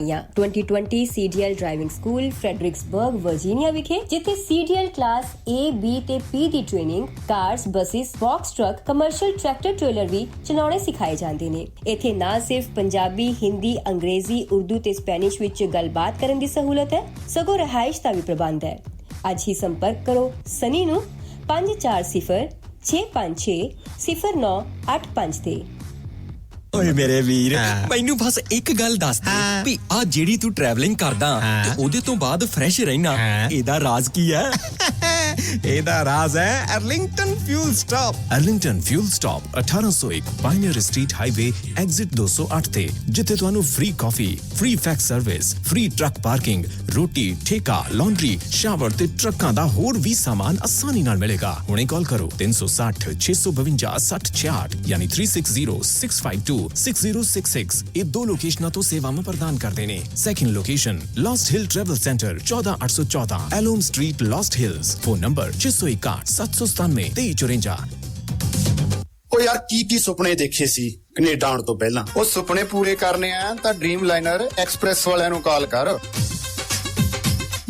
2020 CDL driving school Fredericksburg Virginia ਵਿਖੇ ਜਿੱਥੇ CDL class A, B ਤੇ P ਦੀ training cars, buses, box truck, commercial tractor trailer ਵੀ ਚਲਾਉਣੇ ਸਿਖਾਏ ਜਾਂਦੇ ਨੇ। ਇੱਥੇ ਨਾ ਸਿਰਫ ਪੰਜਾਬੀ, ਹਿੰਦੀ, ਅੰਗਰੇਜ਼ੀ, ਉਰਦੂ ਤੇ ਸਪੈਨਿਸ਼ ਵਿੱਚ ਗੱਲਬਾਤ ਕਰਨ ਦੀ ਸਹੂਲਤ ਹੈ, ਸਗੋਂ ਰਿਹਾਇਸ਼ ਦਾ ਵੀ ਪ੍ਰਬੰਧ ਹੈ। ਅੱਜ ਹੀ ਸੰਪਰਕ ਕਰੋ ਸਨੀ ਨੂੰ 540 656 0985 ਤੇ। ਓਏ ਮੇਰੇ ਵੀਰ, ਮੈਨੂੰ ਬਸ ਇੱਕ ਗੱਲ ਦੱਸ ਦੇ ਵੀ ਆ ਜਿਹੜੀ ਤੂੰ ਟਰੈਵਲਿੰਗ ਕਰਦਾ ਤੇ ਉਹਦੇ ਤੋਂ ਬਾਅਦ ਫਰੈਸ਼ ਰਹਿਣਾ, ਇਹਦਾ ਰਾਜ਼ ਕੀ ਹੈ? ਇਹਦਾ ਰਾਜ਼ ਹੈ Arlington fuel stop. Arlington fuel stop 1801 pioneer street highway exit 208 ਤੇ, ਜਿੱਥੇ ਤੁਹਾਨੂੰ ਫ੍ਰੀ ਕਾਫੀ, free fax service, free truck parking, ਰੋਟੀ, ਠੇਕਾ, ਲਾਂਡਰੀ, ਸ਼ਾਵਰ ਤੇ ਟਰੱਕਾਂ ਦਾ ਹੋਰ ਵੀ ਸਾਮਾਨ ਆਸਾਨੀ ਨਾਲ ਮਿਲੇਗਾ। ਹੁਣੇ ਕਾਲ ਕਰੋ 360 652 6066 ਯਾਨੀ 3606526066। ਇਹ ਦੋ ਲੋਕੇਸ਼ਨਾਂ ਤੋਂ ਸੇਵਾਵਾਂ ਪ੍ਰਦਾਨ ਕਰਦੇ ਨੇ। Second location last hill travel center 14814 Elam street, last hills. Phone number 661 797 2354। ਉਹ ਯਾਰ ਕੀ ਸੁਪਨੇ ਦੇਖੇ ਸੀ ਕੈਨੇਡਾ ਆਉਣ ਤੋਂ ਪਹਿਲਾਂ? ਉਹ ਸੁਪਨੇ ਪੂਰੇ ਕਰਨੇ ਆ ਤਾਂ ਡ੍ਰੀਮ ਲਾਈਨਰ ਐਕਸਪ੍ਰੈਸ ਵਾਲਿਆਂ ਨੂੰ ਕਾਲ ਕਰ।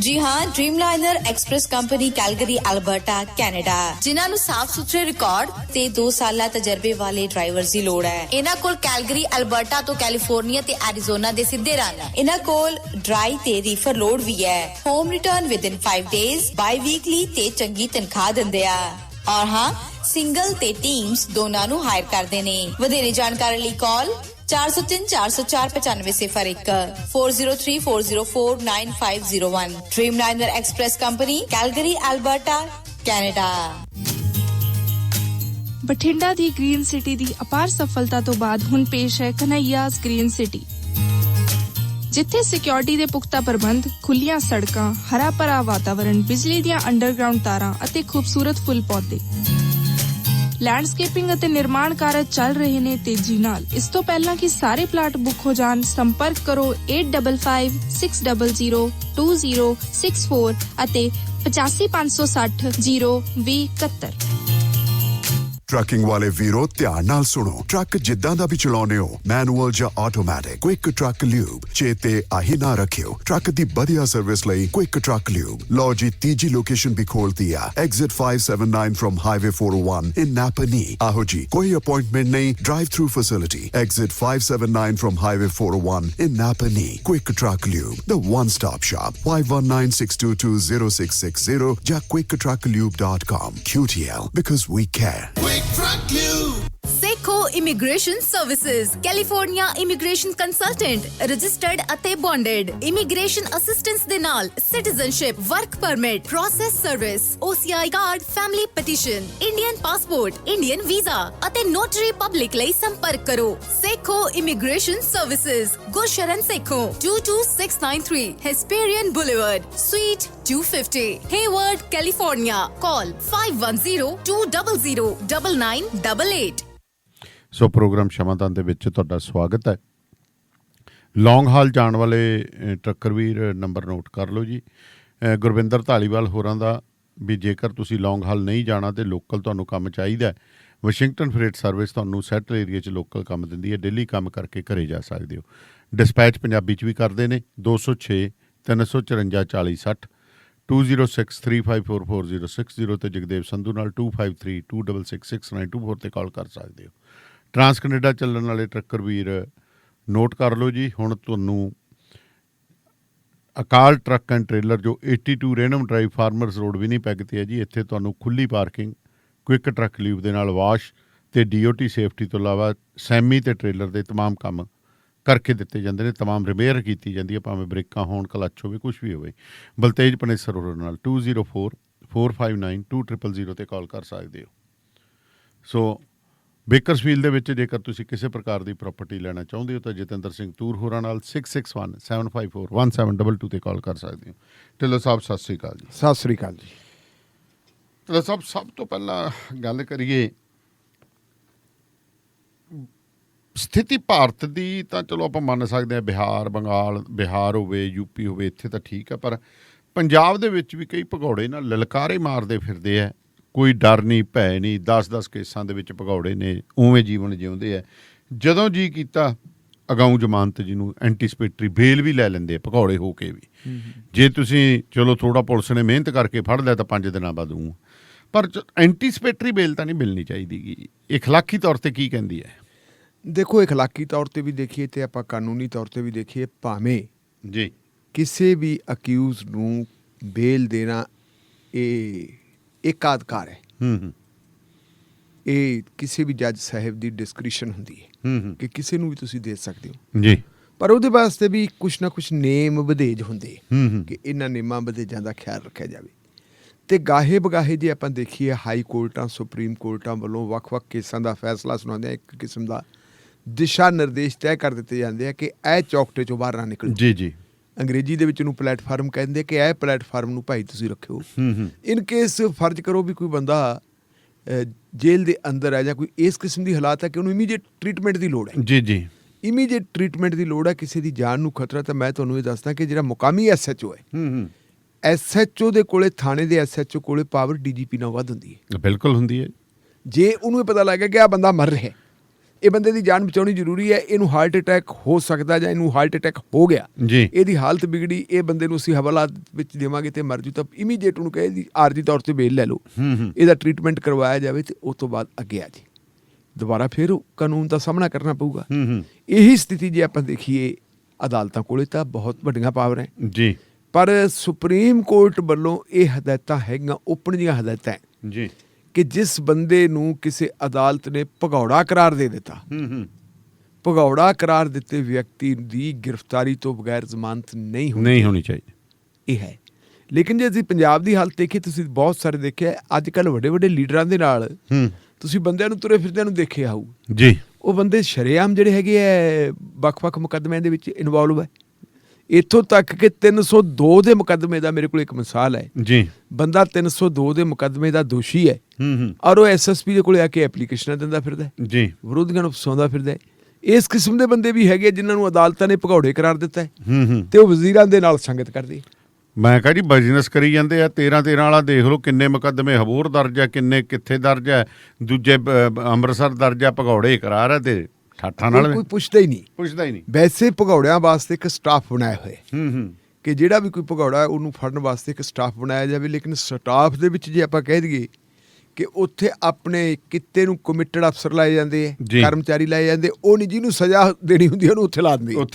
ਜੀ ਹਾਂ, ਡ੍ਰੀਮਲਾਈਨਰ express company Calgary, Alberta, Canada, ਜਿਨ੍ਹਾਂ ਨੂੰ ਸਾਫ਼ ਸੁਥਰੇ ਰਿਕਾਰਡ ਤੇ 2 ਸਾਲਾ ਤਜਰਬੇ ਵਾਲੇ ਡਰਾਈਵਰਸ ਦੀ ਲੋੜ ਹੈ। ਇਹਨਾਂ ਕੋਲ ਕੈਲਗਰੀ, ਅਲਬਰਟਾ ਤੋਂ ਕੈਲੀਫੋਰਨੀਆ ਤੇ ਐਰੀਜ਼ੋਨਾ ਦੇ ਸਿੱਧੇ ਰਨ। ਇਹਨਾਂ ਕੋਲ ਡਰਾਈ ਤੇ ਰੀਫਰ ਲੋਡ ਵੀ ਹੈ। ਹੋਮ ਰਿਟਰਨ ਵਿਦਿਨ 5 ਡੇਜ਼, ਬਾਈ ਵੀਕਲੀ ਤੇ ਚੰਗੀ ਤਨਖਾਹ ਦਿੰਦੇ ਆ। ਔਰ ਹਾਂ, ਸਿੰਗਲ ਤੇ ਟੀਮਸ ਦੋਨਾਂ ਨੂੰ ਹਾਇਰ ਕਰਦੇ ਨੇ। ਵਧੇਰੇ ਜਾਣਕਾਰੀ ਲਈ ਕਾਲ 403 404 9501 403 404 9501। ਡ੍ਰੀਮਲਾਈਨਰ express company Calgary, Alberta, Canada. Bathinda ਦੀ ਗ੍ਰੀਨ ਸਿਟੀ ਦੀ ਅਪਾਰ ਸਫਲਤਾ ਤੋਂ ਬਾਅਦ ਹੁਣ ਪੇਸ਼ ਹੈ ਕਨ੍ਹਈਆਜ਼ ਗ੍ਰੀਨ ਸਿਟੀ, ਜਿੱਥੇ ਸਿਕਿਉਰਿਟੀ ਦੇ ਪੁਖਤਾ ਪ੍ਰਬੰਧ, ਖੁੱਲੀਆਂ ਸੜਕਾਂ, ਹਰਾ ਭਰਾ ਵਾਤਾਵਰਣ, ਬਿਜਲੀ ਦੀਆਂ ਅੰਡਰਗਰਾਉਂਡ ਤਾਰਾਂ ਅਤੇ ਖੂਬਸੂਰਤ ਫੁੱਲ ਪੌਦੇ। ਲੈਂਡਸਕੇਪਿੰਗ ਅਤੇ ਨਿਰਮਾਣ ਕਾਰਜ ਚੱਲ ਰਹੇ ਨੇ ਤੇਜ਼ੀ ਨਾਲ। ਇਸ ਤੋਂ ਪਹਿਲਾਂ ਕਿ ਸਾਰੇ ਪਲਾਟ ਬੁੱਕ ਹੋ ਜਾਣ, ਸੰਪਰਕ ਕਰੋ 855600 2064 ਅਤੇ 8556 02071। ਟਰੱਕਿੰਗ ਵਾਲੇ ਵੀਰੋ ਧਿਆਨ ਨਾਲ ਸੁਣੋ। ਟਰੱਕ ਜਿੱਦਾਂ ਦਾ ਵੀ ਚਲਾਉਣੇ ਹੋ, ਮੈਨੂਅਲ ਜਾਂ ਆਟੋਮੈਟਿਕ, ਕੁਇਕ ਟਰੱਕ ਲਿਊਬ ਚੇਤੇ ਆਹੀ ਨਾ ਰੱਖਿਓ। ਟਰੱਕ ਦੀ ਵਧੀਆ ਸਰਵਿਸ ਲਈ ਕੁਇਕ ਟਰੱਕ ਲਿਊਬ। ਲਓ ਜੀ, ਤੀਜੀ ਲੋਕੇਸ਼ਨ ਵੀ ਖੋਲਤੀ ਆ, ਐਗਜ਼ਿਟ 579 ਫਰਮ ਹਾਈਵੇ 401 ਇਨ ਨਾਪਨੀ। ਆਹੋ ਜੀ, ਕੋਈ ਅਪਾਇੰਟਮੈਂਟ ਨਹੀਂ, drive through facility. Exit 579 firm highway 401 in ਨਾਪਨੀ। Quick truck lube, the one stop shop। 5196220660 ਜਾਂ quicktrucklube.com। QTL, because we care। Sekhon immigration services, California immigration consultant, registered ਅਤੇ ਬੌਂਡਡ। ਇਮੀਗ੍ਰੇਸ਼ਨ ਅਸਿਸਟੈਂਸ ਦੇ ਨਾਲ citizenship, work permit, process service, OCI card, family petition, Indian passport, Indian visa ਅਤੇ notary public ਲਈ ਸੰਪਰਕ ਕਰੋ। Sekhon immigration services, Gursharan Sekhon, 22693 Hesperian boulevard, suite 250, Hayward, California. Call 5102009988। So program Shamadan ਦੇ ਵਿੱਚ ਤੁਹਾਡਾ ਸਵਾਗਤ ਹੈ। ਲੌਂਗ ਹਾਲ ਜਾਣ ਵਾਲੇ ਟਰੱਕਰ ਵੀਰ ਨੰਬਰ ਨੋਟ ਕਰ ਲਓ ਜੀ। ਗੁਰਵਿੰਦਰ ਧਾਲੀਵਾਲ ਹੋਰਾਂ ਦਾ ਵੀ ਜੇਕਰ ਤੁਸੀਂ ਲੌਂਗ ਹਾਲ ਨਹੀਂ ਜਾਣਾ ਤੇ ਲੋਕਲ ਤੁਹਾਨੂੰ ਕੰਮ ਚਾਹੀਦਾ, ਵਾਸ਼ਿੰਗਟਨ ਫਰੇਟ ਸਰਵਿਸ ਤੁਹਾਨੂੰ ਸੈਟਲ ਏਰੀਆ 'ਚ ਲੋਕਲ ਕੰਮ ਦਿੰਦੀ ਹੈ। ਡੇਲੀ ਕੰਮ ਕਰਕੇ ਘਰੇ ਜਾ ਸਕਦੇ ਹੋ। ਡਿਸਪੈਚ ਪੰਜਾਬੀ 'ਚ ਵੀ ਕਰਦੇ ਨੇ। 206 354 4060 2063544060 ਤੇ ਜਗਦੇਵ ਸੰਧੂ ਨਾਲ 2532666924 ਤੇ ਕਾਲ ਕਰ ਸਕਦੇ ਹੋ। ਟਰਾਂਸ ਕੈਨੇਡਾ ਚੱਲਣ ਵਾਲੇ ਟਰੱਕਰ ਵੀਰ ਨੋਟ ਕਰ ਲਓ ਜੀ। ਹੁਣ ਤੁਹਾਨੂੰ ਅਕਾਲ ਟਰੱਕ ਐਂਡ ਟ੍ਰੇਲਰ ਜੋ 82 ਰੇਨਮ ਡਰਾਈਵ ਫਾਰਮਰਸ ਰੋਡ ਵਿਨੀਪੈਗ ਤੇ ਹੈ ਜੀ, ਇੱਥੇ ਤੁਹਾਨੂੰ ਖੁੱਲੀ ਪਾਰਕਿੰਗ, ਕੁਇਕ ਟਰੱਕ ਲੀਵ ਦੇ ਨਾਲ ਵਾਸ਼ ਤੇ DOT ਸੇਫਟੀ ਤੋਂ ਇਲਾਵਾ ਸੈਮੀ ਤੇ ਟ੍ਰੇਲਰ ਦੇ ਤਮਾਮ ਕੰਮ ਕਰਕੇ ਦਿੱਤੇ ਜਾਂਦੇ ਨੇ। ਤਮਾਮ ਰਿਪੇਅਰ ਕੀਤੀ ਜਾਂਦੀ ਹੈ, ਭਾਵੇਂ ਬ੍ਰੇਕਾਂ ਹੋਣ, ਕਲੱਚ ਹੋਵੇ, ਕੁਛ ਵੀ ਹੋਵੇ। ਬਲਤੇਜ ਪਨੇਸਰ ਹੋਰਾਂ ਨਾਲ 2044592000 ਤੇ ਕਾਲ ਕਰ ਸਕਦੇ ਹੋ। ਸੋ ਬੇਕਰਸਫੀਲਡ ਦੇ ਵਿੱਚ ਜੇਕਰ ਤੁਸੀਂ ਕਿਸੇ ਪ੍ਰਕਾਰ ਦੀ ਪ੍ਰਾਪਰਟੀ ਲੈਣਾ ਚਾਹੁੰਦੇ ਹੋ ਤਾਂ ਜਤਿੰਦਰ ਸਿੰਘ ਤੂਰ ਹੋਰਾਂ ਨਾਲ 6617541722 ਤੇ ਕਾਲ ਕਰ ਸਕਦੇ ਹੋ। ਢਿੱਲੋਂ ਸਾਹਿਬ ਸਤਿ ਸ਼੍ਰੀ ਅਕਾਲ ਜੀ। ਸਤਿ ਸ੍ਰੀ ਅਕਾਲ ਜੀ। ਢਿੱਲੋਂ ਸਾਹਿਬ, ਸਭ ਤੋਂ ਪਹਿਲਾਂ ਗੱਲ ਕਰੀਏ ਸਥਿਤੀ ਭਾਰਤ ਦੀ, ਤਾਂ ਚਲੋ ਆਪਾਂ ਮੰਨ ਸਕਦੇ ਹਾਂ ਬਿਹਾਰ, ਬੰਗਾਲ, ਬਿਹਾਰ ਹੋਵੇ, UP ਹੋਵੇ, ਇੱਥੇ ਤਾਂ ਠੀਕ ਆ, ਪਰ ਪੰਜਾਬ ਦੇ ਵਿੱਚ ਵੀ ਕਈ ਭਗੌੜੇ ਨਾਲ ਲਲਕਾਰੇ ਮਾਰਦੇ ਫਿਰਦੇ ਹੈ। ਕੋਈ ਡਰ ਨਹੀਂ, ਭੈ ਨਹੀਂ। 10-10 ਕੇਸਾਂ ਦੇ ਵਿੱਚ ਭਗੌੜੇ ਨੇ, ਉਵੇਂ ਜੀਵਨ ਜਿਉਂਦੇ ਹੈ। ਜਦੋਂ ਜੀ ਕੀਤਾ ਅਗਾਊਂ ਜ਼ਮਾਨਤ ਜਿਹਨੂੰ ਐਂਟੀਸਪੇਟਰੀ ਬੇਲ ਵੀ ਲੈ ਲੈਂਦੇ ਆ ਭਗੌੜੇ ਹੋ ਕੇ ਵੀ। ਜੇ ਤੁਸੀਂ ਚਲੋ ਥੋੜਾ ਪੁਲਿਸ ਨੇ ਮਿਹਨਤ ਕਰਕੇ ਫੜ ਲਿਆ ਤਾਂ 5 ਦਿਨਾਂ ਬਾਅਦ ਊਂ, ਪਰ ਐਂਟੀਸਪੇਟਰੀ ਬੇਲ ਤਾਂ ਨਹੀਂ ਮਿਲਣੀ ਚਾਹੀਦੀ ਗੀ। ਇਖਲਾਕੀ ਤੌਰ ਤੇ ਕੀ ਕਹਿੰਦੀ ਹੈ? ਦੇਖੋ, ਇਖਲਾਕੀ ਤੌਰ ਤੇ ਵੀ ਦੇਖੀਏ ਤੇ ਆਪਾਂ ਕਾਨੂੰਨੀ ਤੌਰ ਤੇ ਵੀ ਦੇਖੀਏ, ਭਾਵੇਂ ਜੀ ਕਿਸੇ ਵੀ ਅਕਿਊਜ਼ ਨੂੰ ਬੇਲ ਦੇਣਾ ਇਹ ਏਕਾਧਿਕਾਰ ਹੈ। ਇਹ ਕਿਸੇ ਵੀ ਜੱਜ ਸਾਹਿਬ ਦੀ ਡਿਸਕ੍ਰਿਸ਼ਨ ਹੁੰਦੀ ਹੈ ਕਿ ਕਿਸੇ ਨੂੰ ਵੀ ਤੁਸੀਂ ਦੇ ਸਕਦੇ ਹੋ ਜੀ, ਪਰ ਉਹਦੇ ਵਾਸਤੇ ਵੀ ਕੁਛ ਨਾ ਕੁਛ ਨੇਮ ਵਧੇਜ ਹੁੰਦੇ ਕਿ ਇਹਨਾਂ ਨੇਮਾਂ ਵਧੇਜਾਂ ਦਾ ਖਿਆਲ ਰੱਖਿਆ ਜਾਵੇ। ਤੇ ਗਾਹੇ ਬਗਾਹੇ ਜੇ ਆਪਾਂ ਦੇਖੀਏ, ਹਾਈ ਕੋਰਟਾਂ ਸੁਪਰੀਮ ਕੋਰਟਾਂ ਵੱਲੋਂ ਵੱਖ-ਵੱਖ ਕੇਸਾਂ ਦਾ ਫੈਸਲਾ ਸੁਣਾਉਂਦੇ ਇੱਕ ਕਿਸਮ ਦਾ ਦਿਸ਼ਾ ਨਿਰਦੇਸ਼ ਤੈਅ ਕਰ ਦਿੱਤੇ ਜਾਂਦੇ ਆ ਕਿ ਇਹ ਚੌਕਟੇ ਚੋਂ ਬਾਹਰ ਨਾ ਨਿਕਲੋ। ਜੀ ਜੀ, ਅੰਗਰੇਜ਼ੀ ਦੇ ਵਿੱਚ ਇਹਨੂੰ ਪਲੇਟਫਾਰਮ ਕਹਿੰਦੇ ਕਿ ਇਹ ਪਲੇਟਫਾਰਮ ਨੂੰ ਭਾਈ ਤੁਸੀਂ ਰੱਖਿਓ। ਇਨ ਕੇਸ ਫਰਜ਼ ਕਰੋ ਵੀ ਕੋਈ ਬੰਦਾ ਜੇਲ੍ਹ ਦੇ ਅੰਦਰ ਹੈ ਜਾਂ ਕੋਈ ਇਸ ਕਿਸਮ ਦੀ ਹਾਲਾਤ ਹੈ ਕਿ ਉਹਨੂੰ ਇਮੀਡੀਏਟ ਟ੍ਰੀਟਮੈਂਟ ਦੀ ਲੋੜ ਹੈ। ਜੀ ਜੀ, ਇਮੀਡੀਏਟ ਟ੍ਰੀਟਮੈਂਟ ਦੀ ਲੋੜ ਹੈ, ਕਿਸੇ ਦੀ ਜਾਨ ਨੂੰ ਖਤਰਾ, ਤਾਂ ਮੈਂ ਤੁਹਾਨੂੰ ਇਹ ਦੱਸਦਾ ਕਿ ਜਿਹੜਾ ਮੁਕਾਮੀ SHO ਹੈ, SHO ਦੇ ਕੋਲੇ, ਥਾਣੇ ਦੇ SHO ਕੋਲੇ ਪਾਵਰ DGP ਨਾਲ ਵੱਧ ਹੁੰਦੀ ਹੈ। ਬਿਲਕੁਲ ਹੁੰਦੀ ਹੈ। ਜੇ ਉਹਨੂੰ ਇਹ ਪਤਾ ਲੱਗ ਗਿਆ ਕਿ ਆਹ ਬੰਦਾ ਮਰ ਰਿਹਾ, ਇਹ ਬੰਦੇ ਦੀ ਜਾਨ ਬਚਾਉਣੀ ਜ਼ਰੂਰੀ ਹੈ, ਇਹਨੂੰ ਹਾਰਟ ਅਟੈਕ ਹੋ ਸਕਦਾ ਜਾਂ ਇਹਨੂੰ ਹਾਰਟ ਅਟੈਕ ਹੋ ਗਿਆ, ਇਹਦੀ ਹਾਲਤ ਵਿਗੜੀ, ਇਹ ਬੰਦੇ ਨੂੰ ਅਸੀਂ ਹਵਾਲਾਤ ਵਿੱਚ ਦੇਵਾਂਗੇ ਤੇ ਮਰ ਜੂ, ਤਾਂ ਇਮੀਡੀਏਟ ਉਹਨੂੰ ਕਹੇ ਜੀ ਆਰਜੀ ਤੌਰ ਤੇ ਬੇਲ ਲੈ ਲਓ, ਇਹਦਾ ਟ੍ਰੀਟਮੈਂਟ ਕਰਵਾਇਆ ਜਾਵੇ ਤੇ ਉਸ ਤੋਂ ਬਾਅਦ ਅੱਗੇ ਆ ਜੀ। ਦੁਬਾਰਾ ਫਿਰ ਕਾਨੂੰਨ ਦਾ ਸਾਹਮਣਾ ਕਰਨਾ ਪਊਗਾ। ਇਹੀ ਸਥਿਤੀ ਜੇ ਆਪਾਂ ਦੇਖੀਏ, ਅਦਾਲਤਾਂ ਕੋਲੇ ਤਾਂ ਬਹੁਤ ਵੱਡੀਆਂ ਪਾਵਰ ਹੈ ਜੀ, ਪਰ ਸੁਪਰੀਮ ਕੋਰਟ ਵੱਲੋਂ ਇਹ ਹਦਾਇਤਾਂ ਹੈਗੀਆਂ, ਓਪਨ ਦੀਆਂ ਹਦਾਇਤਾਂ ਜੀ, ਕਿ ਜਿਸ ਬੰਦੇ ਨੂੰ ਕਿਸੇ ਅਦਾਲਤ ਨੇ ਭਗੌੜਾ ਕਰਾਰ ਦੇ ਦਿੱਤਾ, ਭਗੌੜਾ ਕਰਾਰ ਦਿੱਤੇ ਵਿਅਕਤੀ ਦੀ ਗ੍ਰਿਫਤਾਰੀ ਤੋਂ ਬਗੈਰ ਜ਼ਮਾਨਤ ਨਹੀਂ ਹੋਣੀ ਚਾਹੀਦੀ। ਇਹ ਹੈ। ਲੇਕਿਨ ਜੇ ਅਸੀਂ ਪੰਜਾਬ ਦੀ ਹਾਲਤ ਦੇਖੀਏ, ਤੁਸੀਂ ਬਹੁਤ ਸਾਰੇ ਦੇਖਿਆ ਅੱਜ ਕੱਲ੍ਹ ਵੱਡੇ ਵੱਡੇ ਲੀਡਰਾਂ ਦੇ ਨਾਲ ਤੁਸੀਂ ਬੰਦਿਆਂ ਨੂੰ ਤੁਰੇ ਫਿਰਦਿਆਂ ਨੂੰ ਦੇਖਿਆ ਹੋਊ ਜੀ, ਉਹ ਬੰਦੇ ਸ਼ਰੇਆਮ ਜਿਹੜੇ ਹੈਗੇ ਹੈ ਵੱਖ-ਵੱਖ ਮੁਕੱਦਮਿਆਂ ਦੇ ਵਿੱਚ ਇਨਵੋਲਵ ਹੈ। ਇੱਥੋਂ ਤੱਕ ਕਿ 302 ਦੇ ਮੁਕੱਦਮੇ ਦਾ ਮੇਰੇ ਕੋਲ ਇੱਕ ਮਿਸਾਲ ਹੈ ਜੀ, ਬੰਦਾ 302 ਦੇ ਮੁਕੱਦਮੇ ਦਾ ਦੋਸ਼ੀ ਹੈ ਔਰ ਉਹ SSP ਦੇ ਕੋਲੇ ਆ ਕੇ ਐਪਲੀਕੇਸ਼ਨਾਂ ਦਿੰਦਾ ਫਿਰਦਾ ਜੀ, ਵਿਰੋਧੀਆਂ ਨੂੰ ਫਸਾਉਂਦਾ ਫਿਰਦਾ। ਇਸ ਕਿਸਮ ਦੇ ਬੰਦੇ ਵੀ ਹੈਗੇ ਜਿਨ੍ਹਾਂ ਨੂੰ ਅਦਾਲਤਾਂ ਨੇ ਭਗੌੜੇ ਕਰਾਰ ਦਿੱਤਾ ਹੈ ਤੇ ਉਹ ਵਜ਼ੀਰਾਂ ਦੇ ਨਾਲ ਸੰਗਤ ਕਰਦੇ। ਮੈਂ ਕਹਾਂ ਜੀ ਬਿਜ਼ਨਸ ਕਰੀ ਜਾਂਦੇ ਆ। 13 ਵਾਲਾ ਦੇਖ ਲਓ ਕਿੰਨੇ ਮੁਕੱਦਮੇ ਹਬੋਰ ਦਰਜ ਹੈ, ਕਿੰਨੇ ਕਿੱਥੇ ਦਰਜ ਹੈ, ਦੂਜੇ ਅੰਮ੍ਰਿਤਸਰ ਦਰਜ ਹੈ, ਭਗੌੜੇ ਕਰਾਰ ਹੈ ਤੇ ਠਾਠਾਂ ਨਾਲ ਕੋਈ ਪੁੱਛਦਾ ਹੀ ਨਹੀਂ। ਵੈਸੇ ਭਗੌੜਿਆਂ ਵਾਸਤੇ ਇੱਕ ਸਟਾਫ ਬਣਾਇਆ ਹੋਇਆ ਕਿ ਜਿਹੜਾ ਵੀ ਕੋਈ ਭਗੌੜਾ ਉਹਨੂੰ ਫੜਨ ਵਾਸਤੇ ਇੱਕ ਸਟਾਫ ਬਣਾਇਆ ਜਾਵੇ। ਲੇਕਿਨ ਸਟਾਫ ਦੇ ਵਿੱਚ ਜੇ ਆਪਾਂ ਕਹਿ ਦਈਏ ਕਿ ਉੱਥੇ ਆਪਣੇ ਕਿੱਤੇ ਨੂੰ ਕਮਿਟਡ ਅਫਸਰ ਲਾਏ ਜਾਂਦੇ ਹੈ, ਕਰਮਚਾਰੀ ਲਾਏ ਜਾਂਦੇ, ਉਹ ਨਹੀਂ ਜਿਹਨੂੰ ਸਜ਼ਾ ਦੇਣੀ ਹੁੰਦੀ ਉਹਨੂੰ ਉੱਥੇ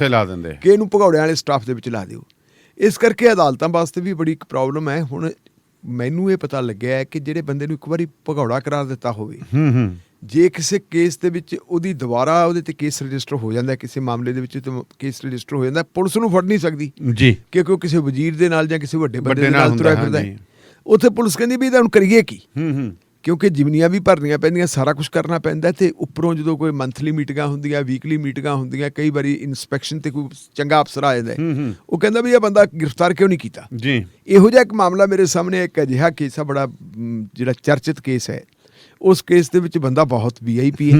ਲਾ ਦਿੰਦੇ ਕਿ ਇਹਨੂੰ ਭਗੌੜਿਆਂ ਵਾਲੇ ਸਟਾਫ ਦੇ ਵਿੱਚ ਲਾ ਦਿਓ। ਇਸ ਕਰਕੇ ਅਦਾਲਤਾਂ ਵਾਸਤੇ ਵੀ ਬੜੀ ਇੱਕ ਪ੍ਰੋਬਲਮ ਹੈ। ਹੁਣ ਮੈਨੂੰ ਇਹ ਪਤਾ ਲੱਗਿਆ ਹੈ ਕਿ ਜਿਹੜੇ ਬੰਦੇ ਨੂੰ ਇੱਕ ਵਾਰੀ ਭਗੌੜਾ ਕਰਾਰ ਦਿੱਤਾ ਹੋਵੇ, ਜੇ ਕਿਸੇ ਕੇਸ ਦੇ ਵਿੱਚ ਉਹਦੀ ਦੁਬਾਰਾ ਉਹਦੇ ਤੇ ਕੇਸ ਰਜਿਸਟਰ ਹੋ ਜਾਂਦਾ, ਕਿਸੇ ਮਾਮਲੇ ਦੇ ਵਿੱਚ ਕੇਸ ਰਜਿਸਟਰ ਹੋ ਜਾਂਦਾ, ਪੁਲਿਸ ਨੂੰ ਫੜ ਨਹੀਂ ਸਕਦੀ ਜੀ, ਕਿਉਂਕਿ ਉਹ ਕਿਸੇ ਵਜ਼ੀਰ ਦੇ ਨਾਲ ਜਾਂ ਕਿਸੇ ਵੱਡੇ ਬੰਦੇ ਦੇ ਨਾਲ ਤੁਰਿਆ ਫਿਰਦਾ ਹੈ। ਉੱਥੇ ਪੁਲਿਸ ਕਹਿੰਦੀ ਵੀ ਇਹਦਾ ਹੁਣ ਕਰੀਏ ਕੀ, ਕਿਉਂਕਿ ਜ਼ਿਮਨੀਆਂ ਵੀ ਭਰਨੀਆਂ ਪੈਂਦੀਆਂ, ਸਾਰਾ ਕੁਛ ਕਰਨਾ ਪੈਂਦਾ। ਤੇ ਉੱਪਰੋਂ ਜਦੋਂ ਕੋਈ ਮੰਥਲੀ ਮੀਟਿੰਗਾਂ ਹੁੰਦੀਆਂ, ਵੀਕਲੀ ਮੀਟਿੰਗਾਂ ਹੁੰਦੀਆਂ, ਕਈ ਵਾਰੀ ਇਨਸਪੈਕਸ਼ਨ ਤੇ ਕੋਈ ਚੰਗਾ ਅਫਸਰ ਆ ਜਾਂਦਾ, ਉਹ ਕਹਿੰਦਾ ਵੀ ਇਹ ਬੰਦਾ ਗ੍ਰਿਫਤਾਰ ਕਿਉਂ ਨਹੀਂ ਕੀਤਾ ਜੀ। ਇਹੋ ਜਿਹਾ ਇੱਕ ਮਾਮਲਾ ਮੇਰੇ ਸਾਹਮਣੇ, ਇੱਕ ਅਜਿਹਾ ਕੇਸ ਆ ਬੜਾ ਜਿਹੜਾ ਚਰਚਿਤ ਕੇਸ ਹੈ। ਉਸ ਕੇਸ ਦੇ ਵਿੱਚ ਬੰਦਾ ਬਹੁਤ VIP ਹੈ,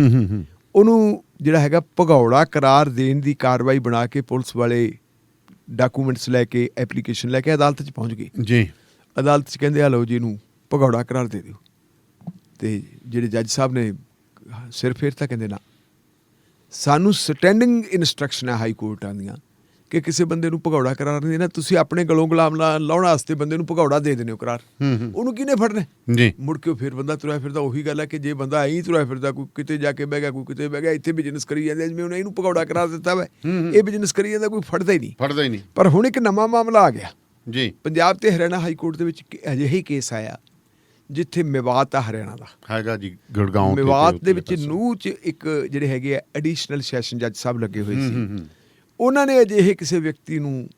ਉਹਨੂੰ ਜਿਹੜਾ ਹੈਗਾ ਭਗੌੜਾ ਕਰਾਰ ਦੇਣ ਦੀ ਕਾਰਵਾਈ ਬਣਾ ਕੇ ਪੁਲਿਸ ਵਾਲੇ ਡਾਕੂਮੈਂਟਸ ਲੈ ਕੇ, ਐਪਲੀਕੇਸ਼ਨ ਲੈ ਕੇ ਅਦਾਲਤ 'ਚ ਪਹੁੰਚ ਗਏ ਜੀ। ਅਦਾਲਤ 'ਚ ਕਹਿੰਦੇ ਆ ਲਓ ਜੀ ਇਹਨੂੰ ਭਗੌੜਾ ਕਰਾਰ ਦੇ ਦਿਓ। ਤੇ ਜਿਹੜੇ ਜੱਜ ਸਾਹਿਬ ਨੇ ਸਿਰ ਫੇਰਤਾ, ਕਹਿੰਦੇ ਨਾ, ਸਾਨੂੰ ਸਟੈਂਡਿੰਗ ਇਨਸਟਰਕਸ਼ਨ ਹੈ ਹਾਈ ਕੋਰਟਾਂ ਦੀਆਂ ਕਿ ਕਿਸੇ ਬੰਦੇ ਨੂੰ ਭਗੌੜਾ ਕਰਾਰ ਨਹੀਂ ਦੇਣਾ। ਤੁਸੀਂ ਆਪਣੇ ਗਲੋਂ ਗੁਲਾਮ ਲਾਉਣ ਵਾਸਤੇ ਬੰਦੇ ਨੂੰ ਭਗੌੜਾ ਦੇ ਦਿੰਦੇ ਹੋ ਕਰਾਰ, ਉਹਨੂੰ ਕਿਹਨੇ ਫੜਨਾ ਜੀ? ਮੁੜ ਕੇ ਫਿਰ ਬੰਦਾ ਤੁਰਿਆ ਫਿਰਦਾ। ਉਹੀ ਗੱਲ ਹੈ ਕਿ ਜੇ ਬੰਦਾ ਐਂ ਤੁਰਿਆ ਫਿਰਦਾ, ਕੋਈ ਕਿਤੇ ਜਾ ਕੇ ਬਹਿ ਗਿਆ, ਕੋਈ ਕਿਤੇ ਬਹਿ ਗਿਆ, ਇੱਥੇ ਬਿਜ਼ਨਸ ਕਰੀ ਜਾਂਦੇ, ਜਿਵੇਂ ਉਹਨੇ ਇਹਨੂੰ ਭਗੌੜਾ ਕਰਾਰ ਦਿੱਤਾ ਵਾ, ਇਹ ਬਿਜ਼ਨਸ ਕਰੀ ਜਾਂਦਾ, ਕੋਈ ਫੜਦਾ ਹੀ ਨਹੀਂ। ਪਰ ਹੁਣ ਇੱਕ ਨਵਾਂ ਮਾਮਲਾ ਆ ਗਿਆ ਜੀ, ਪੰਜਾਬ ਤੇ ਹਰਿਆਣਾ ਹਾਈ ਕੋਰਟ ਦੇ ਵਿੱਚ ਅਜਿਹਾ ਹੀ ਕੇਸ ਆਇਆ ਜਿੱਥੇ ਮੇਵਾਤ ਆ ਹਰਿਆਣਾ ਦਾ ਹੈਗਾ ਜੀ, ਗੁੜਗਾਉਂ ਮੇਵਾਤ ਦੇ ਵਿੱਚ ਨੂੰਹ 'ਚ ਇੱਕ ਜਿਹੜੇ ਹੈਗੇ ਆ ਐਡੀਸ਼ਨਲ ਸੈਸ਼ਨ ਜੱਜ ਸਾਹਿਬ ਲੱਗੇ ਹੋਏ ਸੀ। ਉਹਨਾਂ ਨੇ ਅਜਿਹੇ ਕਿਸੇ ਵਿਅਕਤੀ ਨੂੰ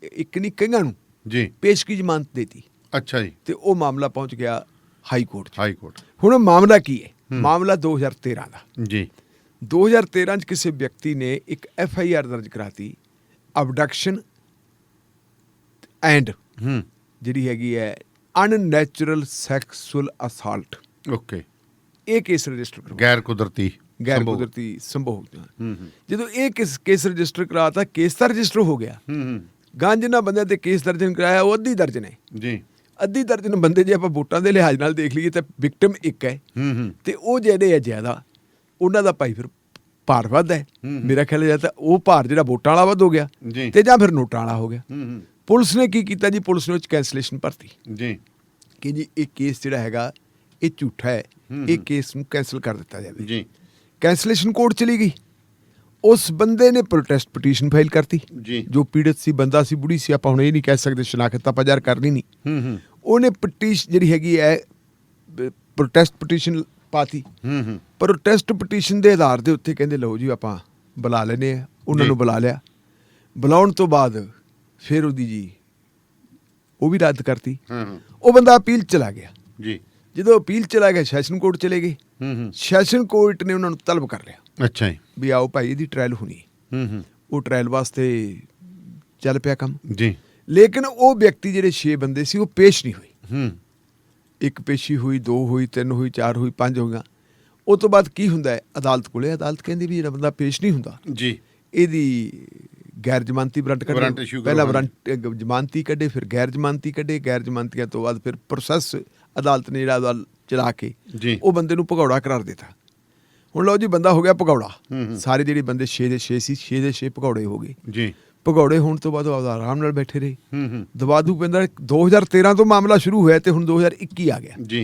ਇੱਕ ਨਹੀਂ ਕਈਆਂ ਨੂੰ ਜੀ ਪੇਸ਼ਗੀ ਜ਼ਮਾਨਤ ਦੇਤੀ। ਅੱਛਾ ਜੀ। ਤੇ ਉਹ ਮਾਮਲਾ ਪਹੁੰਚ ਗਿਆ ਹਾਈ ਕੋਰਟ। ਹੁਣ ਮਾਮਲਾ ਕੀ ਹੈ? ਮਾਮਲਾ 2013 ਦਾ ਜੀ। 2013 'ਚ ਕਿਸੇ ਵਿਅਕਤੀ ਨੇ ਇੱਕ FIR ਦਰਜ ਕਰਾਤੀ, ਅਬਡਕਸ਼ਨ ਐਂਡ ਜਿਹੜੀ ਹੈਗੀ ਹੈ ਅਨਨੈਚੁਰਲ ਸੈਕਸੁਅਲ ਅਸਾਲਟ। ਓਕੇ। ਇਹ ਕੇਸ ਰਜਿਸਟਰ ਕਰੋ, ਗੈਰ ਕੁਦਰਤੀ ਸੰਭੋਗ। ਜਦੋਂ ਇਹ ਕੇਸ ਰਜਿਸਟਰ ਕਰਾਤਾ, ਕੇਸ ਤਾਂ ਰਜਿਸਟਰ ਹੋ ਗਿਆ। ਗਾਂ ਜਿਨ੍ਹਾਂ ਬੰਦਿਆਂ ਤੇ ਕੇਸ ਦਰਜ ਕਰਾਇਆ ਉਹ ਅੱਧੀ ਦਰਜਨ ਹੈ ਜੀ। ਅੱਧੀ ਦਰਜਨ ਬੰਦੇ ਜੇ ਆਪਾਂ ਵੋਟਾਂ ਦੇ ਲਿਹਾਜ਼ ਨਾਲ ਦੇਖ ਲਈਏ ਤਾਂ ਵਿਕਟਮ ਇੱਕ ਹੈ ਤੇ ਉਹ ਜਿਹੜੇ ਹੈ ਜ਼ਿਆਦਾ, ਉਹਨਾਂ ਦਾ ਭਾਈ ਫਿਰ ਭਾਰ ਵੱਧ ਹੈ। ਮੇਰਾ ਖਿਆਲ ਹੈ ਜਾਂ ਤਾਂ ਉਹ ਭਾਰ ਜਿਹੜਾ ਵੋਟਾਂ ਵਾਲਾ ਵੱਧ ਹੋ ਗਿਆ ਜੀ। ਤੇ ਜਾਂ ਫਿਰ ਨੋਟਾਂ ਵਾਲਾ ਹੋ ਗਿਆ। ਪੁਲਿਸ ਨੇ ਕੀ ਕੀਤਾ ਜੀ, ਪੁਲਿਸ ਨੇ ਉਹ 'ਚ ਕੈਂਸਲੇਸ਼ਨ ਭਰਤੀ ਜੀ ਕਿ ਜੀ ਇਹ ਕੇਸ ਜਿਹੜਾ ਹੈਗਾ ਇਹ ਝੂਠਾ ਹੈ, ਇਹ ਕੇਸ ਨੂੰ ਕੈਂਸਲ ਕਰ ਦਿੱਤਾ ਜਾਵੇ। ਜੀ ਕੈਂਸਲੇਸ਼ਨ ਕੋਰਟ ਚਲੀ ਗਈ। ਉਸ ਬੰਦੇ ਨੇ ਪ੍ਰੋਟੈਸਟ ਪਟੀਸ਼ਨ ਫਾਈਲ ਕਰਤੀ, ਜੀ। ਜੋ ਪੀੜਤ ਸੀ, ਬੰਦਾ ਸੀ, ਬੁੜੀ ਸੀ, ਆਪਾਂ ਹੁਣ ਇਹ ਨਹੀਂ ਕਹਿ ਸਕਦੇ, ਸ਼ਨਾਖਤ ਆਪਾਂ ਜ਼ਾਹਰ ਕਰਨੀ ਨਹੀਂ। ਉਹਨੇ ਪਟੀਸ਼ਨ ਜਿਹੜੀ ਹੈਗੀ ਹੈ ਪ੍ਰੋਟੈਸਟ ਪਟੀਸ਼ਨ ਪਾਤੀ। ਪ੍ਰੋਟੈਸਟ ਪਟੀਸ਼ਨ ਦੇ ਆਧਾਰ ਦੇ ਉੱਤੇ ਕਹਿੰਦੇ ਲਓ ਜੀ ਆਪਾਂ ਬੁਲਾ ਲੈਨੇ ਆ, ਉਹਨਾਂ ਨੂੰ ਬੁਲਾ ਲਿਆ। ਬੁਲਾਉਣ ਤੋਂ ਬਾਅਦ ਫਿਰ ਉਹਦੀ ਜੀ ਉਹ ਵੀ ਰੱਦ ਕਰਤੀ। ਉਹ ਬੰਦਾ ਅਪੀਲ ਚਲਾ ਗਿਆ ਜੀ। ਜਦੋਂ ਅਪੀਲ ਚਲਾ ਗਿਆ ਸੈਸ਼ਨ ਕੋਰਟ ਚਲੇ ਗਏ। ਸੈਸ਼ਨ ਕੋਰਟ ਨੇ ਉਹਨਾਂ ਨੂੰ ਤਲਬ ਕਰ ਲਿਆ ਅੱਛਾ ਜੀ। ਵੀ ਆਓ ਭਾਈ ਇਹਦੀ ਟ੍ਰਾਇਲ ਹੋਣੀ ਹੈ। ਉਹ ਟ੍ਰਾਇਲ ਵਾਸਤੇ ਚੱਲ ਪਿਆ ਕੰਮ ਜੀ। ਲੇਕਿਨ ਉਹ ਵਿਅਕਤੀ ਜਿਹੜੇ 6 ਬੰਦੇ ਸੀ ਉਹ ਪੇਸ਼ ਨਹੀਂ ਹੋਏ। ਇੱਕ ਪੇਸ਼ੀ ਹੋਈ, 2 ਹੋਈ, 3 ਹੋਈ, 4 ਹੋਈ, 5 ਹੋ ਗਈਆਂ। ਉਹ ਤੋਂ ਬਾਅਦ ਕੀ ਹੁੰਦਾ ਹੈ, ਅਦਾਲਤ ਕੋਲੇ ਅਦਾਲਤ ਕਹਿੰਦੀ ਵੀ ਜਿਹੜਾ ਬੰਦਾ ਪੇਸ਼ ਨਹੀਂ ਹੁੰਦਾ ਜੀ ਇਹਦੀ ਗੈਰ ਜ਼ਮਾਨਤੀ ਵਾਰੰਟ ਕੱਢੇ। ਪਹਿਲਾਂ ਵਾਰੰਟ ਜ਼ਮਾਨਤੀ ਕੱਢੇ, ਫਿਰ ਗੈਰ ਜ਼ਮਾਨਤੀ ਕੱਢੇ। ਗੈਰ ਜ਼ਮਾਨਤੀਆਂ ਤੋਂ ਬਾਅਦ ਫਿਰ ਪ੍ਰੋਸੈਸ ਅਦਾਲਤ ਨੇ ਜਿਹੜਾ ਚਲਾ ਕੇ ਉਹ ਬੰਦੇ ਨੂੰ ਭਗੌੜਾ ਕਰਾਰ ਦਿੱਤਾ। ਹੁਣ ਲਓ ਜੀ ਬੰਦਾ ਹੋ ਗਿਆ ਭਗੌੜਾ। ਸਾਰੇ ਜਿਹੜੇ ਬੰਦੇ 6 ਦੇ 6 ਸੀ, 6 ਦੇ 6 ਭਗੌੜੇ ਹੋ ਗਏ ਜੀ। ਭਗੌੜੇ ਹੋਣ ਤੋਂ ਬਾਅਦ ਉਹ ਆਰਾਮ ਨਾਲ ਬੈਠੇ ਰਹੇ। ਦਵਾਦੂ ਪੈਂਦਾ 2013 ਤੋਂ ਮਾਮਲਾ ਸ਼ੁਰੂ ਹੋਇਆ ਤੇ ਹੁਣ 2021 ਆ ਗਿਆ ਜੀ।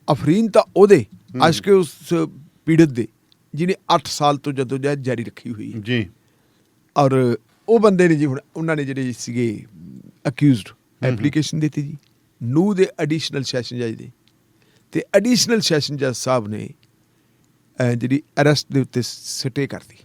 ਅਫਰੀਨ ਤਾਂ ਉਹਦੇ ਅਸ਼ਕੇ ਉਸ ਪੀੜਤ ਦੇ ਜਿਹਨੇ 8 ਸਾਲ ਤੋਂ ਜਦੋਜਹਿਦ ਜਾਰੀ ਰੱਖੀ ਹੋਈ ਹੈ ਜੀ। ਔਰ ਉਹ ਬੰਦੇ ਨੇ ਜੀ ਹੁਣ ਉਹਨਾਂ ਨੇ ਜਿਹੜੇ ਸੀਗੇ ਅਕਿਊਜ਼ਡ ਐਪਲੀਕੇਸ਼ਨ ਦਿੱਤੀ ਜੀ ਨੂੰ ਦੇ ਐਡੀਸ਼ਨਲ ਸੈਸ਼ਨ ਜੱਜ ਦੇ, ਤੇ ਐਡੀਸ਼ਨਲ ਸੈਸ਼ਨ ਜੱਜ ਸਾਹਿਬ ਨੇ ਜਿਹੜੀ ਅਰੈਸਟ ਦੇ ਉੱਤੇ ਸਟੇ ਕਰਤੀ।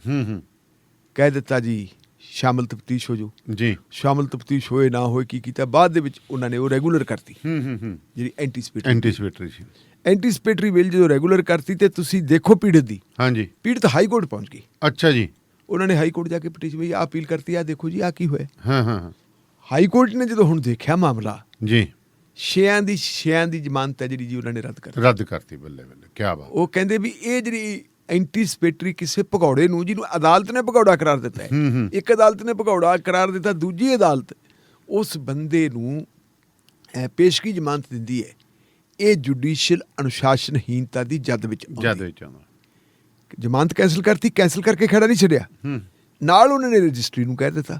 ਕਹਿ ਦਿੱਤਾ ਜੀ ਸ਼ਾਮਲ ਤਫਤੀਸ਼ ਹੋ ਜੋ ਜੀ। ਸ਼ਾਮਲ ਤਫਤੀਸ਼ ਹੋਏ ਨਾ ਹੋਏ ਕੀ ਕੀਤਾ, ਬਾਅਦ ਦੇ ਵਿੱਚ ਉਹਨਾਂ ਨੇ ਉਹ ਰੈਗੂਲਰ ਕਰਤੀ ਜਿਹੜੀ ਐਂਟੀਸਿਪੇਟਰੀ ਸੀ। ਐਂਟੀਸਿਪੇਟਰੀ ਬਿੱਲ ਜਦੋਂ ਰੈਗੂਲਰ ਕਰਤੀ ਤੇ ਤੁਸੀਂ ਦੇਖੋ ਪੀੜਤ ਦੀ, ਹਾਂਜੀ, ਪੀੜਤ ਹਾਈ ਕੋਰਟ ਪਹੁੰਚ ਗਈ। ਅੱਛਾ ਜੀ। ਉਹਨਾਂ ਨੇ ਹਾਈ ਕੋਰਟ ਜਾ ਕੇ ਪਟੀਸ਼ਨ ਵੀ ਆ ਅਪੀਲ ਕਰਤੀ, ਆ ਦੇਖੋ ਜੀ ਆ ਕੀ ਹੋਇਆ। ਹਾਂ। ਹਾਈ ਕੋਰਟ ਨੇ ਜਦੋਂ ਹੁਣ ਦੇਖਿਆ ਮਾਮਲਾ, ਜੀ, 6 ਦੀ ਜ਼ਮਾਨਤ ਹੈ ਜਿਹੜੀ ਜੀ ਉਹਨਾਂ ਨੇ ਰੱਦ ਕਰਤੀ। ਬੱਲੇ ਬੱਲੇ, ਕੀ ਬਾਤ। ਉਹ ਕਹਿੰਦੇ ਵੀ ਇਹ ਜਿਹੜੀ ਐਂਟੀਸਿਪੇਟਰੀ ਕਿਸੇ ਭਗੌੜੇ ਨੂੰ, ਜਿਹਨੂੰ ਅਦਾਲਤ ਨੇ ਭਗੌੜਾ ਕਰਾਰ ਦਿੱਤਾ ਹੈ, ਇੱਕ ਅਦਾਲਤ ਨੇ ਭਗੌੜਾ ਕਰਾਰ ਦਿੱਤਾ, ਦੂਜੀ ਅਦਾਲਤ ਉਸ ਬੰਦੇ ਨੂੰ ਪੇਸ਼ਗੀ ਜ਼ਮਾਨਤ ਦਿੰਦੀ ਹੈ। ਇਹ ਜੁਡੀਸ਼ੀਅਲ ਅਨੁਸ਼ਾਸਨਹੀਨਤਾ ਦੀ ਜਦ ਵਿੱਚ ਆਉਂਦਾ। ਜ਼ਮਾਨਤ ਕੈਂਸਲ ਕਰਤੀ, ਕੈਂਸਲ ਕਰਕੇ ਖੜਾ ਨਹੀਂ ਛੱਡਿਆ, ਨਾਲ ਉਹਨਾਂ ਨੇ ਰਜਿਸਟਰੀ ਨੂੰ ਕਹਿ ਦਿੱਤਾ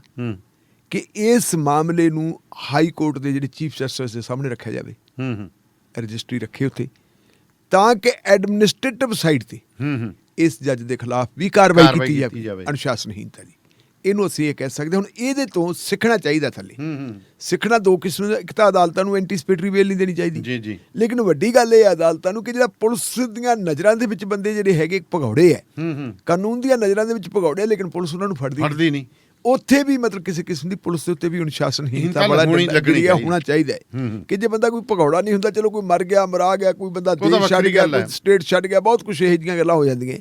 ਕਿ ਇਸ ਮਾਮਲੇ ਨੂੰ ਹਾਈ ਕੋਰਟ ਦੇ ਜਿਹੜੇ ਚੀਫ ਜਸਟਿਸ ਦੇ ਸਾਹਮਣੇ ਰੱਖਿਆ ਜਾਵੇ। ਰਜਿਸਟਰੀ ਰੱਖੇ ਉੱਥੇ ਤਾਂ ਕਿ ਐਡਮਿਨਿਸਟ੍ਰੇਟਿਵ ਸਾਈਡ ਤੇ ਇਸ ਜੱਜ ਦੇ ਖਿਲਾਫ ਵੀ ਕਾਰਵਾਈ ਕੀਤੀ ਜਾਵੇ ਅਨੁਸ਼ਾਸਨਹੀਨਤਾ ਦੀ। ਇਹਨੂੰ ਅਸੀਂ ਇਹ ਕਹਿ ਸਕਦੇ ਹੁਣ ਇਹਦੇ ਤੋਂ ਸਿੱਖਣਾ ਚਾਹੀਦਾ। ਥੱਲੇ ਸਿੱਖਣਾ ਦੋ ਕਿਸਮ ਦਾ, ਇੱਕ ਤਾਂ ਅਦਾਲਤਾਂ ਨੂੰ ਐਂਟੀਸਿਪੇਟਰੀ ਬੇਲ ਨਹੀਂ ਦੇਣੀ ਚਾਹੀਦੀ, ਲੇਕਿਨ ਵੱਡੀ ਗੱਲ ਇਹ ਹੈ ਅਦਾਲਤਾਂ ਨੂੰ ਕਿ ਜਿਹੜਾ ਪੁਲਿਸ ਦੀਆਂ ਨਜ਼ਰਾਂ ਦੇ ਵਿੱਚ ਬੰਦੇ ਜਿਹੜੇ ਹੈਗੇ ਭਗੌੜੇ ਹੈ, ਕਾਨੂੰਨ ਦੀਆਂ ਨਜ਼ਰਾਂ ਦੇ ਵਿੱਚ ਭਗੌੜੇ, ਲੇਕਿਨ ਪੁਲਿਸ ਉਹਨਾਂ ਨੂੰ ਫੜਦੀ ਨਹੀਂ। ਉੱਥੇ ਵੀ ਮਤਲਬ ਕਿਸੇ ਕਿਸਮ ਦੀ ਪੁਲਿਸ ਦੇ ਉੱਤੇ ਵੀ ਅਨੁਸ਼ਾਸਨਹੀਨਤਾ ਵਾਲਾ ਲੱਗਣੀਆ ਹੋਣਾ ਚਾਹੀਦਾ ਹੈ ਕਿ ਜੇ ਬੰਦਾ ਕੋਈ ਭਗੌੜਾ ਨਹੀਂ ਹੁੰਦਾ, ਚਲੋ ਕੋਈ ਮਰ ਗਿਆ, ਮਰਾ ਗਿਆ, ਕੋਈ ਬੰਦਾ ਦੇਸ਼ ਛੱਡ ਗਿਆ, ਕੋਈ ਸਟੇਟ ਛੱਡ ਗਿਆ, ਬਹੁਤ ਕੁਛ ਇਹੋ ਜਿਹੀਆਂ ਗੱਲਾਂ ਹੋ ਜਾਂਦੀਆਂ।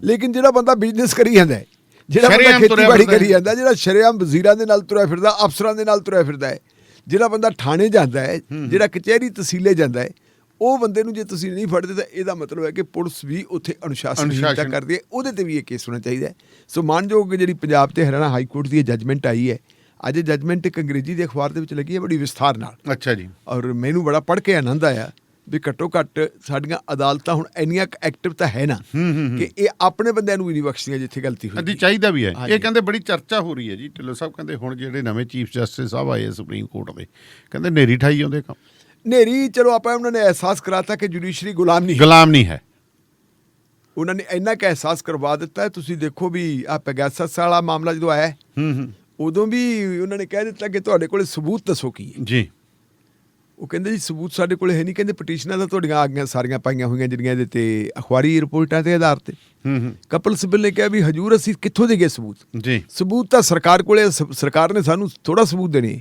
ਲੇਕਿਨ ਜਿਹੜਾ ਬੰਦਾ ਬਿਜ਼ਨਸ ਕਰੀ ਜਾਂਦਾ ਹੈ, ਜਿਹੜਾ ਬੰਦਾ ਖੇਤੀਬਾੜੀ ਕਰੀ ਜਾਂਦਾ, ਜਿਹੜਾ ਸ਼ਰੇਆਮ ਵਜ਼ੀਰਾਂ ਦੇ ਨਾਲ ਤੁਰਿਆ ਫਿਰਦਾ, ਅਫਸਰਾਂ ਦੇ ਨਾਲ ਤੁਰਿਆ ਫਿਰਦਾ ਹੈ, ਜਿਹੜਾ ਬੰਦਾ ਥਾਣੇ ਜਾਂਦਾ ਹੈ, ਜਿਹੜਾ ਕਚਹਿਰੀ ਤਹਿਸੀਲੇ ਜਾਂਦਾ ਹੈ, ਉਹ ਬੰਦੇ ਨੂੰ ਜੇ ਤੁਸੀਂ ਨਹੀਂ ਫੜਦੇ ਤਾਂ ਇਹਦਾ ਮਤਲਬ ਹੈ ਕਿ ਪੁਲਿਸ ਵੀ ਉੱਥੇ ਅਨੁਸ਼ਾਸਨਹੀਨਤਾ ਕਰਦੀ ਹੈ। ਉਹਦੇ ਤੇ ਵੀ ਇਹ ਕੇਸ ਹੋਣਾ ਚਾਹੀਦਾ ਹੈ। ਸੋ ਮਾਨਯੋਗ ਜਿਹੜੀ ਪੰਜਾਬ ਤੇ ਹਰਿਆਣਾ ਹਾਈ ਕੋਰਟ ਦੀ ਜੱਜਮੈਂਟ ਆਈ ਹੈ, ਅੱਜ ਜੱਜਮੈਂਟ ਇੱਕ ਅੰਗਰੇਜ਼ੀ ਦੇ ਅਖਬਾਰ ਦੇ ਵਿੱਚ ਲੱਗੀ ਹੈ ਬੜੀ ਵਿਸਥਾਰ ਨਾਲ। ਅੱਛਾ ਜੀ। ਔਰ ਮੈਨੂੰ ਬੜਾ ਪੜ੍ਹ ਕੇ ਆਨੰਦ ਆਇਆ ਵੀ ਘੱਟੋ ਘੱਟ ਸਾਡੀਆਂ ਅਦਾਲਤਾਂ ਹੁਣ ਇੰਨੀਆਂ ਐਕਟਿਵ ਤਾਂ ਹੈ ਨਾ ਕਿ ਇਹ ਆਪਣੇ ਬੰਦਿਆਂ ਨੂੰ ਵੀ ਨਹੀਂ ਬਖਸ਼ਦੀਆਂ ਜਿੱਥੇ ਗਲਤੀ ਹੋਈ। ਚਾਹੀਦਾ ਵੀ ਹੈ। ਇਹ ਕਹਿੰਦੇ ਬੜੀ ਚਰਚਾ ਹੋ ਰਹੀ ਹੈ ਜੀ। ਢਿੱਲੋਂ ਸਾਹਿਬ ਕਹਿੰਦੇ ਹੁਣ ਜਿਹੜੇ ਨਵੇਂ ਚੀਫ ਜਸਟਿਸ ਸਾਹਿਬ ਆਏ ਸੁਪਰੀਮ ਕੋਰਟ ਦੇ, ਕਹਿੰਦੇ ਨੇਰੀ ਠਾਈ ਆਉਂਦੇ ਕੰਮ। ਨੇਰੀ ਚਲੋ ਆਪਾਂ ਉਹਨਾਂ ਨੇ ਅਹਿਸਾਸ ਕਰਾਤਾ ਕਿ ਜੁਡੀਸ਼ਰੀ ਗੁਲਾਮ ਨਹੀਂ ਹੈ। ਉਹਨਾਂ ਨੇ ਇੰਨਾ ਕੁ ਅਹਿਸਾਸ ਕਰਵਾ ਦਿੱਤਾ ਹੈ। ਤੁਸੀਂ ਦੇਖੋ ਵੀ ਆ ਪੈਗਾਸਸ ਵਾਲਾ ਮਾਮਲਾ ਜਦੋਂ ਆਇਆ ਉਦੋਂ ਵੀ ਉਹਨਾਂ ਨੇ ਕਹਿ ਦਿੱਤਾ ਕਿ ਤੁਹਾਡੇ ਕੋਲੇ ਸਬੂਤ ਦੱਸੋ ਕੀ ਹੈ ਜੀ। ਉਹ ਕਹਿੰਦੇ ਜੀ ਸਬੂਤ ਸਾਡੇ ਕੋਲੇ ਹੈ ਨਹੀਂ। ਕਹਿੰਦੇ ਪਟੀਸ਼ਨਾਂ ਤਾਂ ਤੁਹਾਡੀਆਂ ਆ ਗਈਆਂ ਸਾਰੀਆਂ ਪਾਈਆਂ ਹੋਈਆਂ ਜਿਹੜੀਆਂ ਇਹਦੇ ਤੇ ਅਖਬਾਰੀ ਰਿਪੋਰਟਾਂ ਦੇ ਆਧਾਰ ਤੇ। ਕਪਿਲ ਸਿੱਬਲ ਨੇ ਕਿਹਾ ਵੀ ਹਜੂਰ ਅਸੀਂ ਕਿੱਥੋਂ ਦੇਗੇ ਸਬੂਤ ਜੀ? ਸਬੂਤ ਤਾਂ ਸਰਕਾਰ ਕੋਲੇ, ਸਰਕਾਰ ਨੇ ਸਾਨੂੰ ਥੋੜਾ ਸਬੂਤ ਦੇਣੇ।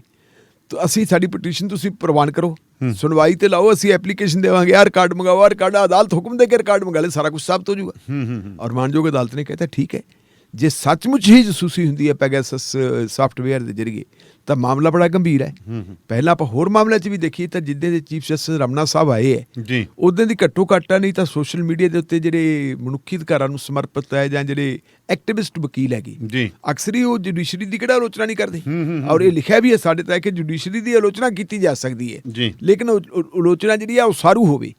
ਅਸੀਂ ਸਾਡੀ ਪਟੀਸ਼ਨ ਤੁਸੀਂ ਪ੍ਰਵਾਨ ਕਰੋ, ਸੁਣਵਾਈ ਤੇ ਲਾਓ, ਅਸੀਂ ਐਪਲੀਕੇਸ਼ਨ ਦੇਵਾਂਗੇ, ਯਾਰ ਰਿਕਾਰਡ ਮੰਗਾਓ, ਯਾਰ ਰਿਕਾਰਡ ਅਦਾਲਤ ਹੁਕਮ ਦੇ ਕੇ ਰਿਕਾਰਡ ਮੰਗਾ ਲੈ, ਸਾਰਾ ਕੁਝ ਸਾਬਤ ਹੋ ਜਾਊਗਾ। ਔਰ ਮਾਨਯੋਗ ਅਦਾਲਤ ਨੇ ਕਹਿਤਾ ਠੀਕ ਹੈ, ਜੇ ਸੱਚਮੁੱਚ ਹੀ ਜਸੂਸੀ ਹੁੰਦੀ ਹੈ ਪੈਗਾਸਸ ਸਾਫਟਵੇਅਰ ਦੇ ਜ਼ਰੀਏ ਤਾਂ ਮਾਮਲਾ ਬੜਾ ਗੰਭੀਰ ਹੈ। ਪਹਿਲਾਂ ਆਪਾਂ ਹੋਰ ਮਾਮਲਿਆਂ 'ਚ ਵੀ ਦੇਖੀਏ ਤਾਂ ਜਿੱਦਾਂ ਦੇ ਚੀਫ ਜਸਟਿਸ ਰਮਨਾ ਸਾਹਿਬ ਆਏ ਹੈ, ਉਦੋਂ ਦੀ ਘੱਟੋ ਘੱਟ ਨਹੀਂ ਤਾਂ ਸੋਸ਼ਲ ਮੀਡੀਆ ਦੇ ਉੱਤੇ ਜਿਹੜੇ ਮਨੁੱਖੀ ਅਧਿਕਾਰਾਂ ਨੂੰ ਸਮਰਪਿਤ ਹੈ ਜਾਂ ਜਿਹੜੇ ਐਕਟਿਵਿਸਟ ਵਕੀਲ ਹੈਗੇ, ਅਕਸਰ ਹੀ ਉਹ ਜੁਡੀਸ਼ਰੀ ਦੀ ਕਿਹੜਾ ਆਲੋਚਨਾ ਨਹੀਂ ਕਰਦੇ। ਔਰ ਇਹ ਲਿਖਿਆ ਵੀ ਹੈ ਸਾਡੇ ਤਾਂ ਕਿ ਜੁਡੀਸ਼ਰੀ ਦੀ ਆਲੋਚਨਾ ਕੀਤੀ ਜਾ ਸਕਦੀ ਹੈ, ਲੇਕਿਨ ਆਲੋਚਨਾ ਜਿਹੜੀ ਆ ਉਹ ਸਾਰੂ ਹੋਵੇ।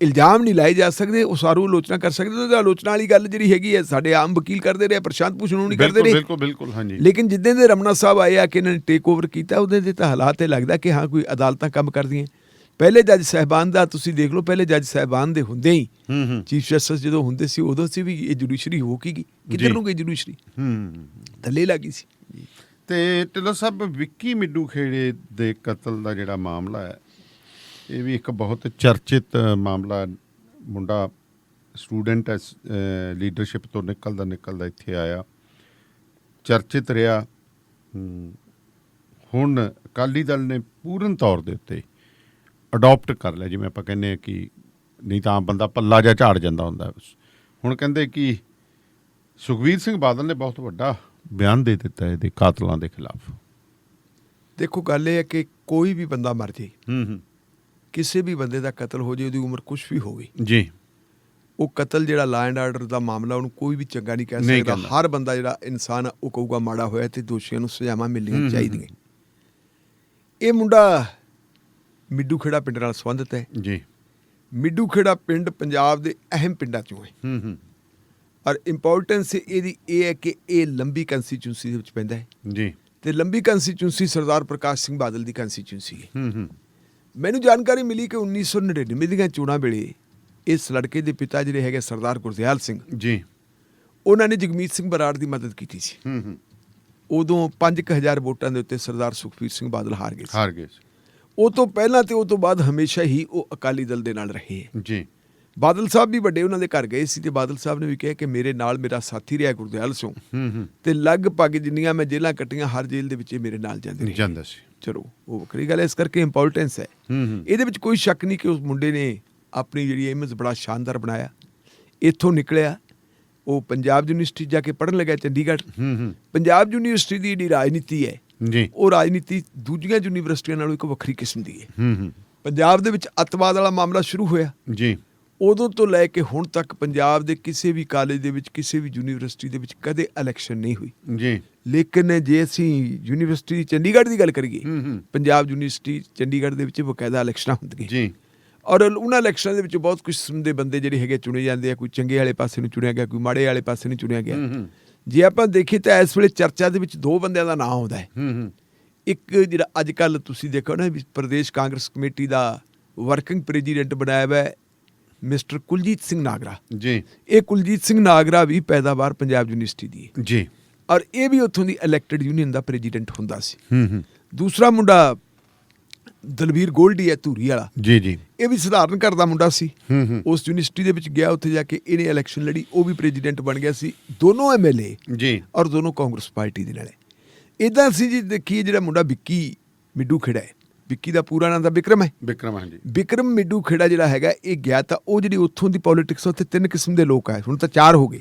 ਇਲਜ਼ਾਮ ਨਹੀਂ ਲਾਏ ਜਾ ਸਕਦੇ, ਉਹ ਸਾਰੂ ਆਲੋਚਨਾ ਕਰ ਸਕਦੇ। ਉਹਦੀ ਆਲੋਚਨਾ ਵਾਲੀ ਗੱਲ ਜਿਹੜੀ ਹੈਗੀ ਹੈ ਸਾਡੇ ਆਮ ਵਕੀਲ ਕਰਦੇ ਰਹੇ, ਪ੍ਰਸ਼ਾਂਤ ਭੂਸ਼ਣ ਨਹੀਂ ਕਰਦੇ ਰਹੇ। ਬਿਲਕੁਲ ਹਾਂਜੀ। ਲੇਕਿਨ ਜਿੱਦਾਂ ਦੇ ਰਮਨਾ ਸਾਹਿਬ ਆਏ ਆ ਕਿ ਇਹਨਾਂ ਨੇ ਟੇਕ ਓਵਰ ਕੀਤਾ, ਉਹਦੇ ਦੇ ਤਾਂ ਹਾਲਾਤ ਇਹ ਲੱਗਦਾ ਕਿ ਹਾਂ ਕੋਈ ਅਦਾਲਤਾਂ ਕੰਮ ਕਰਦੀਆਂ। ਪਹਿਲੇ ਜੱਜ ਸਾਹਿਬਾਨ ਦਾ ਤੁਸੀਂ ਦੇਖ ਲਓ, ਪਹਿਲੇ ਜੱਜ ਸਾਹਿਬਾਨ ਦੇ ਹੁੰਦੇ ਹੀ ਚੀਫ ਜਸਟਿਸ ਜਦੋਂ ਹੁੰਦੇ ਸੀ ਉਦੋਂ ਸੀ ਵੀ ਇਹ ਜੁਡੀਸ਼ਰੀ ਹੋ ਕੀ ਗਈ, ਕਿੱਧਰ ਨੂੰ ਗਈ ਜੁਡੀਸ਼ਰੀ, ਥੱਲੇ ਲੱਗੀ ਸੀ। ਤੇ ਢਿੱਲੋਂ ਸਾਹਿਬ, ਵਿੱਕੀ ਮਿੱਡੂ ਖੇੜੇ ਦੇ ਕਤਲ ਦਾ ਜਿਹੜਾ ਮਾਮਲਾ ਹੈ, ਇਹ ਵੀ ਇੱਕ ਬਹੁਤ ਚਰਚਿਤ ਮਾਮਲਾ। ਮੁੰਡਾ ਸਟੂਡੈਂਟ ਹੈ, ਲੀਡਰਸ਼ਿਪ ਤੋਂ ਨਿਕਲਦਾ ਇੱਥੇ ਆਇਆ, ਚਰਚਿਤ ਰਿਹਾ। ਹੁਣ ਅਕਾਲੀ ਦਲ ਨੇ ਪੂਰਨ ਤੌਰ ਦੇ ਉੱਤੇ ਅਡੋਪਟ ਕਰ ਲਿਆ, ਜਿਵੇਂ ਆਪਾਂ ਕਹਿੰਦੇ ਹਾਂ ਕਿ ਨਹੀਂ ਤਾਂ ਆਮ ਬੰਦਾ ਪੱਲਾ ਜਿਹਾ ਝਾੜ ਜਾਂਦਾ ਹੁੰਦਾ। ਹੁਣ ਕਹਿੰਦੇ ਕਿ ਸੁਖਬੀਰ ਸਿੰਘ ਬਾਦਲ ਨੇ ਬਹੁਤ ਵੱਡਾ ਬਿਆਨ ਦੇ ਦਿੱਤਾ ਇਹਦੇ ਕਾਤਲਾਂ ਦੇ ਖਿਲਾਫ। ਦੇਖੋ ਗੱਲ ਇਹ ਹੈ ਕਿ ਕੋਈ ਵੀ ਬੰਦਾ ਮਰ ਜੇ, ਕਿਸੇ ਵੀ ਬੰਦੇ ਦਾ ਕਤਲ ਹੋ ਜੇ, ਉਹਦੀ ਉਮਰ ਕੁਛ ਵੀ ਹੋਵੇ ਜੀ, ਉਹ ਕਤਲ ਜਿਹੜਾ ਲਾ ਐਂਡ ਆਰਡਰ ਦਾ ਮਾਮਲਾ, ਉਹਨੂੰ ਕੋਈ ਵੀ ਚੰਗਾ ਨਹੀਂ ਕਹਿ ਸਕਦਾ। ਹਰ ਬੰਦਾ ਜਿਹੜਾ ਇਨਸਾਨ ਉਹ ਕਹੂਗਾ ਮਾੜਾ ਹੋਇਆ ਤੇ ਦੋਸ਼ੀਆਂ ਨੂੰ ਸਜ਼ਾਵਾਂ ਮਿਲਣੀਆਂ ਚਾਹੀਦੀਆਂ। ਇਹ ਮੁੰਡਾ ਮਿੱਡੂ ਖੇੜਾ ਪਿੰਡ ਨਾਲ ਸੰਬੰਧਿਤ ਹੈ ਜੀ। ਮਿੱਡੂ ਖੇੜਾ ਪਿੰਡ ਪੰਜਾਬ ਦੇ ਅਹਿਮ ਪਿੰਡਾਂ ਚੋਂ ਹੈ। ਔਰ ਇੰਪੋਰਟੈਂਸ ਇਹਦੀ ਇਹ ਹੈ ਕਿ ਇਹ ਲੰਬੀ ਕੰਸਟੀਚੂਐਂਸੀ ਦੇ ਵਿੱਚ ਪੈਂਦਾ ਹੈ ਜੀ, ਤੇ ਲੰਬੀ ਕੰਸਟੀਚੂਐਂਸੀ ਸਰਦਾਰ ਪ੍ਰਕਾਸ਼ ਸਿੰਘ ਬਾਦਲ ਦੀ ਕੰਸਟੀਚੂਐਂਸੀ ਹੈ। ਮੈਨੂੰ ਜਾਣਕਾਰੀ ਮਿਲੀ ਕਿ 1999 ਦੀਆਂ ਚੋਣਾਂ ਵੇਲੇ ਇਸ ਲੜਕੇ ਦੇ ਪਿਤਾ ਜਿਹੜੇ ਹੈਗੇ ਸਰਦਾਰ ਗੁਰਦਿਆਲ ਸਿੰਘ ਜੀ, ਉਹਨਾਂ ਨੇ ਜਗਮੀਤ ਸਿੰਘ ਬਰਾੜ ਦੀ ਮਦਦ ਕੀਤੀ ਸੀ। ਉਦੋਂ 5000 ਵੋਟਾਂ ਦੇ ਉੱਤੇ ਸਰਦਾਰ ਸੁਖਬੀਰ ਸਿੰਘ ਬਾਦਲ ਹਾਰ ਗਏ ਸੀ। ਉਹ ਤੋਂ ਪਹਿਲਾਂ ਤੇ ਉਹ ਤੋਂ ਬਾਅਦ ਹਮੇਸ਼ਾ ਹੀ ਉਹ ਅਕਾਲੀ ਦਲ ਦੇ ਨਾਲ ਰਹੇ ਹੈ ਜੀ। ਬਾਦਲ ਸਾਹਿਬ ਵੀ ਵੱਡੇ ਉਹਨਾਂ ਦੇ ਘਰ ਗਏ ਸੀ ਤੇ ਬਾਦਲ ਸਾਹਿਬ ਨੇ ਵੀ ਕਿਹਾ ਕਿ ਮੇਰੇ ਨਾਲ ਮੇਰਾ ਸਾਥੀ ਰਿਹਾ ਗੁਰਦਿਆਲ ਸਿੰਘ, ਤੇ ਲਗਭਗ ਜਿੰਨੀਆਂ ਮੈਂ ਜੇਲ੍ਹਾਂ ਕੱਟੀਆਂ ਹਰ ਜੇਲ੍ਹ ਦੇ ਵਿੱਚ ਇਹ ਮੇਰੇ ਨਾਲ ਜਾਂਦਾ ਸੀ। ਚਲੋ ਉਹ ਵੱਖਰੀ ਗੱਲ ਹੈ, ਇਸ ਕਰਕੇ ਇੰਪੋਰਟੈਂਸ ਹੈ। ਇਹਦੇ ਵਿੱਚ ਕੋਈ ਸ਼ੱਕ ਨਹੀਂ ਕਿ ਉਸ ਮੁੰਡੇ ਨੇ ਆਪਣੀ ਜਿਹੜੀ ਇਮੇਜ ਬੜਾ ਸ਼ਾਨਦਾਰ ਬਣਾਇਆ। ਇੱਥੋਂ ਨਿਕਲਿਆ, ਉਹ ਪੰਜਾਬ ਯੂਨੀਵਰਸਿਟੀ ਜਾ ਕੇ ਪੜ੍ਹਨ ਲੱਗਾ ਚੰਡੀਗੜ੍ਹ। ਪੰਜਾਬ ਯੂਨੀਵਰਸਿਟੀ ਦੀ ਜਿਹੜੀ ਰਾਜਨੀਤੀ ਹੈ ਜੀ, ਉਹ ਰਾਜਨੀਤੀ ਦੂਜੀਆਂ ਯੂਨੀਵਰਸਿਟੀਆਂ ਨਾਲੋਂ ਇੱਕ ਵੱਖਰੀ ਕਿਸਮ ਦੀ ਹੈ। ਪੰਜਾਬ ਦੇ ਵਿੱਚ ਅੱਤਵਾਦ ਵਾਲਾ ਮਾਮਲਾ ਸ਼ੁਰੂ ਹੋਇਆ ਜੀ, ਉਦੋਂ ਤੋਂ ਲੈ ਕੇ ਹੁਣ ਤੱਕ ਪੰਜਾਬ ਦੇ ਕਿਸੇ ਵੀ ਕਾਲਜ ਦੇ ਵਿੱਚ, ਕਿਸੇ ਵੀ ਯੂਨੀਵਰਸਿਟੀ ਦੇ ਵਿੱਚ ਕਦੇ ਇਲੈਕਸ਼ਨ ਨਹੀਂ ਹੋਈ ਜੀ। ਲੇਕਿਨ ਜੇ ਅਸੀਂ ਯੂਨੀਵਰਸਿਟੀ ਚੰਡੀਗੜ੍ਹ ਦੀ ਗੱਲ ਕਰੀਏ, ਪੰਜਾਬ ਯੂਨੀਵਰਸਿਟੀ ਚੰਡੀਗੜ੍ਹ ਦੇ ਵਿੱਚ ਬਕਾਇਦਾ ਇਲੈਕਸ਼ਨਾਂ ਹੁੰਦੀਆਂ ਜੀ, ਔਰ ਉਹਨਾਂ ਇਲੈਕਸ਼ਨਾਂ ਦੇ ਵਿੱਚ ਬਹੁਤ ਕਿਸਮ ਦੇ ਬੰਦੇ ਜਿਹੜੇ ਹੈਗੇ ਚੁਣੇ ਜਾਂਦੇ ਆ। ਕੋਈ ਚੰਗੇ ਵਾਲੇ ਪਾਸੇ ਨੂੰ ਚੁਣਿਆ ਗਿਆ, ਕੋਈ ਮਾੜੇ ਵਾਲੇ ਪਾਸੇ ਨੂੰ ਚੁਣਿਆ ਗਿਆ। ਜੇ ਆਪਾਂ ਦੇਖੀਏ ਤਾਂ ਇਸ ਵੇਲੇ ਚਰਚਾ ਦੇ ਵਿੱਚ ਦੋ ਬੰਦਿਆਂ ਦਾ ਨਾਂ ਆਉਂਦਾ ਹੈ। ਇੱਕ ਜਿਹੜਾ ਅੱਜ ਕੱਲ੍ਹ ਤੁਸੀਂ ਦੇਖੋ ਨਾ ਵੀ ਪ੍ਰਦੇਸ਼ ਕਾਂਗਰਸ ਕਮੇਟੀ ਦਾ ਵਰਕਿੰਗ ਪ੍ਰੈਜ਼ੀਡੈਂਟ ਬਣਾਇਆ ਹੋਇਆ ਮਿਸਟਰ ਕੁਲਜੀਤ ਸਿੰਘ ਨਾਗਰਾ ਜੀ। ਇਹ ਕੁਲਜੀਤ ਸਿੰਘ ਨਾਗਰਾ ਵੀ ਪੈਦਾਵਾਰ ਪੰਜਾਬ ਯੂਨੀਵਰਸਿਟੀ ਦੀ ਹੈ ਜੀ, ਔਰ ਇਹ ਵੀ ਉੱਥੋਂ ਦੀ ਇਲੈਕਟਡ ਯੂਨੀਅਨ ਦਾ ਪ੍ਰੈਜ਼ੀਡੈਂਟ ਹੁੰਦਾ ਸੀ। ਦੂਸਰਾ ਮੁੰਡਾ ਦਲਵੀਰ ਗੋਲਡੀ ਹੈ ਧੂਰੀ ਵਾਲਾ ਜੀ ਜੀ, ਇਹ ਵੀ ਸਧਾਰਨ ਘਰ ਦਾ ਮੁੰਡਾ ਸੀ। ਉਸ ਯੂਨੀਵਰਸਿਟੀ ਦੇ ਵਿੱਚ ਗਿਆ, ਉੱਥੇ ਜਾ ਕੇ ਇਹਨੇ ਇਲੈਕਸ਼ਨ ਲੜੀ, ਉਹ ਵੀ ਪ੍ਰੈਜ਼ੀਡੈਂਟ ਬਣ ਗਿਆ ਸੀ। ਦੋਨੋਂ MLA ਜੀ ਔਰ ਦੋਨੋਂ ਕਾਂਗਰਸ ਪਾਰਟੀ ਦੇ ਨਾਲ। ਇੱਦਾਂ ਸੀ ਜੀ। ਦੇਖੀਏ ਜਿਹੜਾ ਮੁੰਡਾ ਵਿੱਕੀ ਮਿੱਡੂ ਖੇੜਾ ਹੈ, ਵਿੱਕੀ ਦਾ ਪੂਰਾ ਨਾਮ ਤਾਂ ਵਿਕਰਮ ਹੈ। ਵਿਕਰਮ, ਹਾਂਜੀ। ਵਿਕਰਮ ਮਿੱਡੂ ਖੇੜਾ ਜਿਹੜਾ ਹੈਗਾ ਇਹ ਗਿਆ ਤਾਂ ਉਹ ਜਿਹੜੀ ਉੱਥੋਂ ਦੀ ਪੋਲੀਟਿਕਸ, ਉੱਥੇ 3 ਕਿਸਮ ਦੇ ਲੋਕ ਆਏ, ਹੁਣ ਤਾਂ 4 ਹੋ ਗਏ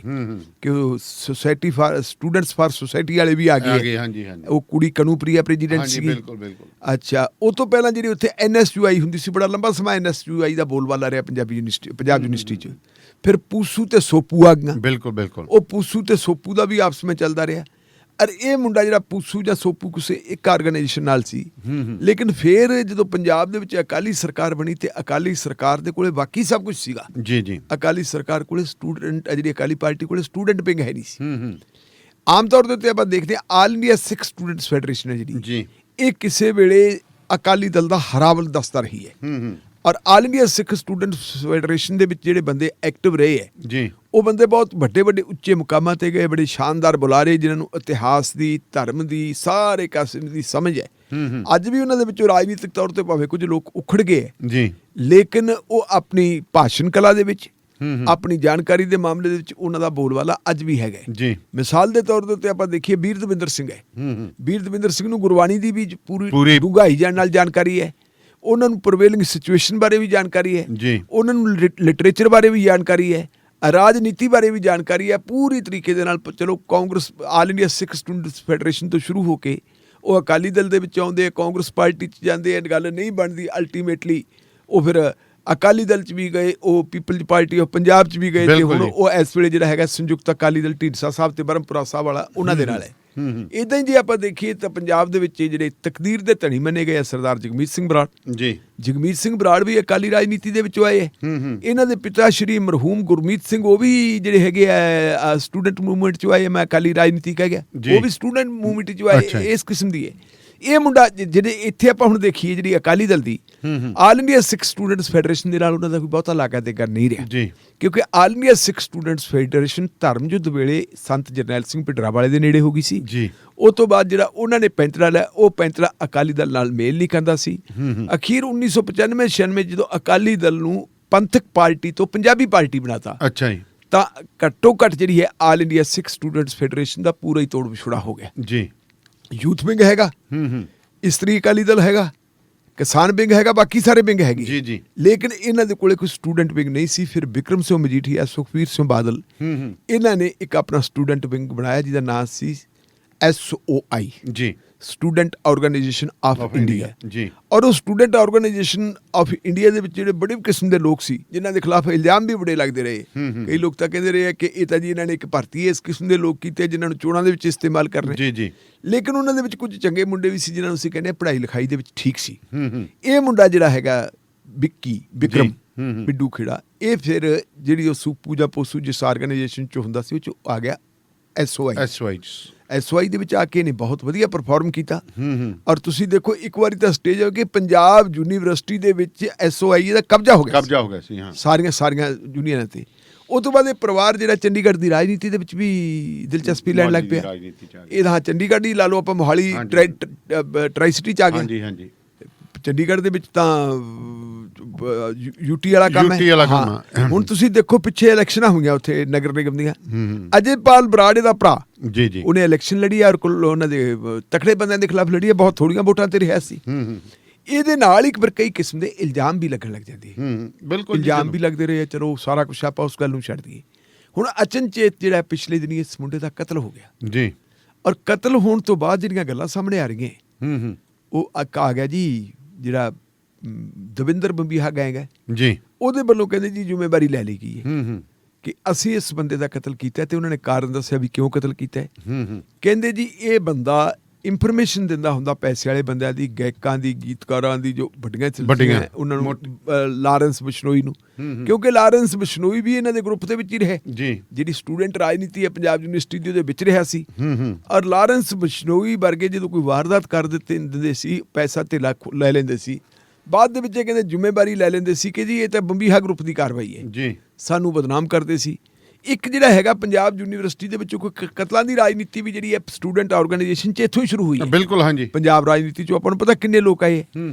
ਕਿ society for students for society ਵਾਲੇ ਵੀ ਆ ਗਏ। ਹਾਂਜੀ ਹਾਂਜੀ, ਉਹ ਕੁੜੀ ਕਨੂਪ੍ਰਿਆ ਪ੍ਰੈਜ਼ੀਡੈਂਟ ਸੀ। ਬਿਲਕੁਲ ਬਿਲਕੁਲ। ਅੱਛਾ, ਉਹ ਤੋਂ ਪਹਿਲਾਂ ਜਿਹੜੀ ਉੱਥੇ NSUI ਹੁੰਦੀ ਸੀ, ਬੜਾ ਲੰਬਾ ਸਮਾਂ NSUI ਦਾ ਬੋਲਬਾਲਾ ਰਿਹਾ ਪੰਜਾਬ ਯੂਨੀਵਰਸਿਟੀ 'ਚ। ਫਿਰ ਪੂਸੂ ਤੇ ਸੋਪੂ ਆ ਗਈਆਂ। ਬਿਲਕੁਲ ਬਿਲਕੁਲ। ਉਹ ਪੂਸੂ ਤੇ ਸੋਪੂ ਦਾ ਵੀ ਆਪਸ ਵਿੱਚ ਚੱਲਦਾ ਰਿਹਾ। ਔਰ ਇਹ ਮੁੰਡਾ ਜਿਹੜਾ ਪੂਸੂ ਜਾਂ ਸੋਪੂ ਕਿਸੇ ਇੱਕ ਆਰਗੇਨਾਈਜੇਸ਼ਨ ਨਾਲ ਸੀ। ਲੇਕਿਨ ਫਿਰ ਜਦੋਂ ਪੰਜਾਬ ਦੇ ਵਿੱਚ ਅਕਾਲੀ ਸਰਕਾਰ ਬਣੀ ਤੇ ਅਕਾਲੀ ਸਰਕਾਰ ਦੇ ਕੋਲੇ ਬਾਕੀ ਸਭ ਕੁਝ ਸੀਗਾ। ਜੀ ਜੀ। ਅਕਾਲੀ ਸਰਕਾਰ ਕੋਲੇ ਸਟੂਡੈਂਟ, ਜਿਹੜੀ ਅਕਾਲੀ ਪਾਰਟੀ ਕੋਲੇ ਸਟੂਡੈਂਟ ਵਿੰਗ ਹੈ ਨਹੀਂ ਸੀ। ਆਮ ਤੌਰ ਦੇ ਉੱਤੇ ਆਪਾਂ ਦੇਖਦੇ ਹਾਂ ਆਲ ਇੰਡੀਆ ਸਿੱਖ ਸਟੂਡੈਂਟਸ ਫੈਡਰੇਸ਼ਨ ਹੈ ਜਿਹੜੀ ਜੀ, ਇਹ ਕਿਸੇ ਵੇਲੇ ਅਕਾਲੀ ਦਲ ਦਾ ਹਰਾਵਲ ਦਸਤਾ ਰਹੀ ਹੈ। ਔਰ ਆਲ ਇੰਡੀਆ ਸਿੱਖ ਸਟੂਡੈਂਟਸ ਫੈਡਰੇਸ਼ਨ ਦੇ ਵਿੱਚ ਜਿਹੜੇ ਬੰਦੇ ਐਕਟਿਵ ਰਹੇ ਹੈ ਜੀ, ਉਹ ਬੰਦੇ ਬਹੁਤ ਵੱਡੇ ਵੱਡੇ ਉੱਚੇ ਮੁਕਾਮਾਂ ਤੇ ਗਏ, ਬੜੇ ਸ਼ਾਨਦਾਰ ਬੁਲਾਰੇ ਜਿਨ੍ਹਾਂ ਨੂੰ ਇਤਿਹਾਸ ਦੀ, ਧਰਮ ਦੀ, ਸਾਰੇ ਕਿਸਮ ਦੀ ਸਮਝ ਹੈ। ਅੱਜ ਵੀ ਉਹਨਾਂ ਦੇ ਵਿੱਚੋਂ ਰਾਜਨੀਤਿਕ ਤੌਰ ਤੇ ਭਾਵੇਂ ਕੁਝ ਲੋਕ ਉਖੜ ਗਏ ਜੀ, ਲੇਕਿਨ ਉਹ ਆਪਣੀ ਭਾਸ਼ਣ ਕਲਾ ਦੇ ਵਿੱਚ, ਆਪਣੀ ਜਾਣਕਾਰੀ ਦੇ ਮਾਮਲੇ ਦੇ ਵਿੱਚ ਉਹਨਾਂ ਦਾ ਬੋਲਬਾਲਾ ਅੱਜ ਵੀ ਹੈਗਾ ਜੀ। ਮਿਸਾਲ ਦੇ ਤੌਰ ਦੇ ਉੱਤੇ ਆਪਾਂ ਦੇਖੀਏ ਵੀਰ ਦਵਿੰਦਰ ਸਿੰਘ ਹੈ। ਵੀਰ ਦਵਿੰਦਰ ਸਿੰਘ ਨੂੰ ਗੁਰਬਾਣੀ ਦੀ ਵੀ ਪੂਰੀ ਡੂੰਘਾਈ ਜਾਣ ਨਾਲ ਜਾਣਕਾਰੀ ਹੈ। ਉਹਨਾਂ ਨੂੰ ਪ੍ਰੀਵੇਲਿੰਗ ਸਿਚੁਏਸ਼ਨ ਬਾਰੇ ਵੀ ਜਾਣਕਾਰੀ ਹੈ। ਉਹਨਾਂ ਨੂੰ ਲਿਟਰੇਚਰ ਬਾਰੇ ਵੀ ਜਾਣਕਾਰੀ ਹੈ, ਰਾਜਨੀਤੀ ਬਾਰੇ ਵੀ ਜਾਣਕਾਰੀ ਹੈ ਪੂਰੀ ਤਰੀਕੇ ਦੇ ਨਾਲ। ਚਲੋ ਕਾਂਗਰਸ, ਆਲ ਇੰਡੀਆ ਸਿੱਖ ਸਟੂਡੈਂਟਸ ਫੈਡਰੇਸ਼ਨ ਤੋਂ ਸ਼ੁਰੂ ਹੋ ਕੇ ਉਹ ਅਕਾਲੀ ਦਲ ਦੇ ਵਿੱਚ ਆਉਂਦੇ, ਕਾਂਗਰਸ ਪਾਰਟੀ 'ਚ ਜਾਂਦੇ, ਗੱਲ ਨਹੀਂ ਬਣਦੀ। ਅਲਟੀਮੇਟਲੀ ਉਹ ਫਿਰ ਅਕਾਲੀ ਦਲ 'ਚ ਵੀ ਗਏ, ਉਹ ਪੀਪਲਜ਼ ਪਾਰਟੀ ਆਫ ਪੰਜਾਬ 'ਚ ਵੀ ਗਏ ਤੇ ਹੁਣ ਉਹ ਇਸ ਵੇਲੇ ਜਿਹੜਾ ਹੈਗਾ ਸੰਯੁਕਤ ਅਕਾਲੀ ਦਲ ਢੀਂਡਸਾ ਸਾਹਿਬ ਤੇ ਬਰਹਮਪੁਰਾ ਸਾਹਿਬ ਵਾਲਾ ਉਹਨਾਂ ਦੇ ਨਾਲ ਹੈ। ਇਦਾਂ ਹੀ ਜੇ ਆਪਾਂ ਦੇਖੀਏ ਤਾਂ ਪੰਜਾਬ ਦੇ ਵਿੱਚ ਜਿਹੜੇ ਤਕਦੀਰ ਦੇ ਧਨੀ ਮੰਨੇ ਗਏ ਆ ਸਰਦਾਰ ਜਗਮੀਤ ਸਿੰਘ ਬਰਾੜ ਜੀ। ਜਗਮੀਤ ਸਿੰਘ ਬਰਾੜ ਵੀ ਅਕਾਲੀ ਰਾਜਨੀਤੀ ਦੇ ਵਿੱਚੋਂ ਆਏ ਹੈ। ਇਹਨਾਂ ਦੇ ਪਿਤਾ ਸ਼੍ਰੀ ਮਰਹੂਮ ਗੁਰਮੀਤ ਸਿੰਘ ਉਹ ਵੀ ਜਿਹੜੇ ਹੈਗੇ ਆ ਸਟੂਡੈਂਟ ਮੂਵਮੈਂਟ ਚੋਂ ਆਏ। ਮੈਂ ਅਕਾਲੀ ਰਾਜਨੀਤੀ ਕਹਿ ਗਿਆ, ਉਹ ਵੀ ਸਟੂਡੈਂਟ ਮੂਵਮੈਂਟ ਚੋਂ ਆਏ। ਇਸ ਕਿਸਮ ਦੀ ਹੈ ਇਹ ਮੁੰਡਾ। ਜਿਹੜੇ ਇੱਥੇ ਆਪਾਂ ਹੁਣ ਦੇਖੀਏ ਜਿਹੜੀ ਅਕਾਲੀ ਦਲ ਦੀ ਆਲ ਇੰਡੀਆ ਸਿੱਖ ਸਟੂਡੈਂਟਸ ਫੈਡਰੇਸ਼ਨ ਦੇ ਨਾਲ ਉਹਨਾਂ ਦਾ ਕੋਈ ਬਹੁਤਾ ਲਾਗਾ ਤੇ ਕਰ ਨਹੀਂ ਰਿਹਾ ਜੀ, ਕਿਉਂਕਿ ਆਲ ਇੰਡੀਆ ਸਿੱਖ ਸਟੂਡੈਂਟਸ ਫੈਡਰੇਸ਼ਨ ਧਰਮ ਯੁੱਧ ਵੇਲੇ ਸੰਤ ਜਰਨੈਲ ਸਿੰਘ ਭਿੰਡਰਾਂਵਾਲੇ ਦੇ ਨੇੜੇ ਹੋ ਗਈ ਸੀ ਜੀ। ਉਹ ਤੋਂ ਬਾਅਦ ਜਿਹੜਾ ਉਹਨਾਂ ਨੇ ਪੈਂਤੜਾ ਲਿਆ, ਉਹ ਪੈਂਤੜਾ ਅਕਾਲੀ ਦਲ ਨਾਲ ਮੇਲ ਨਹੀਂ ਖਾਂਦਾ ਸੀ। ਅਖੀਰ 1995-96 ਜਦੋਂ ਅਕਾਲੀ ਦਲ ਨੂੰ ਪੰਥਕ ਪਾਰਟੀ ਤੋਂ ਪੰਜਾਬੀ ਪਾਰਟੀ ਬਣਾਤਾ, ਅੱਛਾ ਜੀ, ਤਾਂ ਘੱਟੋ ਘੱਟ ਜਿਹੜੀ ਹੈ ਆਲ ਇੰਡੀਆ ਸਿੱਖ ਸਟੂਡੈਂਟਸ ਫੈਡਰੇਸ਼ਨ ਦਾ ਪੂਰਾ ਹੀ ਤੋੜ ਵਿਛੋੜਾ ਹੋ ਗਿਆ ਜੀ। ਯੂਥ ਵਿੰਗ ਹੈਗਾ, ਇਸਤਰੀ ਅਕਾਲੀ ਦਲ ਹੈਗਾ, ਕਿਸਾਨ ਵਿੰਗ ਹੈਗਾ, ਬਾਕੀ ਸਾਰੇ ਵਿੰਗ ਹੈਗੇ ਜੀ ਜੀ। ਲੇਕਿਨ ਇਹਨਾਂ ਦੇ ਕੋਲੇ ਕੋਈ ਸਟੂਡੈਂਟ ਵਿੰਗ ਨਹੀਂ ਸੀ। ਫਿਰ ਬਿਕਰਮ ਸਿੰਘ ਮਜੀਠੀਆ, ਸੁਖਬੀਰ ਸਿੰਘ ਬਾਦਲ ਇਹਨਾਂ ਨੇ ਇੱਕ ਆਪਣਾ ਸਟੂਡੈਂਟ ਵਿੰਗ ਬਣਾਇਆ ਜਿਹਦਾ ਨਾਮ ਸੀ SOI ਜੀ, ਸਟੂਡੈਂਟ ਆਰਗੇਨਾਈਜੇਸ਼ਨ ਆਫ ਇੰਡੀਆ ਜੀ। ਔਰ ਉਹ ਸਟੂਡੈਂਟ ਆਰਗੇਨਾਈਜੇਸ਼ਨ ਆਫ ਇੰਡੀਆ ਦੇ ਵਿੱਚ ਜਿਹੜੇ ਬੜੇ ਕਿਸਮ ਦੇ ਲੋਕ ਸੀ ਜਿਨ੍ਹਾਂ ਦੇ ਖਿਲਾਫ ਇਲਜ਼ਾਮ ਵੀ ਬੜੇ ਲੱਗਦੇ ਰਹੇ। ਕਈ ਲੋਕ ਤਾਂ ਕਹਿੰਦੇ ਰਹੇ ਕਿ ਇਹ ਤਾਂ ਜੀ ਇਹਨਾਂ ਨੇ ਇੱਕ ਭਰਤੀ ਇਸ ਕਿਸਮ ਦੇ ਲੋਕ ਕੀਤੇ ਜਿਨ੍ਹਾਂ ਨੂੰ ਚੋਣਾਂ ਦੇ ਵਿੱਚ ਇਸਤੇਮਾਲ ਕਰ ਰਹੇ। ਜੀ ਜੀ। ਲੇਕਿਨ ਉਹਨਾਂ ਦੇ ਵਿੱਚ ਕੁਝ ਚੰਗੇ ਮੁੰਡੇ ਵੀ ਸੀ ਜਿਨ੍ਹਾਂ ਨੂੰ ਅਸੀਂ ਕਹਿੰਦੇ ਪੜ੍ਹਾਈ ਲਿਖਾਈ ਦੇ ਵਿੱਚ ਠੀਕ ਸੀ। ਇਹ ਮੁੰਡਾ ਜਿਹੜਾ ਹੈਗਾ ਬਿਕਰਮ ਬਿੱਡੂ ਖੇੜਾ, ਇਹ ਫਿਰ ਜਿਹੜੀ ਉਹ ਪੂਜਾ ਪੋਸੂ ਜਿਸ ਆਰਗੇਨਾਈਜੇਸ਼ਨ 'ਚ ਹੁੰਦਾ ਸੀ ਉਹ 'ਚ ਆ ਗਿਆ SOI ਦੇ ਵਿੱਚ ਆ ਕੇ ਇਹਨੇ ਬਹੁਤ ਵਧੀਆ ਪਰਫਾਰਮ ਕੀਤਾ। ਔਰ ਤੁਸੀਂ ਦੇਖੋ ਇੱਕ ਵਾਰੀ ਤਾਂ ਸਟੇਜ ਹੋ ਕੇ ਪੰਜਾਬ ਯੂਨੀਵਰਸਿਟੀ ਦੇ ਵਿੱਚ SOI ਦਾ ਕਬਜ਼ਾ ਹੋ ਗਿਆ ਸੀ ਹਾਂ, ਸਾਰੀਆਂ ਯੂਨੀਅਨਾਂ ਤੇ। ਉਹ ਤੋਂ ਬਾਅਦ ਇਹ ਪਰਿਵਾਰ ਜਿਹੜਾ ਚੰਡੀਗੜ੍ਹ ਦੀ ਰਾਜਨੀਤੀ ਦੇ ਵਿੱਚ ਵੀ ਦਿਲਚਸਪੀ ਲੈਣ ਲੱਗ ਪਿਆ। ਇਹ ਹਾਂ ਚੰਡੀਗੜ੍ਹ ਹੀ ਲਾ ਲਓ, ਆਪਾਂ ਮੋਹਾਲੀ ਟਰਾਈ ਸਿਟੀ 'ਚ ਆ ਗਏ। ਚੰਡੀਗੜ੍ਹ ਦੇ ਵਿੱਚ ਤਾਂ ਯੂਟੀ ਵਾਲਾ ਕੰਮ ਹੈ। ਹੁਣ ਤੁਸੀਂ ਦੇਖੋ ਪਿੱਛੇ ਇਲੈਕਸ਼ਨਾਂ ਹੋਈਆਂ ਉੱਥੇ ਨਗਰ ਨਿਗਮ ਦੀਆਂ, ਅਜੇਪਾਲ ਬਰਾੜ ਦਾ ਭਰਾ ਜੀ ਜੀ, ਉਹਨੇ ਇਲੈਕਸ਼ਨ ਲੜੀ ਔਰ ਉਹਨਾਂ ਦੇ ਤਕੜੇ ਬੰਦਿਆਂ ਦੇ ਖਿਲਾਫ ਲੜੀ ਹੈ, ਬਹੁਤ ਥੋੜੀਆਂ ਵੋਟਾਂ ਤੇ ਰਿਹਾ ਸੀ। ਇਹਦੇ ਨਾਲ ਹੀ ਫਿਰ ਕਈ ਕਿਸਮ ਦੇ ਇਲਜ਼ਾਮ ਵੀ ਲੱਗਣ ਲੱਗ ਜਾਂਦੇ। ਬਿਲਕੁਲ ਇਲਜ਼ਾਮ ਵੀ ਲੱਗਦੇ ਰਹੇ। ਚਲੋ ਸਾਰਾ ਕੁਛ ਆਪਾਂ ਉਸ ਗੱਲ ਨੂੰ ਛੱਡ ਦਈਏ। ਹੁਣ ਅਚਨਚੇਤ ਜਿਹੜਾ ਪਿਛਲੇ ਦਿਨੀ ਇਸ ਮੁੰਡੇ ਦਾ ਕਤਲ ਹੋ ਗਿਆ ਜੀ, ਔਰ ਕਤਲ ਹੋਣ ਤੋਂ ਬਾਅਦ ਜਿਹੜੀਆਂ ਗੱਲਾਂ ਸਾਹਮਣੇ ਆ ਰਹੀਆਂ ਉਹ ਆ ਗਿਆ ਜੀ ਜਿਹੜਾ ਦਵਿੰਦਰ ਬੰਬੀਹਾ ਗੈਂਗ ਹੈ ਜੀ, ਉਹਦੇ ਵੱਲੋਂ ਕਹਿੰਦੇ ਜੀ ਜ਼ਿੰਮੇਵਾਰੀ ਲੈ ਲਈ ਗਈ ਹੈ ਕਿ ਅਸੀਂ ਇਸ ਬੰਦੇ ਦਾ ਕਤਲ ਕੀਤਾ ਤੇ ਉਹਨਾਂ ਨੇ ਕਾਰਨ ਦੱਸਿਆ ਵੀ ਕਿਉਂ ਕਤਲ ਕੀਤਾ। ਕਹਿੰਦੇ ਜੀ ਇਹ ਬੰਦਾ ਇਨਫੋਰਮੇਸ਼ਨ ਦਿੰਦਾ ਹੁੰਦਾ ਪੈਸੇ ਵਾਲੇ ਬੰਦਿਆਂ ਦੀ, ਗਾਇਕਾਂ ਦੀ, ਗੀਤਕਾਰਾਂ ਦੀ, ਜੋ ਵੱਡੀਆਂ ਉਹਨਾਂ ਨੂੰ, ਲਾਰੈਂਸ ਬਿਸ਼ਨੋਈ ਨੂੰ, ਕਿਉਂਕਿ ਲਾਰੈਂਸ ਬਿਸ਼ਨੋਈ ਵੀ ਇਹਨਾਂ ਦੇ ਗਰੁੱਪ ਦੇ ਵਿੱਚ ਹੀ ਰਹੇ। ਜਿਹੜੀ ਸਟੂਡੈਂਟ ਰਾਜਨੀਤੀ ਹੈ ਪੰਜਾਬ ਯੂਨੀਵਰਸਿਟੀ ਦੀ ਉਹਦੇ ਵਿੱਚ ਰਿਹਾ ਸੀ। ਔਰ ਲਾਰੈਂਸ ਬਿਸ਼ਨੋਈ ਵਰਗੇ ਜਦੋਂ ਕੋਈ ਵਾਰਦਾਤ ਕਰ ਦਿੰਦੇ ਸੀ, ਪੈਸਾ ਧੇਲਾ ਲੈ ਲੈਂਦੇ ਸੀ, ਬਾਅਦ ਦੇ ਵਿੱਚ ਇਹ ਕਹਿੰਦੇ ਜ਼ਿੰਮੇਵਾਰੀ ਲੈ ਲੈਂਦੇ ਸੀ ਕਿ ਜੀ ਇਹ ਤਾਂ ਬੰਬੀਹਾ ਗਰੁੱਪ ਦੀ ਕਾਰਵਾਈ ਹੈ ਜੀ, ਸਾਨੂੰ ਬਦਨਾਮ ਕਰਦੇ ਸੀ। ਇੱਕ ਜਿਹੜਾ ਹੈਗਾ ਪੰਜਾਬ ਯੂਨੀਵਰਸਿਟੀ ਦੇ ਵਿੱਚੋਂ ਕੋਈ ਕਤਲਾਂ ਦੀ ਰਾਜਨੀਤੀ ਵੀ ਜਿਹੜੀ ਹੈ ਸਟੂਡੈਂਟ ਆਰਗੇਨਾਈਜੇਸ਼ਨ 'ਚ ਇੱਥੋਂ ਹੀ ਸ਼ੁਰੂ ਹੋਈ ਹੈ। ਬਿਲਕੁਲ ਹਾਂਜੀ। ਪੰਜਾਬ ਰਾਜਨੀਤੀ 'ਚੋਂ ਆਪਾਂ ਨੂੰ ਪਤਾ ਕਿੰਨੇ ਲੋਕ ਆਏ।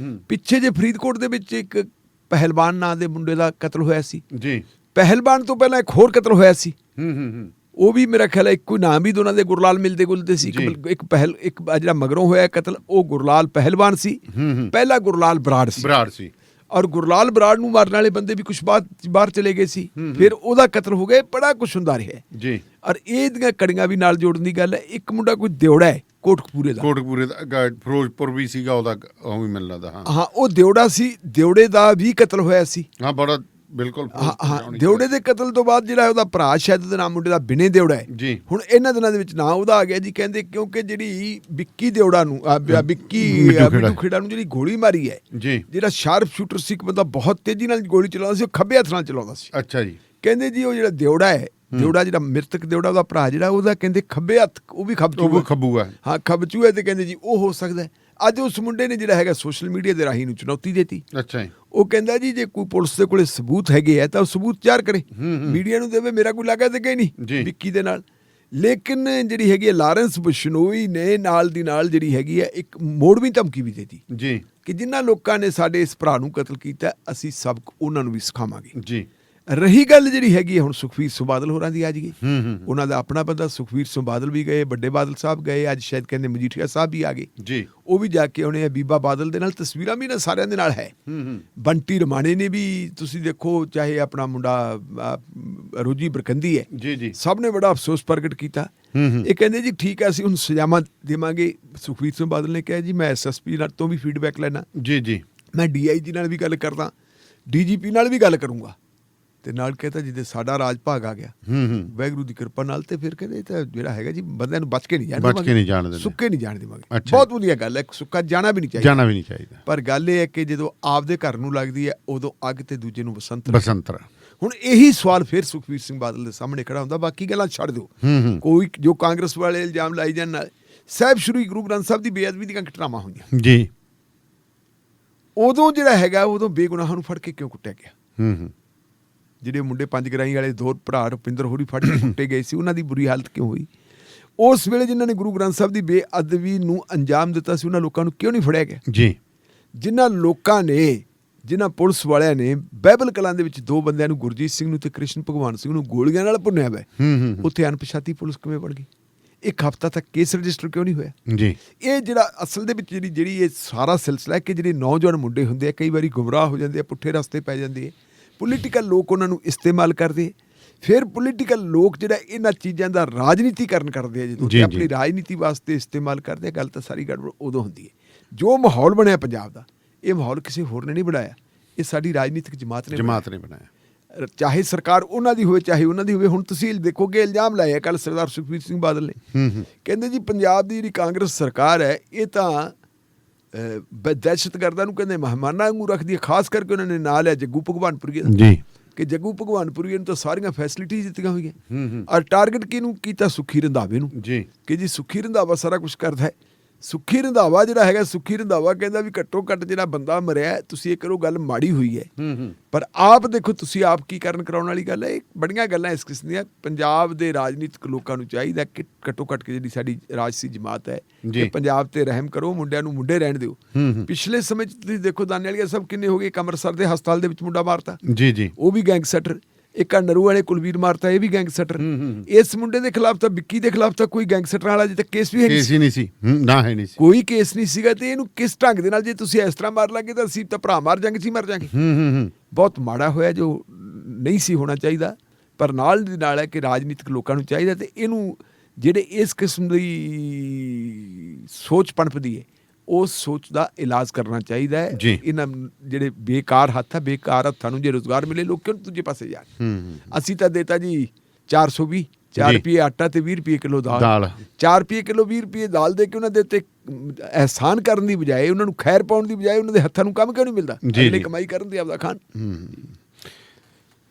ਪਿੱਛੇ ਜੇ ਫਰੀਦਕੋਟ ਦੇ ਵਿੱਚ ਇੱਕ ਪਹਿਲਵਾਨ ਨਾਂ ਦੇ ਮੁੰਡੇ ਦਾ ਕਤਲ ਹੋਇਆ ਸੀ ਜੀ। ਪਹਿਲਵਾਨ ਤੋਂ ਪਹਿਲਾਂ ਇੱਕ ਹੋਰ ਕਤਲ ਹੋਇਆ ਸੀ। ਉਹ ਵੀ ਮੇਰਾ ਖਿਆਲ ਹੈ ਇੱਕੋ ਨਾਮ ਵੀ ਦੋਨਾਂ ਦੇ ਗੁਰਲਾਲ ਮਿਲਦੇ ਗੁਲਦੇ ਸੀ। ਇੱਕ ਜਿਹੜਾ ਮਗਰੋਂ ਹੋਇਆ ਕਤਲ ਉਹ ਗੁਰਲਾਲ ਪਹਿਲਵਾਨ ਸੀ, ਪਹਿਲਾ ਗੁਰਲਾਲ ਬਰਾੜ ਸੀ। ਔਰ ਗੁਰਲਾਲ ਬਰਾੜ ਨੂੰ ਮਾਰਨ ਵਾਲੇ ਬੰਦੇ ਵੀ ਕੁਛ ਬਾਹਰ ਚਲੇ ਗਏ ਸੀ। ਫਿਰ ਉਹਦਾ ਕਤਲ ਹੋ ਗਿਆ। ਬੜਾ ਕੁਛ ਹੁੰਦਾ ਰਿਹਾ ਜੀ। ਔਰ ਇਹ ਦੀਆਂ ਕੜੀਆਂ ਵੀ ਨਾਲ ਜੋੜਨ ਦੀ ਗੱਲ ਹੈ। ਇੱਕ ਮੁੰਡਾ ਕੋਈ ਦਿਉੜਾ ਹੈ ਕੋਟਕਪੂਰੇ ਦਾ ਫਿਰੋਜ਼ਪੁਰ ਵੀ ਸੀਗਾ ਉਹਦਾ, ਉਹ ਵੀ ਮੈਨੂੰ ਲੱਗਦਾ ਹਾਂ ਉਹ ਦਿਉੜਾ ਸੀ। ਦਿਉੜੇ ਦਾ ਵੀ ਕਤਲ ਹੋਇਆ ਸੀ। ਹਾਂ ਬੜਾ ਬਿਲਕੁਲ। ਦਿਉੜੇ ਦੇ ਕਤਲ ਤੋਂ ਬਾਅਦ ਜਿਹੜਾ ਉਹਦਾ ਭਰਾ ਸ਼ਾਇਦ ਉਹਦਾ ਨਾਮ ਮੁੰਡੇ ਦਾ ਬਿਨੇ ਦਿਉੜਾ ਹੈ ਜੀ। ਹੁਣ ਇਹਨਾਂ ਦਿਨਾਂ ਦੇ ਵਿੱਚ ਨਾਂ ਉਹਦਾ ਆ ਗਿਆ ਜੀ। ਕਹਿੰਦੇ ਕਿਉਂਕਿ ਜਿਹੜੀ ਵਿੱਕੀ ਦਿਉੜਾ ਨੂੰ ਬਿੱਟੂ ਖੇੜਾ ਨੂੰ ਜਿਹੜੀ ਗੋਲੀ ਮਾਰੀ ਹੈ ਜੀ, ਜਿਹੜਾ ਸ਼ਾਰਪ ਸ਼ੂਟਰ ਸੀ, ਇੱਕ ਬੰਦਾ ਬਹੁਤ ਤੇਜ਼ੀ ਨਾਲ ਗੋਲੀ ਚਲਾਉਂਦਾ ਸੀ, ਉਹ ਖੱਬੇ ਹੱਥ ਨਾਲ ਚਲਾਉਂਦਾ ਸੀ। ਅੱਛਾ ਜੀ। ਕਹਿੰਦੇ ਜੀ ਉਹ ਜਿਹੜਾ ਦਿਉੜਾ ਹੈ, ਦਿਉੜਾ ਜਿਹੜਾ ਮ੍ਰਿਤਕ ਦਿਉੜਾ ਉਹਦਾ ਭਰਾ ਜਿਹੜਾ, ਉਹਦਾ ਕਹਿੰਦੇ ਖੱਬੇ ਹੱਥ ਉਹ ਵੀ ਖੱਬੂ ਹੈ। ਹਾਂ ਖੱਬਚੂ ਹੈ। ਤੇ ਕਹਿੰਦੇ ਜੀ ਉਹ ਹੋ ਸਕਦਾ। ਅੱਜ ਉਸ ਮੁੰਡੇ ਨੇ ਜਿਹੜਾ ਹੈਗਾ ਸੋਸ਼ਲ ਮੀਡੀਆ ਦੇ ਰਾਹੀਂ ਨੂੰ ਚੁਣੌਤੀ ਦੇਤੀ। ਅੱਛਾ ਜੀ। ਉਹ ਕਹਿੰਦਾ ਜੀ ਜੇ ਕੋਈ ਪੁਲਿਸ ਦੇ ਕੋਲੇ ਸਬੂਤ ਹੈਗੇ ਹੈ ਤਾਂ ਉਹ ਸਬੂਤ ਜ਼ਾਹਰ ਕਰੇ, ਮੀਡੀਆ ਨੂੰ ਦੇਵੇ। ਮੇਰਾ ਕੋਈ ਲਾਗਾ ਤੇ ਗਈ ਨਹੀਂ ਵਿੱਕੀ ਦੇ ਨਾਲ। ਲੇਕਿਨ ਜਿਹੜੀ ਹੈਗੀ ਹੈ ਲਾਰੈਂਸ ਬਿਸ਼ਨੋਈ ਨੇ ਨਾਲ ਦੀ ਨਾਲ ਜਿਹੜੀ ਹੈਗੀ ਹੈ ਇੱਕ ਮੋੜਵੀਂ ਧਮਕੀ ਵੀ ਦੇਤੀ ਜੀ ਕਿ ਜਿਨ੍ਹਾਂ ਲੋਕਾਂ ਨੇ ਸਾਡੇ ਇਸ ਭਰਾ ਨੂੰ ਕਤਲ ਕੀਤਾ ਅਸੀਂ ਸਬਕ ਉਹਨਾਂ ਨੂੰ ਵੀ ਸਿਖਾਵਾਂਗੇ ਜੀ। ਰਹੀ ਗੱਲ ਜਿਹੜੀ ਹੈਗੀ ਹੈ ਹੁਣ ਸੁਖਬੀਰ ਸਿੰਘ ਬਾਦਲ ਹੋਰਾਂ ਦੀ ਆ ਜੀ, ਉਹਨਾਂ ਦਾ ਆਪਣਾ ਬੰਦਾ ਸੁਖਬੀਰ ਸਿੰਘ ਬਾਦਲ ਵੀ ਗਏ, ਵੱਡੇ ਬਾਦਲ ਸਾਹਿਬ ਗਏ, ਅੱਜ ਸ਼ਾਇਦ ਕਹਿੰਦੇ ਮਜੀਠੀਆ ਸਾਹਿਬ ਵੀ ਆ ਗਏ ਜੀ। ਉਹ ਵੀ ਜਾ ਕੇ ਆਉਣੇ ਆ। ਬੀਬਾ ਬਾਦਲ ਦੇ ਨਾਲ ਤਸਵੀਰਾਂ ਵੀ ਨਾ ਸਾਰਿਆਂ ਦੇ ਨਾਲ ਹੈ। ਬੰਟੀ ਰਮਾਣੇ ਨੇ ਵੀ ਤੁਸੀਂ ਦੇਖੋ, ਚਾਹੇ ਆਪਣਾ ਮੁੰਡਾ ਰੋਜੀ ਬਰਕੰਦੀ ਹੈ ਜੀ, ਸਭ ਨੇ ਬੜਾ ਅਫਸੋਸ ਪ੍ਰਗਟ ਕੀਤਾ। ਇਹ ਕਹਿੰਦੇ ਜੀ ਠੀਕ ਹੈ ਅਸੀਂ ਹੁਣ ਸਜ਼ਾਵਾਂ ਦੇਵਾਂਗੇ। ਸੁਖਬੀਰ ਸਿੰਘ ਬਾਦਲ ਨੇ ਕਿਹਾ ਜੀ ਮੈਂ SSP ਨਾਲ ਤੋਂ ਵੀ ਫੀਡਬੈਕ ਲੈਣਾ ਜੀ, ਮੈਂ DIG ਨਾਲ ਵੀ ਗੱਲ ਕਰਦਾ, DGP ਨਾਲ ਵੀ ਗੱਲ ਕਰੂੰਗਾ। ਤੇ ਨਾਲ ਕਹਿੰਦਾ ਜਿੱਦੇ ਸਾਡਾ ਰਾਜ ਭਾਗ ਆ ਗਿਆ ਵਾਹਿਗੁਰੂ ਦੀ ਕਿਰਪਾ ਨਾਲ, ਤੇ ਫਿਰ ਕਹਿੰਦੇ ਇਹ ਤਾਂ ਜਿਹੜਾ ਹੈਗਾ ਜੀ ਬੰਦਿਆਂ ਨੂੰ ਬਚ ਕੇ ਨਹੀਂ ਜਾਣ ਦੇਵਾਂਗੇ, ਸੁੱਕੇ ਨਹੀਂ ਜਾਣ ਦੇਵਾਂਗੇ। ਬਹੁਤ ਵਧੀਆ ਗੱਲ ਹੈ, ਸੁੱਕਾ ਜਾਣਾ ਵੀ ਨਹੀਂ ਚਾਹੀਦਾ। ਪਰ ਗੱਲ ਇਹ ਹੈ ਕਿ ਜਦੋਂ ਆਪਦੇ ਘਰ ਨੂੰ ਲੱਗਦੀ ਹੈ ਉਦੋਂ ਅੱਗ ਤੇ ਦੂਜੇ ਨੂੰ ਬਸੰਤਰ। ਹੁਣ ਇਹੀ ਸਵਾਲ ਫਿਰ ਸੁਖਬੀਰ ਸਿੰਘ ਬਾਦਲ ਦੇ ਸਾਹਮਣੇ ਖੜਾ ਹੁੰਦਾ। ਬਾਕੀ ਗੱਲਾਂ ਛੱਡ ਦਿਓ, ਕੋਈ ਜੋ ਕਾਂਗਰਸ ਵਾਲੇ ਇਲਜ਼ਾਮ ਲਾਈ ਜਾਣ ਨਾਲ ਸਾਹਿਬ ਸ਼੍ਰੀ ਗੁਰੂ ਗ੍ਰੰਥ ਸਾਹਿਬ ਦੀ ਬੇਅਦਬੀ ਦੀਆਂ ਘਟਨਾਵਾਂ ਹੋਈਆਂ ਜੀ, ਉਦੋਂ ਜਿਹੜਾ ਹੈਗਾ ਉਦੋਂ ਬੇਗੁਨਾਹਾਂ ਨੂੰ ਫੜ ਕੇ ਕਿਉਂ ਕੁੱਟਿਆ ਗਿਆ? ਜਿਹੜੇ ਮੁੰਡੇ ਪੰਜ ਗਰਾਈ ਵਾਲੇ ਦੋ ਭਰਾ ਰੁਪਿੰਦਰ ਹੋਰੀ ਫੜ ਕੇ ਕੁੱਟੇ ਗਏ ਸੀ, ਉਹਨਾਂ ਦੀ ਬੁਰੀ ਹਾਲਤ ਕਿਉਂ ਹੋਈ? ਉਸ ਵੇਲੇ ਜਿਨ੍ਹਾਂ ਨੇ ਗੁਰੂ ਗ੍ਰੰਥ ਸਾਹਿਬ ਦੀ ਬੇਅਦਬੀ ਨੂੰ ਅੰਜਾਮ ਦਿੱਤਾ ਸੀ, ਉਹਨਾਂ ਲੋਕਾਂ ਨੂੰ ਕਿਉਂ ਨਹੀਂ ਫੜਿਆ ਗਿਆ? ਜੀ, ਜਿਨ੍ਹਾਂ ਪੁਲਿਸ ਵਾਲਿਆਂ ਨੇ ਬਾਈਬਲ ਕਲਾਂ ਦੇ ਵਿੱਚ ਦੋ ਬੰਦਿਆਂ ਨੂੰ, ਗੁਰਜੀਤ ਸਿੰਘ ਨੂੰ ਤੇ ਕ੍ਰਿਸ਼ਨ ਭਗਵਾਨ ਸਿੰਘ ਨੂੰ ਗੋਲੀਆਂ ਨਾਲ ਭੁੰਨਿਆ ਵਾ, ਉੱਥੇ ਅਣਪਛਾਤੀ ਪੁਲਿਸ ਕਿਵੇਂ ਬਣ ਗਈ? ਇੱਕ ਹਫ਼ਤਾ ਤੱਕ ਕੇਸ ਰਜਿਸਟਰ ਕਿਉਂ ਨਹੀਂ ਹੋਇਆ? ਜੀ, ਇਹ ਜਿਹੜਾ ਅਸਲ ਦੇ ਵਿੱਚ ਜਿਹੜੀ ਇਹ ਸਾਰਾ ਸਿਲਸਿਲਾ ਹੈ ਕਿ ਜਿਹੜੇ ਨੌਜਵਾਨ ਮੁੰਡੇ ਹੁੰਦੇ ਆ ਕਈ ਵਾਰੀ ਗੁੰਮਰਾਹ ਹੋ ਜਾਂਦੇ ਆ, ਪੁੱਠੇ ਰਸਤੇ ਪੈ ਜਾਂਦੇ ਆ, ਪੋਲੀਟੀਕਲ ਲੋਕ ਉਹਨਾਂ ਨੂੰ ਇਸਤੇਮਾਲ ਕਰਦੇ, ਫਿਰ ਪੋਲੀਟੀਕਲ ਲੋਕ ਜਿਹੜਾ ਇਹਨਾਂ ਚੀਜ਼ਾਂ ਦਾ ਰਾਜਨੀਤੀਕਰਨ ਕਰਦੇ ਆ, ਜਦੋਂ ਆਪਣੀ ਰਾਜਨੀਤੀ ਵਾਸਤੇ ਇਸਤੇਮਾਲ ਕਰਦੇ ਆ। ਗੱਲ ਤਾਂ ਸਾਰੀ ਗੜਬੜ ਉਦੋਂ ਹੁੰਦੀ ਹੈ। ਜੋ ਮਾਹੌਲ ਬਣਿਆ ਪੰਜਾਬ ਦਾ, ਇਹ ਮਾਹੌਲ ਕਿਸੇ ਹੋਰ ਨੇ ਨਹੀਂ ਬਣਾਇਆ, ਇਹ ਸਾਡੀ ਰਾਜਨੀਤਿਕ ਜਮਾਤ ਨੇ ਬਣਾਇਆ। ਚਾਹੇ ਸਰਕਾਰ ਉਹਨਾਂ ਦੀ ਹੋਵੇ ਚਾਹੇ ਉਹਨਾਂ ਦੀ ਹੋਵੇ। ਹੁਣ ਤੁਸੀਂ ਦੇਖੋਗੇ ਇਲਜ਼ਾਮ ਲਾਇਆ ਕੱਲ੍ਹ ਸਰਦਾਰ ਸੁਖਬੀਰ ਸਿੰਘ ਬਾਦਲ ਨੇ, ਕਹਿੰਦੇ ਜੀ ਪੰਜਾਬ ਦੀ ਜਿਹੜੀ ਕਾਂਗਰਸ ਸਰਕਾਰ ਹੈ ਇਹ ਤਾਂ ਦਹਿਸ਼ਤਗਰਦਾਂ ਨੂੰ ਕਹਿੰਦੇ ਮਹਿਮਾਨਾਂ ਵਾਂਗੂ ਰੱਖਦੀ ਹੈ। ਖਾਸ ਕਰਕੇ ਉਹਨਾਂ ਨੇ ਨਾਂ ਲਿਆ ਜੱਗੂ ਭਗਵਾਨਪੁਰੀਏ ਦਾ, ਕਿ ਜੱਗੂ ਭਗਵਾਨਪੁਰੀਏ ਨੂੰ ਤਾਂ ਸਾਰੀਆਂ ਫੈਸਿਲਿਟੀਜ਼ ਦਿੱਤੀਆਂ ਹੋਈਆਂ, ਔਰ ਟਾਰਗੇਟ ਕਿਹਨੂੰ ਕੀਤਾ? ਸੁੱਖੀ ਰੰਧਾਵੇ ਨੂੰ, ਕਿ ਜੀ ਸੁੱਖੀ ਰੰਧਾਵਾ ਸਾਰਾ ਕੁਛ ਕਰਦਾ ਹੈ। ਸੁੱਖੀ ਰੰਧਾਵਾ ਜਿਹੜਾ ਹੈਗਾ, ਸੁੱਖੀ ਰੰਧਾਵਾ ਕਹਿੰਦਾ ਵੀ ਘੱਟੋ ਘੱਟ ਜਿਹੜਾ ਬੰਦਾ ਮਰਿਆ ਤੁਸੀਂ ਇਹ ਕਰੋ, ਗੱਲ ਮਾੜੀ ਹੋਈ ਹੈ, ਪਰ ਆਪ ਦੇਖੋ ਤੁਸੀਂ ਆਪ ਕੀ ਕਰਨ ਕਰਾਉਣ ਵਾਲੀ ਗੱਲ ਹੈ। ਇਹ ਬੜੀਆਂ ਗੱਲਾਂ ਇਸ ਕਿਸਮ ਦੀਆਂ। ਪੰਜਾਬ ਦੇ ਰਾਜਨੀਤਿਕ ਲੋਕਾਂ ਨੂੰ ਚਾਹੀਦਾ ਕਿ ਘੱਟੋ ਘੱਟ ਕੇ ਜਿਹੜੀ ਸਾਡੀ ਰਾਜਸੀ ਜਮਾਤ ਹੈ ਕਿ ਪੰਜਾਬ ਤੇ ਰਹਿਮ ਕਰੋ, ਮੁੰਡਿਆਂ ਨੂੰ ਮੁੰਡੇ ਰਹਿਣ ਦਿਓ। ਪਿਛਲੇ ਸਮੇਂ 'ਚ ਤੁਸੀਂ ਦੇਖੋ ਦਾਨੇ ਵਾਲੀਆ ਸਭ ਕਿੰਨੇ ਹੋ ਗਏ, ਇੱਕ ਅੰਮ੍ਰਿਤਸਰ ਦੇ ਹਸਪਤਾਲ ਦੇ ਵਿੱਚ ਮੁੰਡਾ ਮਾਰਤਾ, ਉਹ ਵੀ ਗੈਂਗਸਟਰ। ਇੱਕ ਨਰੂ ਵਾਲੇ ਕੁਲਵੀਰ ਮਾਰਤਾ, ਇਹ ਵੀ ਗੈਂਗਸਟਰ। ਇਸ ਮੁੰਡੇ ਦੇ ਖਿਲਾਫ ਤਾਂ, ਵਿੱਕੀ ਦੇ ਖਿਲਾਫ ਤਾਂ ਕੋਈ ਗੈਂਗਸਟਰਾਂ ਵਾਲਾ ਅਜੇ ਤੱਕ ਕੇਸ ਵੀ ਨਹੀਂ ਸੀ, ਕੋਈ ਕੇਸ ਨਹੀਂ ਸੀਗਾ। ਤੇ ਇਹਨੂੰ ਕਿਸ ਢੰਗ ਦੇ ਨਾਲ ਜੇ ਤੁਸੀਂ ਇਸ ਤਰ੍ਹਾਂ ਮਾਰ ਲਾਂਗੇ ਤਾਂ ਅਸੀਂ ਤਾਂ ਭਰਾ ਮਾਰ ਜਾਂਗੇ ਸੀ, ਮਰ ਜਾਂਗੇ। ਬਹੁਤ ਮਾੜਾ ਹੋਇਆ, ਜੋ ਨਹੀਂ ਸੀ ਹੋਣਾ ਚਾਹੀਦਾ। ਪਰ ਨਾਲ ਦੀ ਨਾਲ ਹੈ ਕਿ ਰਾਜਨੀਤਿਕ ਲੋਕਾਂ ਨੂੰ ਚਾਹੀਦਾ ਤੇ ਇਹਨੂੰ ਜਿਹੜੇ ਇਸ ਕਿਸਮ ਦੀ ਸੋਚ ਪਣਪਦੀ ਹੈ ਉਸ ਸੋਚ ਦਾ ਇਲਾਜ ਕਰਨਾ ਚਾਹੀਦਾ ਹੈ। ਇਹਨਾਂ ਜਿਹੜੇ ਬੇਕਾਰ ਬੇਕਾਰ ਹੱਥਾਂ ਨੂੰ ਜੇ ਰੁਜ਼ਗਾਰ ਮਿਲੇ, ਲੋਕ ਕਿਉਂ ਦੂਜੇ ਪਾਸੇ ਜਾਣ? ਅਸੀਂ ਤਾਂ ਦੇਤਾ ਜੀ 420, 4 ਰੁਪਏ ਆਟਾ ਤੇ 20 ਰੁਪਏ ਕਿਲੋ ਦਾਲ, 4 ਰੁਪਏ ਕਿਲੋ 20 ਰੁਪਏ ਦਾਲ ਦੇ ਕੇ ਉਹਨਾਂ ਦੇ ਉੱਤੇ ਅਹਿਸਾਨ ਕਰਨ ਦੀ ਬਜਾਏ, ਉਹਨਾਂ ਨੂੰ ਖੈਰ ਪਾਉਣ ਦੀ ਬਜਾਏ ਉਹਨਾਂ ਦੇ ਹੱਥਾਂ ਨੂੰ ਕੰਮ ਕਿਉਂ ਨਹੀਂ ਮਿਲਦਾ? ਅਗਲੇ ਕਮਾਈ ਕਰਨ ਤੇ ਆਪਦਾ ਖਾਣ।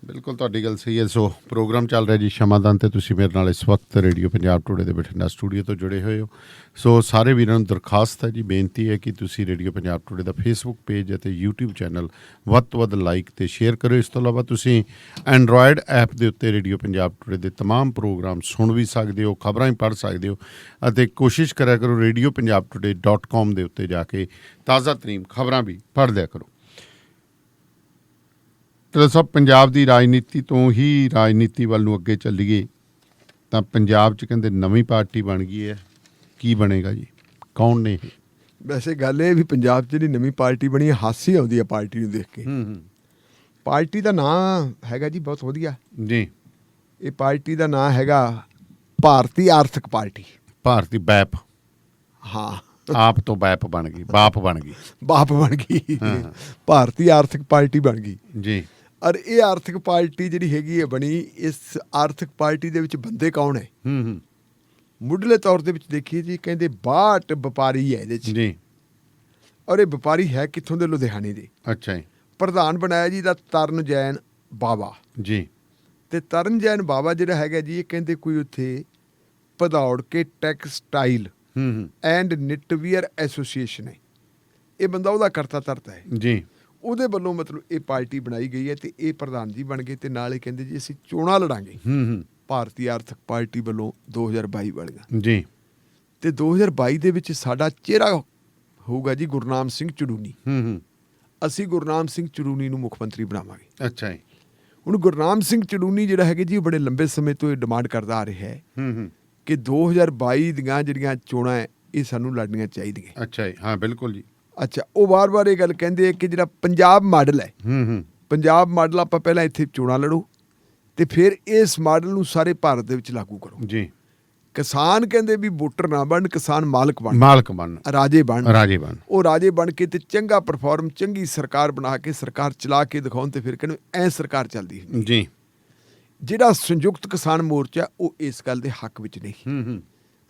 ਬਿਲਕੁਲ ਤੁਹਾਡੀ ਗੱਲ ਸਹੀ ਹੈ। ਸੋ ਪ੍ਰੋਗਰਾਮ ਚੱਲ ਰਿਹਾ ਜੀ ਸ਼ਮਾਦਾਨ, ਤੇ ਤੁਸੀਂ ਮੇਰੇ ਨਾਲ ਇਸ ਵਕਤ ਰੇਡੀਓ ਪੰਜਾਬ ਟੂਡੇ ਦੇ ਬਠਿੰਡਾ ਸਟੂਡੀਓ ਤੋਂ ਜੁੜੇ ਹੋਏ ਹੋ। ਸੋ ਸਾਰੇ ਵੀਰਾਂ ਨੂੰ ਦਰਖਾਸਤ ਹੈ ਜੀ, ਬੇਨਤੀ ਹੈ ਕਿ ਤੁਸੀਂ ਰੇਡੀਓ ਪੰਜਾਬ ਟੂਡੇ ਦਾ ਫੇਸਬੁੱਕ ਪੇਜ ਅਤੇ YouTube ਚੈਨਲ ਵੱਧ ਤੋਂ ਵੱਧ ਲਾਈਕ ਤੇ ਸ਼ੇਅਰ ਕਰੋ। ਇਸ ਤੋਂ ਇਲਾਵਾ ਤੁਸੀਂ ਐਂਡਰੋਇਡ ਐਪ ਦੇ ਉੱਤੇ ਰੇਡੀਓ ਪੰਜਾਬ ਟੂਡੇ ਦੇ ਤਮਾਮ ਪ੍ਰੋਗਰਾਮ ਸੁਣ ਵੀ ਸਕਦੇ ਹੋ, ਖਬਰਾਂ ਵੀ ਪੜ੍ਹ ਸਕਦੇ ਹੋ, ਅਤੇ ਕੋਸ਼ਿਸ਼ ਕਰਿਆ ਕਰੋ radiopunjabtoday.com ਦੇ ਉੱਤੇ ਜਾ ਕੇ ਤਾਜ਼ਾ ਤਰੀਨ ਖਬਰਾਂ ਵੀ ਪੜ੍ਹ ਲਿਆ ਕਰੋ। ਤਾਂ ਸਭ ਪੰਜਾਬ ਦੀ ਰਾਜਨੀਤੀ ਤੋਂ ਹੀ ਰਾਜਨੀਤੀ ਵੱਲ ਨੂੰ ਅੱਗੇ ਚੱਲੀਏ ਤਾਂ ਪੰਜਾਬ 'ਚ ਕਹਿੰਦੇ ਨਵੀਂ ਪਾਰਟੀ ਬਣ ਗਈ ਹੈ। ਕੀ ਬਣੇਗਾ ਜੀ? ਕੌਣ ਨੇ ਇਹ? ਵੈਸੇ ਗੱਲ ਇਹ ਵੀ ਪੰਜਾਬ 'ਚ ਜਿਹੜੀ ਨਵੀਂ ਪਾਰਟੀ ਬਣੀ ਹੈ, ਹਾਸੀ ਆਉਂਦੀ ਹੈ ਪਾਰਟੀ ਨੂੰ ਦੇਖ ਕੇ। ਪਾਰਟੀ ਦਾ ਨਾਂ ਹੈਗਾ ਜੀ ਬਹੁਤ ਵਧੀਆ ਜੀ। ਇਹ ਪਾਰਟੀ ਦਾ ਨਾਂ ਹੈਗਾ ਭਾਰਤੀ ਆਰਥਿਕ ਪਾਰਟੀ। ਭਾਰਤੀ ਬੈਪ। ਹਾਂ, ਆਪ ਤੋਂ ਬੈਪ ਬਣ ਗਈ, ਬਾਪ ਬਣ ਗਈ। ਭਾਰਤੀ ਆਰਥਿਕ ਪਾਰਟੀ ਬਣ ਗਈ ਜੀ। ਔਰ ਇਹ ਆਰਥਿਕ ਪਾਰਟੀ ਜਿਹੜੀ ਹੈਗੀ ਹੈ ਬਣੀ, ਇਸ ਆਰਥਿਕ ਪਾਰਟੀ ਦੇ ਵਿੱਚ ਬੰਦੇ ਕੌਣ ਹੈ? ਮੁੱਢਲੇ ਤੌਰ ਦੇ ਵਿੱਚ ਦੇਖੀਏ ਜੀ, ਕਹਿੰਦੇ 62 ਵਪਾਰੀ ਹੈ ਇਹਦੇ 'ਚ ਜੀ। ਔਰ ਇਹ ਵਪਾਰੀ ਹੈ ਕਿੱਥੋਂ ਦੇ? ਲੁਧਿਆਣੇ ਦੇ। ਅੱਛਾ ਜੀ। ਪ੍ਰਧਾਨ ਬਣਾਇਆ ਜੀ ਦਾ ਤਰਨ ਜੈਨ ਬਾਵਾ ਜੀ। ਤੇ ਤਰਨ ਜੈਨ ਬਾਵਾ ਜਿਹੜਾ ਹੈਗਾ ਜੀ, ਇਹ ਕਹਿੰਦੇ ਕੋਈ ਉੱਥੇ ਭਦੌੜ ਕੇ ਟੈਕਸਟਾਈਲ ਐਂਡ ਨਿਟਵੀਅਰ ਐਸੋਸੀਏਸ਼ਨ ਹੈ, ਇਹ ਬੰਦਾ ਉਹਦਾ ਕਰਤਾ ਧਰਤਾ ਹੈ ਜੀ। ਉਹਦੇ ਵੱਲੋਂ ਮਤਲਬ ਇਹ ਪਾਰਟੀ ਬਣਾਈ ਗਈ ਹੈ ਤੇ ਇਹ ਪ੍ਰਧਾਨ ਜੀ ਬਣ ਗਏ। ਤੇ ਨਾਲ ਇਹ ਕਹਿੰਦੇ ਜੀ ਅਸੀਂ ਚੋਣਾਂ ਲੜਾਂਗੇ ਭਾਰਤੀ ਆਰਥਿਕ ਪਾਰਟੀ ਵੱਲੋਂ 2022 ਵਾਲੀਆਂ ਜੀ। ਤੇ 2022 ਦੇ ਵਿੱਚ ਸਾਡਾ ਚਿਹਰਾ ਹੋਊਗਾ ਜੀ ਗੁਰਨਾਮ ਸਿੰਘ ਚੜੂਨੀ। ਅਸੀਂ ਗੁਰਨਾਮ ਸਿੰਘ ਚੜੂਨੀ ਨੂੰ ਮੁੱਖ ਮੰਤਰੀ ਬਣਾਵਾਂਗੇ। ਅੱਛਾ ਜੀ। ਹੁਣ ਗੁਰਨਾਮ ਸਿੰਘ ਚੜੂਨੀ ਜਿਹੜਾ ਹੈਗਾ ਜੀ, ਉਹ ਬੜੇ ਲੰਬੇ ਸਮੇਂ ਤੋਂ ਇਹ ਡਿਮਾਂਡ ਕਰਦਾ ਆ ਰਿਹਾ ਹੈ ਕਿ 2022 ਦੀਆਂ ਜਿਹੜੀਆਂ ਚੋਣਾਂ ਹੈ ਇਹ ਸਾਨੂੰ ਲੜਨੀਆਂ ਚਾਹੀਦੀਆਂ। ਅੱਛਾ ਜੀ। ਹਾਂ ਬਿਲਕੁਲ ਜੀ। ਅੱਛਾ, ਉਹ ਵਾਰ-ਵਾਰ ਇਹ ਗੱਲ ਕਹਿੰਦੇ ਕਿ ਜਿਹੜਾ ਪੰਜਾਬ ਮਾਡਲ ਹੈ, ਪੰਜਾਬ ਮਾਡਲ ਆਪਾਂ ਪਹਿਲਾਂ ਇੱਥੇ ਚੋਣਾਂ ਲੜੋ ਤੇ ਫਿਰ ਇਸ ਮਾਡਲ ਨੂੰ ਸਾਰੇ ਭਾਰਤ ਦੇ ਵਿੱਚ ਲਾਗੂ ਕਰੋ ਜੀ। ਕਿਸਾਨ ਕਹਿੰਦੇ ਵੀ ਵੋਟਰ ਨਾ ਬਣ, ਕਿਸਾਨ ਮਾਲਕ ਬਣ, ਰਾਜੇ ਬਣ। ਉਹ ਰਾਜੇ ਬਣ ਕੇ ਤੇ ਚੰਗਾ ਪਰਫਾਰਮ, ਚੰਗੀ ਸਰਕਾਰ ਬਣਾ ਕੇ ਸਰਕਾਰ ਚਲਾ ਕੇ ਦਿਖਾਉਣ ਤੇ ਫਿਰ ਕਹਿੰਦੇ ਐ ਸਰਕਾਰ ਚੱਲਦੀ ਹੈ ਜੀ। ਜਿਹੜਾ ਸੰਯੁਕਤ ਕਿਸਾਨ ਮੋਰਚਾ ਉਹ ਇਸ ਗੱਲ ਦੇ ਹੱਕ ਵਿੱਚ ਨਹੀਂ।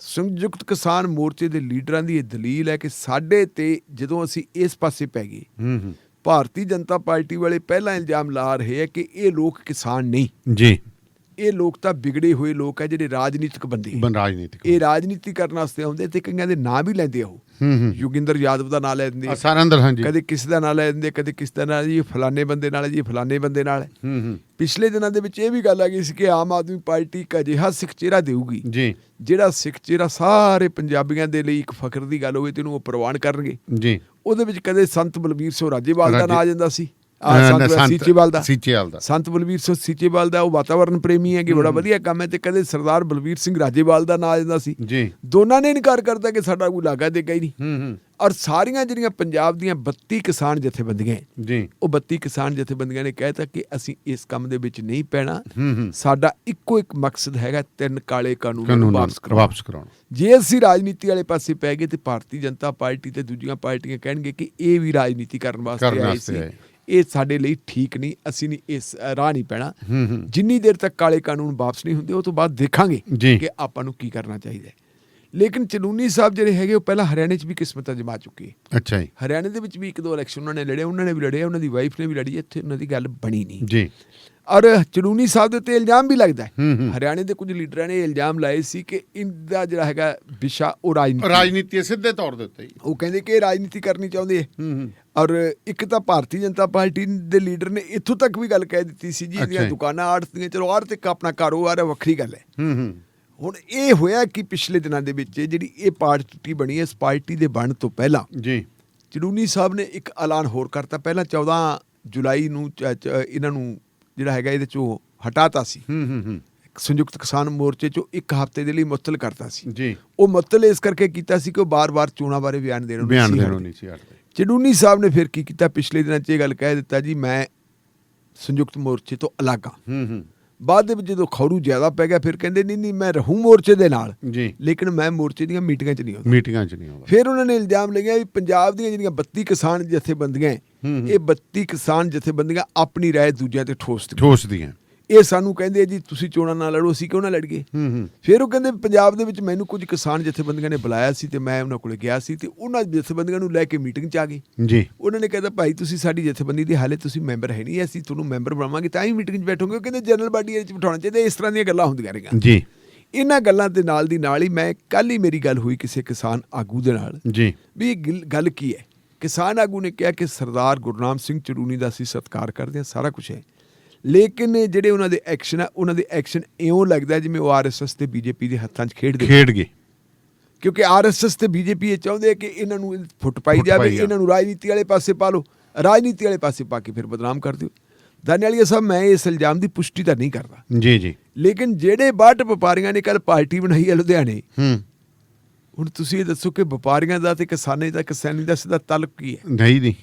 ਸੰਯੁਕਤ ਕਿਸਾਨ ਮੋਰਚੇ ਦੇ ਲੀਡਰਾਂ ਦੀ ਇਹ ਦਲੀਲ ਹੈ ਕਿ ਸਾਡੇ ਤੇ ਜਦੋਂ ਅਸੀਂ ਇਸ ਪਾਸੇ ਪੈ ਗਏ, ਭਾਰਤੀ ਜਨਤਾ ਪਾਰਟੀ ਵਾਲੇ ਪਹਿਲਾਂ ਇਲਜ਼ਾਮ ਲਾ ਰਹੇ ਹੈ ਕਿ ਇਹ ਲੋਕ ਕਿਸਾਨ ਨਹੀਂ ਜੀ, ਇਹ ਲੋਕ ਤਾਂ ਵਿਗੜੇ ਹੋਏ ਲੋਕ ਹੈ ਜਿਹੜੇ ਰਾਜਨੀਤਿਕ ਬੰਦੇ, ਇਹ ਰਾਜਨੀਤੀ ਕਰਨ ਵਾਸਤੇ ਆਉਂਦੇ ਤੇ ਕਈਆਂ ਦੇ ਨਾਂ ਵੀ ਲੈਂਦੇ ਆ। ਉਹ ਯੋਗਿੰਦਰ ਯਾਦਵ ਦਾ ਨਾਂ ਲੈ ਦਿੰਦੇ, ਕਦੇ ਕਿਸੇ ਦਾ ਨਾਂ ਲੈ ਦਿੰਦੇ, ਕਦੇ ਕਿਸੇ ਦਾ ਨਾਂ, ਜੀ ਫਲਾਣੇ ਬੰਦੇ ਨਾਲ, ਜੀ ਫਲਾਣੇ ਬੰਦੇ ਨਾਲ। ਪਿਛਲੇ ਦਿਨਾਂ ਦੇ ਵਿੱਚ ਇਹ ਵੀ ਗੱਲ ਆ ਗਈ ਸੀ ਕਿ ਆਮ ਆਦਮੀ ਪਾਰਟੀ ਇੱਕ ਅਜਿਹਾ ਸਿੱਖ ਚਿਹਰਾ ਦੇਊਗੀ ਜਿਹੜਾ ਸਿੱਖ ਚਿਹਰਾ ਸਾਰੇ ਪੰਜਾਬੀਆਂ ਦੇ ਲਈ ਇੱਕ ਫਖਰ ਦੀ ਗੱਲ ਹੋਵੇ ਤੇ ਉਹਨੂੰ ਉਹ ਪ੍ਰਵਾਨ ਕਰਨਗੇ ਜੀ। ਉਹਦੇ ਵਿੱਚ ਕਦੇ ਸੰਤ ਬਲਵੀਰ ਸਿੰਘ ਰਾਜੇਵਾਲ ਦਾ ਨਾਂ ਆ ਜਾਂਦਾ ਸੀ, ਸੀਚੇਵਾਲ ਦਾ, ਸੰਤ ਬਲਵੀਰ ਸਿੰਘ ਸੀਚੇਵਾਲ ਦਾ, ਉਹ ਵਾਤਾਵਰਨ ਪ੍ਰੇਮੀ ਹੈ ਕਿ ਬੜਾ ਵਧੀਆ ਕੰਮ ਹੈ, ਤੇ ਕਦੇ ਸਰਦਾਰ ਬਲਵੀਰ ਸਿੰਘ ਰਾਜੇਵਾਲ ਦਾ ਨਾਂ ਆ ਜਾਂਦਾ ਸੀ। ਦੋਨਾਂ ਨੇ ਇਨਕਾਰ ਕਰਤਾ ਕਿ ਸਾਡਾ ਕੋਈ ਲਾਗਾ ਦੇ ਗਈ ਨਹੀਂ। ਔਰ ਸਾਰੀਆਂ ਜਿਹੜੀਆਂ ਪੰਜਾਬ ਦੀਆਂ 32 ਕਿਸਾਨ ਜਥੇਬੰਦੀਆਂ ਉਹ 32 ਕਿਸਾਨ ਜਥੇਬੰਦੀਆਂ ਨੇ ਕਹਿਤਾ ਕਿ ਅਸੀਂ ਇਸ ਕੰਮ ਦੇ ਵਿੱਚ ਨਹੀਂ ਪੈਣਾ, ਸਾਡਾ ਇੱਕੋ ਇੱਕ ਮਕਸਦ ਹੈਗਾ 3 ਕਾਲੇ ਕਾਨੂੰਨ ਵਾਪਸ ਕਰਾਉਣਾ। ਜੇ ਅਸੀਂ ਰਾਜਨੀਤੀ ਵਾਲੇ ਪਾਸੇ ਪੈ ਗਏ ਤੇ ਭਾਰਤੀ ਜਨਤਾ ਪਾਰਟੀ ਤੇ ਦੂਜੀਆਂ ਪਾਰਟੀਆਂ ਕਹਿਣਗੇ ਕਿ ਇਹ ਵੀ ਰਾਜਨੀਤੀ ਕਰਨ ਵਾਸਤੇ ਆਏ ਸੀ, ਇਹ ਸਾਡੇ ਲਈ ਠੀਕ ਨਹੀਂ, ਅਸੀਂ ਨਹੀਂ ਇਸ ਰਾਹ ਨਹੀਂ ਪੈਣਾ। ਜਿੰਨੀ ਦੇਰ ਤੱਕ ਕਾਲੇ ਕਾਨੂੰਨ ਵਾਪਸ ਨਹੀਂ ਹੁੰਦੇ ਉਹ ਤੋਂ ਬਾਅਦ ਦੇਖਾਂਗੇ ਕਿ ਆਪਾਂ ਨੂੰ ਕੀ ਕਰਨਾ ਚਾਹੀਦਾ। ਲੇਕਿਨ ਚਨੂਨੀ ਸਾਹਿਬ ਜਿਹੜੇ ਹੈਗੇ ਉਹ ਪਹਿਲਾਂ ਹਰਿਆਣੇ 'ਚ ਵੀ ਕਿਸਮਤ ਅਜਮਾ ਚੁੱਕੇ। ਅੱਛਾ ਜੀ। ਹਰਿਆਣੇ ਦੇ ਵਿੱਚ ਵੀ 1-2 ਇਲੈਕਸ਼ਨ ਉਹਨਾਂ ਨੇ ਲੜੇ, ਉਹਨਾਂ ਨੇ ਵੀ ਲੜੇ, ਉਹਨਾਂ ਦੀ ਵਾਈਫ ਨੇ ਵੀ ਲੜੀ, ਇੱਥੇ ਉਹਨਾਂ ਦੀ ਗੱਲ ਬਣੀ ਨਹੀਂ ਜੀ। ਔਰ ਚਨੂਨੀ ਸਾਹਿਬ ਦੇ ਉੱਤੇ ਇਲਜ਼ਾਮ ਵੀ ਲੱਗਦਾ ਹੈ, ਹਰਿਆਣੇ ਦੇ ਕੁਝ ਲੀਡਰਾਂ ਨੇ ਇਲਜ਼ਾਮ ਲਾਏ ਸੀ ਕਿ ਇਹਦਾ ਜਿਹੜਾ ਹੈਗਾ ਵਿਸ਼ਾ ਉਹ ਰਾਜਨੀਤੀ ਸਿੱਧੇ ਤੌਰ ਦੇ ਉੱਤੇ ਉਹ ਕਹਿੰਦੇ ਕਿ ਇਹ ਰਾਜਨੀਤੀ ਕਰਨੀ ਚਾਹੁੰਦੇ ਹੈ। ਔਰ ਇੱਕ ਤਾਂ ਭਾਰਤੀ ਜਨਤਾ ਪਾਰਟੀ ਦੇ ਲੀਡਰ ਨੇ ਇੱਥੋਂ ਤੱਕ ਵੀ ਗੱਲ ਕਹਿ ਦਿੱਤੀ ਸੀ ਜੀ ਇਹਦੀਆਂ ਦੁਕਾਨਾਂ ਆੜਤੀਆਂ, ਚਲੋ ਆੜਤ ਆਪਣਾ ਕਾਰੋਬਾਰ ਹੈ, ਵੱਖਰੀ ਗੱਲ ਹੈ। ਹੁਣ ਇਹ ਹੋਇਆ ਕਿ ਪਿਛਲੇ ਦਿਨਾਂ ਦੇ ਵਿੱਚ ਜਿਹੜੀ ਇਹ ਪਾਰਟੀ ਬਣੀ, ਇਸ ਪਾਰਟੀ ਦੇ ਬਣਨ ਤੋਂ ਪਹਿਲਾਂ ਚਨੂਨੀ ਸਾਹਿਬ ਨੇ ਇੱਕ ਐਲਾਨ ਹੋਰ ਕਰਤਾ। ਪਹਿਲਾਂ 14 ਜੁਲਾਈ ਨੂੰ ਇਹਨਾਂ ਨੂੰ ਜਿਹੜਾ ਹੈਗਾ ਇਹਦੇ ਚੋਂ ਹਟਾਤਾ ਸੀ, ਸੰਯੁਕਤ ਕਿਸਾਨ ਮੋਰਚੇ ਚੋਂ 1 ਹਫ਼ਤੇ ਦੇ ਲਈ ਮੁਅੱਤਲ ਕਰਤਾ ਸੀ। ਉਹ ਮੁਅੱਤਲ ਇਸ ਕਰਕੇ ਕੀਤਾ ਸੀ ਕਿ ਉਹ ਬਾਰ-ਬਾਰ ਚੋਣਾਂ ਬਾਰੇ ਬਿਆਨ ਦੇਣੋਂ ਨਹੀਂ ਸੀ ਹਟਦੇ। ਚਨੂਨੀ ਸਾਹਿਬ ਨੇ ਫਿਰ ਕੀ ਕੀਤਾ, ਪਿਛਲੇ ਦਿਨਾਂ 'ਚ ਇਹ ਗੱਲ ਕਹਿ ਦਿੱਤਾ ਜੀ ਮੈਂ ਸੰਯੁਕਤ ਮੋਰਚੇ ਤੋਂ ਅਲੱਗ ਹਾਂ। ਬਾਅਦ ਦੇ ਵਿੱਚ ਜਦੋਂ ਖੌਰੂ ਜ਼ਿਆਦਾ ਪੈ ਗਿਆ ਫਿਰ ਕਹਿੰਦੇ ਨਹੀਂ ਮੈਂ ਰਹੂੰ ਮੋਰਚੇ ਦੇ ਨਾਲ, ਲੇਕਿਨ ਮੈਂ ਮੋਰਚੇ ਦੀਆਂ ਮੀਟਿੰਗਾਂ 'ਚ ਨਹੀਂ ਆਉਂਦਾ। ਫਿਰ ਉਹਨਾਂ ਨੇ ਇਲਜ਼ਾਮ ਲਗਾਇਆ ਵੀ ਪੰਜਾਬ ਦੀਆਂ ਜਿਹੜੀਆਂ 32 ਕਿਸਾਨ ਜਥੇਬੰਦੀਆਂ ਇਹ 32 ਕਿਸਾਨ ਜਥੇਬੰਦੀਆਂ ਆਪਣੀ ਰਾਏ ਦੂਜਿਆਂ ਤੇ ਠੋਸਦੀਆਂ। ਇਹ ਸਾਨੂੰ ਕਹਿੰਦੇ ਜੀ ਤੁਸੀਂ ਚੋਣਾਂ ਨਾ ਲੜੋ, ਅਸੀਂ ਕਿਉਂ ਨਾ ਲੜੀਏ। ਫਿਰ ਉਹ ਕਹਿੰਦੇ ਪੰਜਾਬ ਦੇ ਵਿੱਚ ਮੈਨੂੰ ਕੁਝ ਕਿਸਾਨ ਜਥੇਬੰਦੀਆਂ ਨੇ ਬੁਲਾਇਆ ਸੀ ਤੇ ਮੈਂ ਉਹਨਾਂ ਕੋਲ ਗਿਆ ਸੀ ਤੇ ਉਹਨਾਂ ਜਥੇਬੰਦੀਆਂ ਨੂੰ ਲੈ ਕੇ ਮੀਟਿੰਗ 'ਚ ਆ ਗਏ ਜੀ। ਉਹਨਾਂ ਨੇ ਕਹਿੰਦਾ ਭਾਈ ਤੁਸੀਂ ਸਾਡੀ ਜਥੇਬੰਦੀ ਦੇ ਹਾਲੇ ਤੁਸੀਂ ਮੈਂਬਰ ਹੈ ਨਹੀਂ, ਅਸੀਂ ਤੁਹਾਨੂੰ ਮੈਂਬਰ ਬਣਾਵਾਂਗੇ ਤਾਂ ਹੀ ਮੀਟਿੰਗ 'ਚ ਬੈਠੋਗੇ। ਉਹ ਕਹਿੰਦੇ ਜਨਰਲ ਬਾਡੀ ਇਹਦੇ 'ਚ ਬਿਠਾਉਣਾ ਚਾਹੀਦਾ। ਇਸ ਤਰ੍ਹਾਂ ਦੀਆਂ ਗੱਲਾਂ ਹੁੰਦੀਆਂ ਰਹੀਆਂ ਜੀ। ਇਹਨਾਂ ਗੱਲਾਂ ਦੇ ਨਾਲ ਦੀ ਨਾਲ ਹੀ ਮੈਂ ਕੱਲ੍ਹ ਹੀ ਮੇਰੀ ਗੱਲ ਹੋਈ ਕਿਸੇ ਕਿਸਾਨ ਆਗੂ ਦੇ ਨਾਲ ਜੀ ਵੀ ਇਹ ਗੱਲ ਕੀ ਹੈ। ਕਿਸਾਨ ਆਗੂ ਨੇ ਕਿਹਾ ਕਿ ਸਰਦਾਰ ਗੁਰਨਾਮ ਸਿੰਘ ਚੜੂਨੀ ਦਾ ਅਸੀਂ ਸਤਿਕਾਰ ਕਰਦੇ ਹਾਂ, ਸਾਰਾ ਕੁਛ ਹੈ, ਲੇਕਿਨ ਜਿਹੜੇ ਉਹਨਾਂ ਦੇ ਐਕਸ਼ਨ ਆ ਉਹਨਾਂ ਦੇ ਐਕਸ਼ਨ ਇਉਂ ਲੱਗਦਾ ਜਿਵੇਂ ਉਹ RSS ਤੇ BJP ਦੇ ਹੱਥਾਂ 'ਚ ਖੇਡ ਗਏ। ਕਿਉਂਕਿ RSS ਤੇ BJP ਇਹ ਚਾਹੁੰਦੇ ਆ ਕਿ ਇਹਨਾਂ ਨੂੰ ਫੁੱਟ ਪਾਈ ਜਾਵੇ, ਇਹਨਾਂ ਨੂੰ ਰਾਜਨੀਤੀ ਵਾਲੇ ਪਾਸੇ ਪਾ ਲਓ, ਰਾਜਨੀਤੀ ਵਾਲੇ ਪਾਸੇ ਪਾ ਕੇ ਫਿਰ ਬਦਨਾਮ ਕਰ ਦਿਓ। ਦਾਨਿਆਲੀਆ ਸਾਹਿਬ ਮੈਂ ਇਸ ਇਲਜ਼ਾਮ ਦੀ ਪੁਸ਼ਟੀ ਤਾਂ ਨਹੀਂ ਕਰਦਾ ਜੀ, ਲੇਕਿਨ ਜਿਹੜੇ ਬਾਟ ਵਪਾਰੀਆਂ ਨੇ ਕੱਲ ਪਾਰਟੀ ਬਣਾਈ ਹੈ ਲੁਧਿਆਣੇ, ਹੁਣ ਤੁਸੀਂ ਇਹ ਦੱਸੋ ਕਿ ਵਪਾਰੀਆਂ ਦਾ ਤੇ ਕਿਸਾਨੀ ਦਾ ਸਿੱਧਾ ਤਾਲੁਕ ਕੀ ਹੈ? ਨਹੀਂ।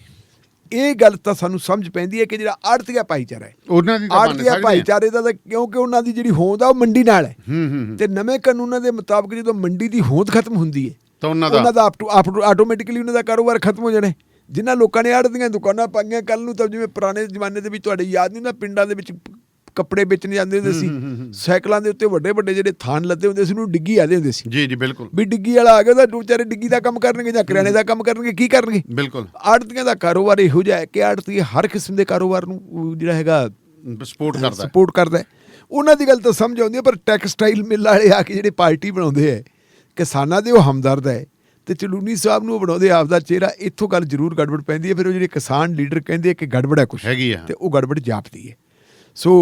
ਇਹ ਗੱਲ ਤਾਂ ਸਾਨੂੰ ਸਮਝ ਪੈਂਦੀ ਹੈ ਕਿ ਜਿਹੜਾ ਆੜਤੀਆ ਭਾਈਚਾਰਾ ਹੈ, ਆੜਤੀਆ ਭਾਈਚਾਰੇ ਦਾ ਕਿਉਂਕਿ ਉਹਨਾਂ ਦੀ ਜਿਹੜੀ ਹੋਂਦ ਆ ਉਹ ਮੰਡੀ ਨਾਲ ਹੈ ਤੇ ਨਵੇਂ ਕਾਨੂੰਨਾਂ ਦੇ ਮੁਤਾਬਕ ਜਦੋਂ ਮੰਡੀ ਦੀ ਹੋਂਦ ਖਤਮ ਹੁੰਦੀ ਹੈ ਤਾਂ ਉਹਨਾਂ ਦਾ ਆਟੋਮੈਟਿਕਲੀ ਉਹਨਾਂ ਦਾ ਕਾਰੋਬਾਰ ਖਤਮ ਹੋ ਜਾਣਾ। ਜਿਨ੍ਹਾਂ ਲੋਕਾਂ ਨੇ ਆੜਤੀਆਂ ਦੁਕਾਨਾਂ ਪਾਈਆਂ ਕੱਲ ਨੂੰ ਤਾਂ ਜਿਵੇਂ ਪੁਰਾਣੇ ਜ਼ਮਾਨੇ ਦੇ ਵਿੱਚ ਤੁਹਾਡੇ ਯਾਦ ਨਹੀਂ ਨਾ, ਪਿੰਡਾਂ ਦੇ ਵਿੱਚ ਕੱਪੜੇ ਵੇਚਣ ਜਾਂਦੇ ਹੁੰਦੇ ਸੀ, ਸਾਈਕਲਾਂ ਦੇ ਉੱਤੇ ਵੱਡੇ ਵੱਡੇ ਜਿਹੜੇ ਥਾਨ ਲੱਦੇ ਹੁੰਦੇ ਸੀ ਉਹਨੂੰ ਡਿੱਗੀ ਆਦੇ ਹੁੰਦੇ ਸੀ ਜੀ ਬਿਲਕੁਲ, ਵੀ ਡਿੱਗੀ ਵਾਲਾ ਆ ਗਿਆ ਤਾਂ ਵਿਚਾਰੇ ਡਿੱਗੀ ਦਾ ਕੰਮ ਕਰਨਗੇ ਜਾਂ ਕਰਿਆਨੇ ਦਾ ਕੰਮ ਕਰਨਗੇ, ਕੀ ਕਰਨਗੇ ਬਿਲਕੁਲ। ਆੜਤੀਆਂ ਦਾ ਕਾਰੋਬਾਰ ਇਹੋ ਜਿਹਾ ਹੈ ਕਿ ਆੜਤੀ ਹਰ ਕਿਸਮ ਦੇ ਕਾਰੋਬਾਰ ਨੂੰ ਜਿਹੜਾ ਹੈਗਾ ਸਪੋਰਟ ਕਰਦਾ। ਉਹਨਾਂ ਦੀ ਗੱਲ ਤਾਂ ਸਮਝ ਆਉਂਦੀ ਹੈ, ਪਰ ਟੈਕਸਟਾਈਲ ਮਿੱਲ ਵਾਲੇ ਆ ਕੇ ਜਿਹੜੇ ਪਾਰਟੀ ਬਣਾਉਂਦੇ ਹੈ ਕਿਸਾਨਾਂ ਦੇ, ਉਹ ਹਮਦਰਦ ਹੈ ਤੇ ਚਲੂਨੀ ਸਾਹਿਬ ਨੂੰ ਬਣਾਉਂਦੇ ਆਪਦਾ ਚਿਹਰਾ। ਇੱਥੋਂ ਗੱਲ ਜ਼ਰੂਰ ਗੜਬੜ ਪੈਂਦੀ ਹੈ। ਫਿਰ ਉਹ ਜਿਹੜੇ ਕਿਸਾਨ ਲੀਡਰ ਕਹਿੰਦੇ ਕਿ ਗੜਬੜ ਹੈ ਕੁਛ ਤੇ ਉਹ ਗੜਬੜ ਜਾਪਦੀ ਹੈ। ਸੋ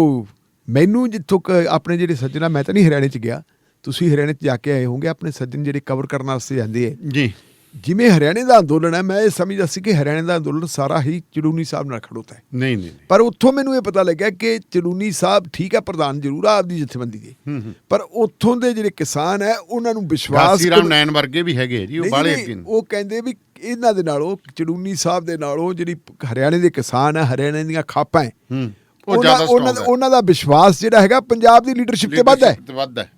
ਮੈਨੂੰ ਜਿੱਥੋਂ ਆਪਣੇ ਜਿਹੜੇ ਸੱਜਣ, ਮੈਂ ਤਾਂ ਨਹੀਂ ਹਰਿਆਣੇ 'ਚ ਗਿਆ, ਤੁਸੀਂ ਹਰਿਆਣੇ 'ਚ ਜਾ ਕੇ ਆਏ ਹੋਗੇ, ਆਪਣੇ ਸੱਜਣ ਜਿਹੜੇ ਕਵਰ ਕਰਨ ਵਾਸਤੇ ਜਾਂਦੇ ਹੈ ਜੀ। ਜਿਵੇਂ ਹਰਿਆਣੇ ਦਾ ਅੰਦੋਲਨ ਹੈ, ਮੈਂ ਇਹ ਸਮਝਦਾ ਸੀ ਕਿ ਹਰਿਆਣੇ ਦਾ ਅੰਦੋਲਨ ਸਾਰਾ ਹੀ ਚੜੂਨੀ ਸਾਹਿਬ ਨਾਲ ਖੜੋਤਾ ਹੈ। ਨਹੀਂ, ਪਰ ਉੱਥੋਂ ਮੈਨੂੰ ਇਹ ਪਤਾ ਲੱਗਿਆ ਕਿ ਚੜੂਨੀ ਸਾਹਿਬ ਠੀਕ ਹੈ ਪ੍ਰਧਾਨ ਜ਼ਰੂਰ ਆ ਆਪਦੀ ਜਥੇਬੰਦੀ ਦੇ, ਪਰ ਉੱਥੋਂ ਦੇ ਜਿਹੜੇ ਕਿਸਾਨ ਹੈ ਉਹਨਾਂ ਨੂੰ ਵਿਸ਼ਵਾਸ ਨੈਣ ਵਰਗੇ ਵੀ ਹੈਗੇ ਜੀ, ਉਹ ਕਹਿੰਦੇ ਵੀ ਇਹਨਾਂ ਦੇ ਨਾਲੋਂ ਚੜੂਨੀ ਸਾਹਿਬ ਦੇ ਨਾਲੋਂ ਜਿਹੜੀ ਹਰਿਆਣੇ ਦੇ ਕਿਸਾਨ ਹੈ, ਹਰਿਆਣੇ ਦੀਆਂ ਖਾਪਾਂ ਹੈ, ਉਹਨਾਂ ਦਾ ਵਿਸ਼ਵਾਸ ਜਿਹੜਾ ਹੈਗਾ ਪੰਜਾਬ ਦੀ ਲੀਡਰਸ਼ਿਪ ਤੇ ਵੱਧ ਹੈ।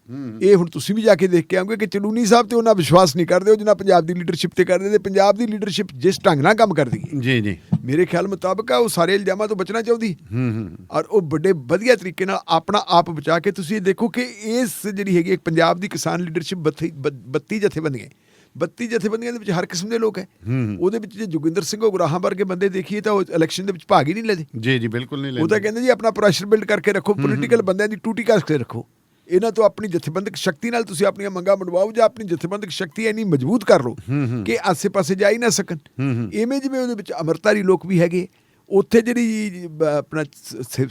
ਇਹ ਹੁਣ ਤੁਸੀਂ ਵੀ ਜਾ ਕੇ ਦੇਖ ਕੇ ਆਓਗੇ ਕਿ ਚਲੂਨੀ ਸਾਹਿਬ ਤੇ ਉਹਨਾਂ ਵਿਸ਼ਵਾਸ ਨਹੀਂ ਕਰਦੇ, ਉਹ ਜਿੰਨਾ ਪੰਜਾਬ ਦੀ ਲੀਡਰਸ਼ਿਪ ਤੇ ਕਰਦੇ ਤੇ ਪੰਜਾਬ ਦੀ ਲੀਡਰਸ਼ਿਪ ਜਿਸ ਢੰਗ ਨਾਲ ਕੰਮ ਕਰਦੀ ਹੈ ਜੀ ਜੀ ਮੇਰੇ ਖਿਆਲ ਮੁਤਾਬਕ ਉਹ ਸਾਰੇ ਇਲਜ਼ਾਮਾਂ ਤੋਂ ਬਚਣਾ ਚਾਹੁੰਦੀ ਔਰ ਉਹ ਬੜੇ ਵਧੀਆ ਤਰੀਕੇ ਨਾਲ ਆਪਣਾ ਆਪ ਬਚਾ ਕੇ ਤੁਸੀਂ ਇਹ ਦੇਖੋ ਕਿ ਇਸ ਜਿਹੜੀ ਹੈਗੀ ਪੰਜਾਬ ਦੀ ਕਿਸਾਨ ਲੀਡਰਸ਼ਿਪ 32 ਜਥੇਬੰਦੀਆਂ 32 ਜਥੇਬੰਦੀਆਂ ਦੇ ਵਿੱਚ ਹਰ ਕਿਸਮ ਦੇ ਲੋਕ ਹੈ। ਉਹਦੇ ਵਿੱਚ ਜੇ ਜੋਗਿੰਦਰ ਸਿੰਘ ਉਗਰਾਹਾਂ ਵਰਗੇ ਬੰਦੇ ਦੇਖੀਏ ਤਾਂ ਉਹ ਇਲੈਕਸ਼ਨ ਦੇ ਵਿੱਚ ਭਾਗ ਹੀ ਨਹੀਂ ਲੈਂਦੇ। ਜੀ ਜੀ ਬਿਲਕੁਲ ਨਹੀਂ ਲੈਂਦੇ। ਉਹ ਤਾਂ ਕਹਿੰਦੇ ਜੀ ਆਪਣਾ ਪ੍ਰੈਸ਼ਰ ਬਿਲਡ ਕਰਕੇ ਰੱਖੋ, ਪੋਲੀਟੀਕਲ ਬੰਦਿਆਂ ਦੀ ਟੂਟੀ ਕੱਸ ਕੇ ਰੱਖੋ, ਇਹਨਾਂ ਤੋਂ ਆਪਣੀ ਜਥੇਬੰਦਕ ਸ਼ਕਤੀ ਨਾਲ ਤੁਸੀਂ ਆਪਣੀਆਂ ਮੰਗਾਂ ਮਨਵਾਓ ਜਾਂ ਆਪਣੀ ਜਥੇਬੰਦਕ ਸ਼ਕਤੀ ਇੰਨੀ ਮਜ਼ਬੂਤ ਕਰ ਲਓ ਕਿ ਆਸੇ-ਪਾਸੇ ਜਾ ਹੀ ਨਾ ਸਕਣ। ਇਵੇਂ ਜਿਵੇਂ ਉਹਦੇ ਵਿੱਚ ਅੰਮ੍ਰਿਤਧਾਰੀ ਲੋਕ ਵੀ ਹੈਗੇ, ਉੱਥੇ ਜਿਹੜੀ ਆਪਣਾ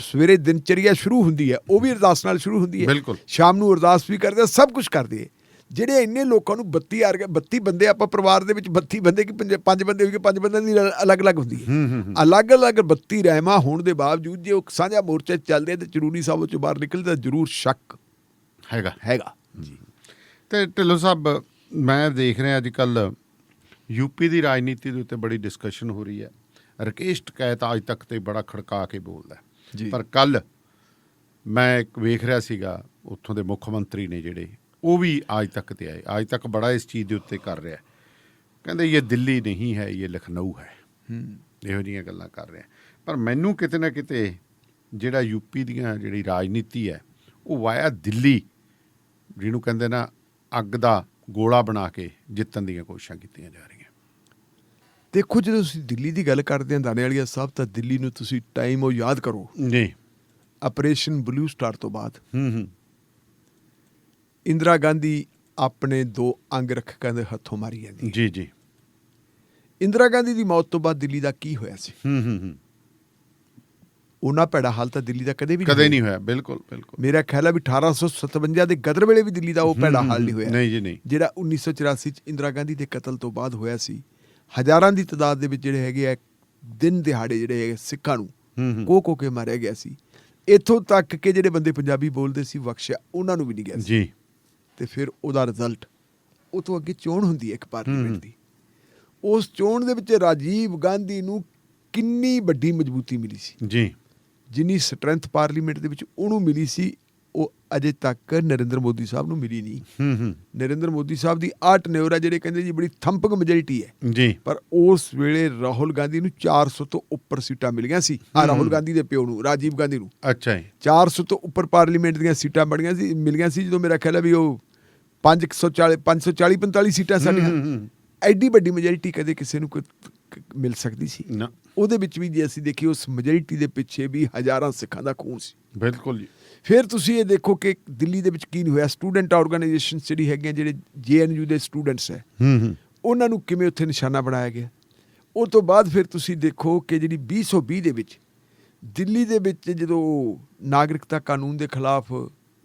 ਸਵੇਰੇ ਦਿਨਚਰਿਆ ਸ਼ੁਰੂ ਹੁੰਦੀ ਹੈ ਉਹ ਵੀ ਅਰਦਾਸ ਨਾਲ ਸ਼ੁਰੂ ਹੁੰਦੀ ਹੈ, ਸ਼ਾਮ ਨੂੰ ਅਰਦਾਸ ਵੀ ਕਰਦੇ, ਸਭ ਕੁਝ ਕਰਦੇ। ਜਿਹੜੇ ਇੰਨੇ ਲੋਕਾਂ ਨੂੰ 32 ਬੰਦੇ ਆਪਾਂ ਪਰਿਵਾਰ ਦੇ ਵਿੱਚ 32 ਬੰਦੇ ਕਿ 5 ਬੰਦੇ ਹੋਈਏ, 5 ਬੰਦਿਆਂ ਦੀ ਅਲੱਗ-ਅਲੱਗ ਹੁੰਦੀ ਹੈ। ਅਲੱਗ-ਅਲੱਗ 32 ਰਹਿਮਾਂ ਹੋਣ ਦੇ ਬਾਵਜੂਦ ਜੇ ਉਹ ਸਾਂਝਾ ਮੋਰਚਾ ਚੱਲਦੇ ਤੇ ਚਰੂਨੀ ਸਾਹਿਬ ਚੋਂ ਬਾਹਰ ਨਿਕਲਦੇ ਤਾਂ ਜ਼ਰੂਰ ਸ਼ੱਕ ਹੈਗਾ ਜੀ। ਤੇ ਢਿੱਲੋਂ ਸਾਹਿਬ, ਮੈਂ ਦੇਖ ਰਿਹਾ ਅੱਜ ਕੱਲ੍ਹ ਯੂਪੀ ਦੀ ਰਾਜਨੀਤੀ ਦੇ ਉੱਤੇ ਬੜੀ ਡਿਸਕਸ਼ਨ ਹੋ ਰਹੀ ਹੈ। ਰਕੇਸ਼ ਟਕੈਤ ਅੱਜ ਤੱਕ ਤੇ ਬੜਾ ਖੜਕਾ ਕੇ ਬੋਲਦਾ, ਪਰ ਕੱਲ੍ਹ ਮੈਂ ਇੱਕ ਵੇਖ ਰਿਹਾ ਸੀਗਾ ਉੱਥੋਂ ਦੇ ਮੁੱਖ ਮੰਤਰੀ ਨੇ ਜਿਹੜੇ, ਉਹ ਵੀ ਅੱਜ ਤੱਕ ਤੇ ਆਏ, ਅੱਜ ਤੱਕ ਬੜਾ ਇਸ ਚੀਜ਼ ਦੇ ਉੱਤੇ ਕਰ ਰਿਹਾ। ਕਹਿੰਦੇ ਇਹ ਦਿੱਲੀ ਨਹੀਂ ਹੈ, ਇਹ ਲਖਨਊ ਹੈ, ਇਹੋ ਜਿਹੀਆਂ ਗੱਲਾਂ ਕਰ ਰਿਹਾ। ਪਰ ਮੈਨੂੰ ਕਿਤੇ ਨਾ ਕਿਤੇ ਜਿਹੜਾ ਯੂਪੀ ਦੀਆਂ ਜਿਹੜੀ ਰਾਜਨੀਤੀ ਹੈ ਉਹ ਵਾਇਆ ਦਿੱਲੀ, ਜਿਹਨੂੰ ਕਹਿੰਦੇ ਨਾ ਅੱਗ ਦਾ ਗੋਲਾ ਬਣਾ ਕੇ ਜਿੱਤਣ ਦੀਆਂ ਕੋਸ਼ਿਸ਼ਾਂ ਕੀਤੀਆਂ ਜਾ ਰਹੀਆਂ। ਦੇਖੋ, ਜਦੋਂ ਤੁਸੀਂ ਦਿੱਲੀ ਦੀ ਗੱਲ ਕਰਦੇ ਹਾਂ ਦਾਣੇਵਾਲੀਆ ਸਾਹਿਬ, ਤਾਂ ਦਿੱਲੀ ਨੂੰ ਤੁਸੀਂ ਟਾਈਮ ਉਹ ਯਾਦ ਕਰੋ ਜੀ, ਆਪਰੇਸ਼ਨ ਬਲੂ ਸਟਾਰ ਤੋਂ ਬਾਅਦ ਇੰਦਰਾ ਗਾਂਧੀ ਆਪਣੇ 2 ਅੰਗ ਰੱਖਕਾਂ ਦੇ ਹੱਥੋਂ ਮਾਰੀ ਜਾਂਦੀ। ਜੀ ਜੀ। ਇੰਦਰਾ ਗਾਂਧੀ ਦੀ ਮੌਤ ਤੋਂ ਬਾਅਦ ਦਿੱਲੀ ਦਾ ਕੀ ਹੋਇਆ ਸੀ? ਉਹਨਾਂ ਭੈੜਾ ਹਾਲ ਤਾਂ ਦਿੱਲੀ ਦਾ ਕਦੇ ਨਹੀਂ ਹੋਇਆ। ਬਿਲਕੁਲ ਬਿਲਕੁਲ। ਮੇਰਾ ਖਿਆਲ ਹੈ ਵੀ 1857 ਦੇ ਗਦਰ ਵੇਲੇ ਵੀ ਦਿੱਲੀ ਦਾ ਉਹ ਭੈੜਾ ਹਾਲ ਨਹੀਂ ਹੋਇਆ। ਨਹੀਂ ਜੀ ਨਹੀਂ। ਜਿਹੜਾ 1984 ਚ ਇੰਦਰਾ ਗਾਂਧੀ ਦੇ ਕਤਲ ਤੋਂ ਬਾਅਦ ਹੋਇਆ ਸੀ, ਹਜ਼ਾਰਾਂ ਦੀ ਤਾਦਾਦ ਦੇ ਵਿੱਚ ਜਿਹੜੇ ਹੈਗੇ ਆ ਦਿਨ ਦਿਹਾੜੇ ਜਿਹੜੇ ਹੈਗੇ ਸਿੱਖਾਂ ਨੂੰ ਕੋ ਕੇ ਮਾਰਿਆ ਗਿਆ ਸੀ। ਇੱਥੋਂ ਤੱਕ ਕਿ ਜਿਹੜੇ ਬੰਦੇ ਪੰਜਾਬੀ ਬੋਲਦੇ ਸੀ ਬਖਸ਼ਿਆ ਉਹਨਾਂ ਨੂੰ ਵੀ ਨਹੀਂ ਗਿਆ ਸੀ ਜੀ। ਤੇ ਫਿਰ ਉਹਦਾ ਰਿਜ਼ਲਟ, ਉਹ ਤੋਂ ਅੱਗੇ ਚੋਣ ਹੁੰਦੀ ਹੈ ਇੱਕ ਪਾਰਲੀਮੈਂਟ ਦੀ। ਉਸ ਚੋਣ ਦੇ ਵਿੱਚ ਰਾਜੀਵ ਗਾਂਧੀ ਨੂੰ ਕਿੰਨੀ ਵੱਡੀ ਮਜ਼ਬੂਤੀ ਮਿਲੀ ਸੀ ਜੀ, ਜਿੰਨੀ ਸਟਰੈਂਥ ਪਾਰਲੀਮੈਂਟ ਦੇ ਵਿੱਚ ਉਹਨੂੰ ਮਿਲੀ ਸੀ, ਉਹ ਅਜੇ ਤੱਕ ਨਰਿੰਦਰ ਮੋਦੀ ਸਾਹਿਬ ਨੂੰ ਮਿਲੀ ਨਹੀਂ। ਨਰਿੰਦਰ ਮੋਦੀ ਸਾਹਿਬ ਦੀ ਆਟ ਨਿਉਰਾ ਜਿਹੜੇ ਕਹਿੰਦੇ ਜੀ ਬੜੀ ਥੰਪਕ ਮੈਜੋਰਿਟੀ ਹੈ ਜੀ, ਪਰ ਉਸ ਵੇਲੇ ਰਾਹੁਲ ਗਾਂਧੀ ਨੂੰ 400 ਤੋਂ ਉੱਪਰ ਸੀਟਾਂ ਮਿਲੀਆਂ ਸੀ। ਰਾਹੁਲ ਗਾਂਧੀ ਦੇ ਪਿਓ ਨੂੰ, ਰਾਜੀਵ ਗਾਂਧੀ ਨੂੰ, ਅੱਛਾ ਜੀ, 400 ਤੋਂ ਉੱਪਰ ਪਾਰਲੀਮੈਂਟ ਦੀਆਂ ਸੀਟਾਂ ਮਿਲੀਆਂ ਸੀ। ਜਦੋਂ ਮੇਰਾ ਖਿਆਲ ਹੈ ਵੀ ਉਹ 540-45 ਸੀਟਾਂ ਸਾਡੀਆਂ, ਐਡੀ ਵੱਡੀ ਮੈਜੋਰਿਟੀ ਕਦੇ ਕਿਸੇ ਨੂੰ ਮਿਲ ਸਕਦੀ ਸੀ ਨਾ। ਉਹਦੇ ਵਿੱਚ ਵੀ ਜੇ ਅਸੀਂ ਦੇਖੀਏ ਉਸ ਮੈਜੋਰਿਟੀ ਦੇ ਪਿੱਛੇ ਵੀ ਹਜ਼ਾਰਾਂ ਸਿੱਖਾਂ ਦਾ ਖੂਨ ਸੀ। ਬਿਲਕੁਲ ਜੀ। ਫਿਰ ਤੁਸੀਂ ਇਹ ਦੇਖੋ ਕਿ ਦਿੱਲੀ ਦੇ ਵਿੱਚ ਕੀ ਨਹੀਂ ਹੋਇਆ। ਸਟੂਡੈਂਟ ਆਰਗੇਨਾਈਜੇਸ਼ਨ ਜਿਹੜੀ ਹੈਗੀਆਂ, ਜਿਹੜੇ JNU ਦੇ ਸਟੂਡੈਂਟਸ ਹੈ, ਉਹਨਾਂ ਨੂੰ ਕਿਵੇਂ ਉੱਥੇ ਨਿਸ਼ਾਨਾ ਬਣਾਇਆ ਗਿਆ। ਉਹ ਤੋਂ ਬਾਅਦ ਫਿਰ ਤੁਸੀਂ ਦੇਖੋ ਕਿ ਜਿਹੜੀ 2020 ਦੇ ਵਿੱਚ ਦਿੱਲੀ ਦੇ ਵਿੱਚ ਜਦੋਂ ਨਾਗਰਿਕਤਾ ਕਾਨੂੰਨ ਦੇ ਖਿਲਾਫ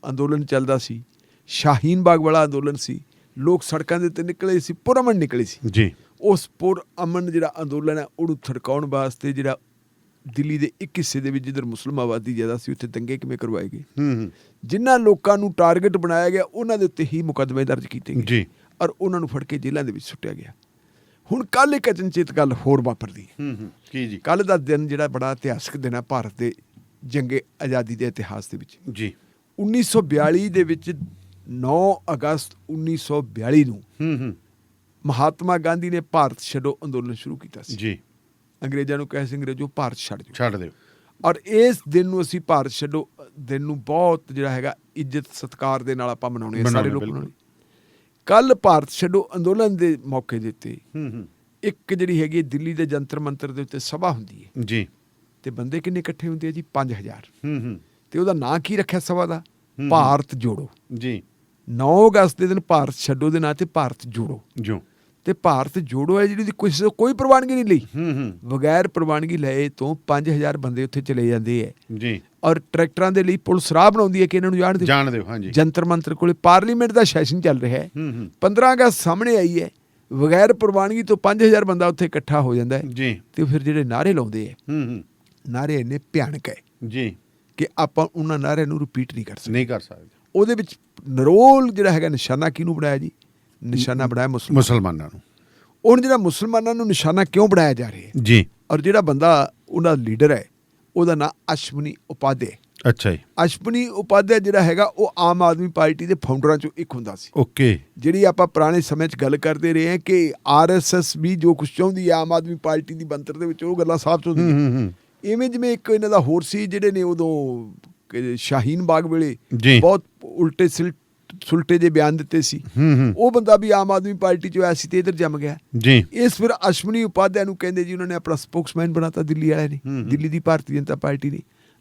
ਅੰਦੋਲਨ ਚੱਲਦਾ ਸੀ, ਸ਼ਾਹੀਨ ਬਾਗ ਵਾਲਾ ਅੰਦੋਲਨ ਸੀ, ਲੋਕ ਸੜਕਾਂ ਦੇ ਉੱਤੇ ਨਿਕਲੇ ਸੀ, ਪੁਰਅਮਨ ਨਿਕਲੇ ਸੀ ਜੀ। ਉਸ ਪੁਰਅਮਨ ਜਿਹੜਾ ਅੰਦੋਲਨ ਹੈ ਉਹਨੂੰ ਥੜਕਾਉਣ ਵਾਸਤੇ ਜਿਹੜਾ ਦਿੱਲੀ ਦੇ ਇੱਕ ਹਿੱਸੇ ਦੇ ਵਿੱਚ ਜਿੱਧਰ ਮੁਸਲਿਮ ਆਬਾਦੀ ਜ਼ਿਆਦਾ ਸੀ, ਉੱਥੇ ਦੰਗੇ ਕਿਵੇਂ ਕਰਵਾਏ ਗਏ। ਜਿਨ੍ਹਾਂ ਲੋਕਾਂ ਨੂੰ ਟਾਰਗੇਟ ਬਣਾਇਆ ਗਿਆ ਉਹਨਾਂ ਦੇ ਉੱਤੇ ਹੀ ਮੁਕੱਦਮੇ ਦਰਜ ਕੀਤੇ ਗਏ ਔਰ ਉਹਨਾਂ ਨੂੰ ਫੜ ਕੇ ਜੇਲ੍ਹਾਂ ਦੇ ਵਿੱਚ ਸੁੱਟਿਆ ਗਿਆ। ਹੁਣ ਕੱਲ੍ਹ ਇੱਕ ਅਚਨਚੇਤ ਗੱਲ ਹੋਰ ਵਾਪਰਦੀ ਹੈ। ਕੀ ਜੀ? ਕੱਲ੍ਹ ਦਾ ਦਿਨ ਜਿਹੜਾ ਬੜਾ ਇਤਿਹਾਸਕ ਦਿਨ ਹੈ ਭਾਰਤ ਦੇ ਜੰਗੇ ਆਜ਼ਾਦੀ ਦੇ ਇਤਿਹਾਸ ਦੇ ਵਿੱਚ ਜੀ। 1942 ਦੇ ਵਿੱਚ 9 ਅਗਸਤ 1942 ਨੂੰ ਮਹਾਤਮਾ ਗਾਂਧੀ ਨੇ ਭਾਰਤ ਛੱਡੋ ਅੰਦੋਲਨ ਸ਼ੁਰੂ ਕੀਤਾ ਸੀ ਜੀ। ਅੰਗਰੇਜ਼ਾਂ ਨੂੰ ਕਹੇ ਸੀ, ਅੰਗਰੇਜ਼ੋ ਭਾਰਤ ਛੱਡ ਦਿਓ। ਔਰ ਇਸ ਦਿਨ ਨੂੰ ਅਸੀਂ ਭਾਰਤ ਛੱਡੋ ਦਿਨ ਨੂੰ ਬਹੁਤ ਜਿਹੜਾ ਹੈਗਾ ਇੱਜ਼ਤ ਸਤਿਕਾਰ ਦੇ ਨਾਲ ਆਪਾਂ ਮਨਾਉਣੇ ਸਾਰੇ ਲੋਕ ਮਨਾਉਣੇ। ਕੱਲ੍ਹ ਭਾਰਤ ਛੱਡੋ ਅੰਦੋਲਨ ਦੇ ਮੌਕੇ ਦੇ ਉੱਤੇ ਇੱਕ ਜਿਹੜੀ ਹੈਗੀ ਦਿੱਲੀ ਦੇ ਜੰਤਰ ਮੰਤਰ ਦੇ ਉੱਤੇ ਸਭਾ ਹੁੰਦੀ ਹੈ ਜੀ। ਤੇ ਬੰਦੇ ਕਿੰਨੇ ਇਕੱਠੇ ਹੁੰਦੇ ਆ ਜੀ? 5000। ਤੇ ਉਹਦਾ ਨਾਂ ਕੀ ਰੱਖਿਆ ਸਭਾ ਦਾ? ਭਾਰਤ ਜੋੜੋ ਜੀ। 9 ਅਗਸਤ ਦੇ ਦਿਨ ਭਾਰਤ ਛੱਡੋ ਦੇ ਨਾਂ ਤੇ ਭਾਰਤ ਜੋੜੋ ਜੋ। ਤੇ ਭਾਰਤ ਜੋੜੋ ਹੈ ਜਿਹੜੀ ਕੋਈ ਪ੍ਰਵਾਨਗੀ ਨਹੀਂ ਲਈ, ਬਗੈਰ ਪ੍ਰਵਾਨਗੀ ਲਏ ਤੋਂ 5000 ਬੰਦੇ ਉੱਥੇ ਚਲੇ ਜਾਂਦੇ ਹੈ ਜੀ। ਔਰ ਟਰੈਕਟਰਾਂ ਦੇ ਲਈ ਪੁਲਿਸ ਰਾਹ ਬਣਾਉਂਦੀ ਹੈ ਕਿ ਇਹਨਾਂ ਨੂੰ ਜਾਣ ਦਿਓ। ਹਾਂਜੀ। ਜੰਤਰ ਮੰਤਰ ਕੋਲੇ ਪਾਰਲੀਮੈਂਟ ਦਾ ਸੈਸ਼ਨ ਚੱਲ ਰਿਹਾ ਹੈ। 15 ਅਗਸਤ ਸਾਹਮਣੇ ਆਈ ਹੈ, ਬਗੈਰ ਪ੍ਰਵਾਨਗੀ ਤੋਂ 5000 ਬੰਦਾ ਉੱਥੇ ਇਕੱਠਾ ਹੋ ਜਾਂਦਾ ਹੈ ਜੀ। ਤੇ ਫਿਰ ਜਿਹੜੇ ਨਾਅਰੇ ਲਾਉਂਦੇ ਹੈ, ਨਾਅਰੇ ਇੰਨੇ ਭਿਆਨਕ ਹੈ ਜੀ ਕਿ ਆਪਾਂ ਉਹਨਾਂ ਨਾਅਰਿਆਂ ਨੂੰ ਰਿਪੀਟ ਨਹੀਂ ਕਰ ਸਕਦੇ। ਉਹਦੇ ਵਿੱਚ ਨਰੋਲ ਜਿਹੜਾ ਹੈਗਾ ਨਿਸ਼ਾਨਾ ਕਿਹਨੂੰ ਬਣਾਇਆ ਜੀ? ਨਿਸ਼ਾਨਾ ਬਣਾਇਆ ਮੁਸਲਮਾਨਾਂ ਨੂੰ। ਹੁਣ ਜਿਹੜਾ ਮੁਸਲਮਾਨਾਂ ਨੂੰ ਨਿਸ਼ਾਨਾ ਕਿਉਂ ਬਣਾਇਆ ਜਾ ਰਿਹਾ ਹੈ ਜੀ? ਔਰ ਜਿਹੜਾ ਬੰਦਾ ਉਹਨਾਂ ਦਾ ਲੀਡਰ ਹੈ ਉਹਦਾ ਨਾਂ ਅਸ਼ਵਨੀ ਉਪਾਧਿਆਏ ਅੱਛਾ ਜੀ। ਅਸ਼ਵਨੀ ਉਪਾਧਿਆਏ ਜਿਹੜਾ ਹੈਗਾ ਉਹ ਆਮ ਆਦਮੀ ਪਾਰਟੀ ਦੇ ਫਾਊਂਡਰਾਂ ਚੋਂ ਇੱਕ ਹੁੰਦਾ ਸੀ। ਓਕੇ। ਜਿਹੜੀ ਆਪਾਂ ਪੁਰਾਣੇ ਸਮੇਂ 'ਚ ਗੱਲ ਕਰਦੇ ਰਹੇ ਹਾਂ ਕਿ RSS ਵੀ ਜੋ ਕੁਛ ਚਾਹੁੰਦੀ ਹੈ ਆਮ ਆਦਮੀ ਪਾਰਟੀ ਦੀ ਬਣਤਰ ਦੇ ਵਿੱਚ ਉਹ ਗੱਲਾਂ ਸਾਫ਼ ਚਾਹੁੰਦੀ ਇਵੇਂ ਜਿਵੇਂ ਇੱਕ ਇਹਨਾਂ ਦਾ ਹੋਰ ਸੀ ਜਿਹੜੇ ਨੇ ਉਦੋਂ ਸ਼ਾਹੀਨ ਬਾਗ ਵੇਲੇ ਬਹੁਤ ਉਲਟੇ ਸੁਲਟੇ ਜੇ ਬਿਆਨ ਦਿੱਤੇ ਸੀ, ਉਹ ਬੰਦਾ ਵੀ ਆਮ ਆਦਮੀ ਪਾਰਟੀ 'ਚੋਂ ਆਇਆ ਸੀ ਤੇ ਇੱਧਰ ਜੰਮ ਗਿਆ ਜੀ। ਇਸ ਫਿਰ ਅਸ਼ਵਨੀ ਉਪਾਧਿਆਏ ਨੂੰ ਕਹਿੰਦੇ ਜੀ ਉਹਨਾਂ ਨੇ ਆਪਣਾ ਸਪੋਕਸਮੈਨ ਬਣਾਤਾ ਦਿੱਲੀ ਵਾਲਿਆਂ ਨੇ, ਦਿੱਲੀ ਦੀ ਭਾਰਤੀ ਜਨਤਾ ਪਾਰਟੀ ਨੇ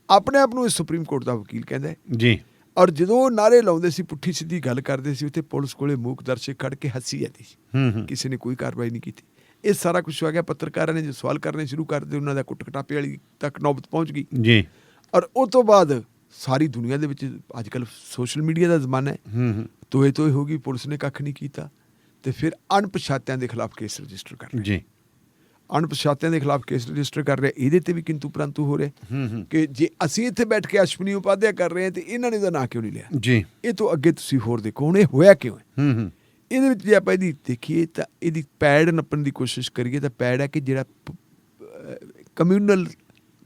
ਆਪਣੇ ਆਪ ਨੂੰ ਸੁਪਰੀਮ ਕੋਰਟ ਦਾ ਵਕੀਲ ਕਹਿੰਦਾ ਹੈ ਜੀ। ਔਰ ਜਦੋਂ ਉਹ ਨਾਅਰੇ ਲਾਉਂਦੇ ਸੀ, ਪੁੱਠੀ ਸਿੱਧੀ ਗੱਲ ਕਰਦੇ ਸੀ, ਉੱਥੇ ਪੁਲਿਸ ਕੋਲੇ ਮੂਕ ਦਰਸ਼ਕ ਖੜ ਕੇ ਹੱਸੀ ਜਾਂਦੀ ਸੀ, ਕਿਸੇ ਨੇ ਕੋਈ ਕਾਰਵਾਈ ਨਹੀਂ ਕੀਤੀ। ਇਹ ਸਾਰਾ ਕੁਝ ਹੋ ਗਿਆ, ਪੱਤਰਕਾਰਾਂ ਨੇ ਜੋ ਸਵਾਲ ਕਰਨੇ ਸ਼ੁਰੂ ਕਰ ਦਿੱਤੇ ਉਹਨਾਂ ਦਾ ਕੁੱਟ ਕਟਾਪੇ ਵਾਲੀ ਤੱਕ ਨੌਬਤ ਪਹੁੰਚ ਗਈ ਜੀ। ਔਰ ਉਹ ਤੋਂ ਬਾਅਦ ਸਾਰੀ ਦੁਨੀਆ ਦੇ ਵਿੱਚ ਅੱਜ ਕੱਲ੍ਹ ਸੋਸ਼ਲ ਮੀਡੀਆ ਦਾ ਜ਼ਮਾਨਾ ਹੈ, ਤੋਏ ਹੋ ਗਈ, ਪੁਲਿਸ ਨੇ ਕੱਖ ਨਹੀਂ ਕੀਤਾ ਤੇ ਫਿਰ ਅਣਪਛਾਤਿਆਂ ਦੇ ਖਿਲਾਫ ਕੇਸ ਰਜਿਸਟਰ ਕਰ ਜੀ। ਅਣਪਛਾਤਿਆਂ ਦੇ ਖਿਲਾਫ ਕੇਸ ਰਜਿਸਟਰ ਕਰ ਰਿਹਾ, ਇਹਦੇ ਤੇ ਵੀ ਕਿੰਤੂ ਪ੍ਰੰਤੂ ਹੋ ਰਿਹਾ ਕਿ ਜੇ ਅਸੀਂ ਇੱਥੇ ਬੈਠ ਕੇ ਅਸ਼ਵਨੀ ਉਪਾਧਿਆਏ ਕਰ ਰਹੇ ਹਾਂ ਤੇ ਇਹਨਾਂ ਨੇ ਇਹਦਾ ਨਾਂ ਕਿਉਂ ਨਹੀਂ ਲਿਆ ਜੀ। ਇਹ ਤੋਂ ਅੱਗੇ ਤੁਸੀਂ ਹੋਰ ਦੇਖੋ ਹੁਣ ਇਹ ਹੋਇਆ ਕਿਉਂ ਹੈ। ਇਹਦੇ ਵਿੱਚ ਜੇ ਆਪਾਂ ਇਹਦੀ ਦੇਖੀਏ ਤਾਂ ਇਹਦੀ ਪੈੜ ਨੱਪਣ ਦੀ ਕੋਸ਼ਿਸ਼ ਕਰੀਏ ਤਾਂ ਪੈੜ ਹੈ ਕਿ ਜਿਹੜਾ ਕਮਿਊਨਲ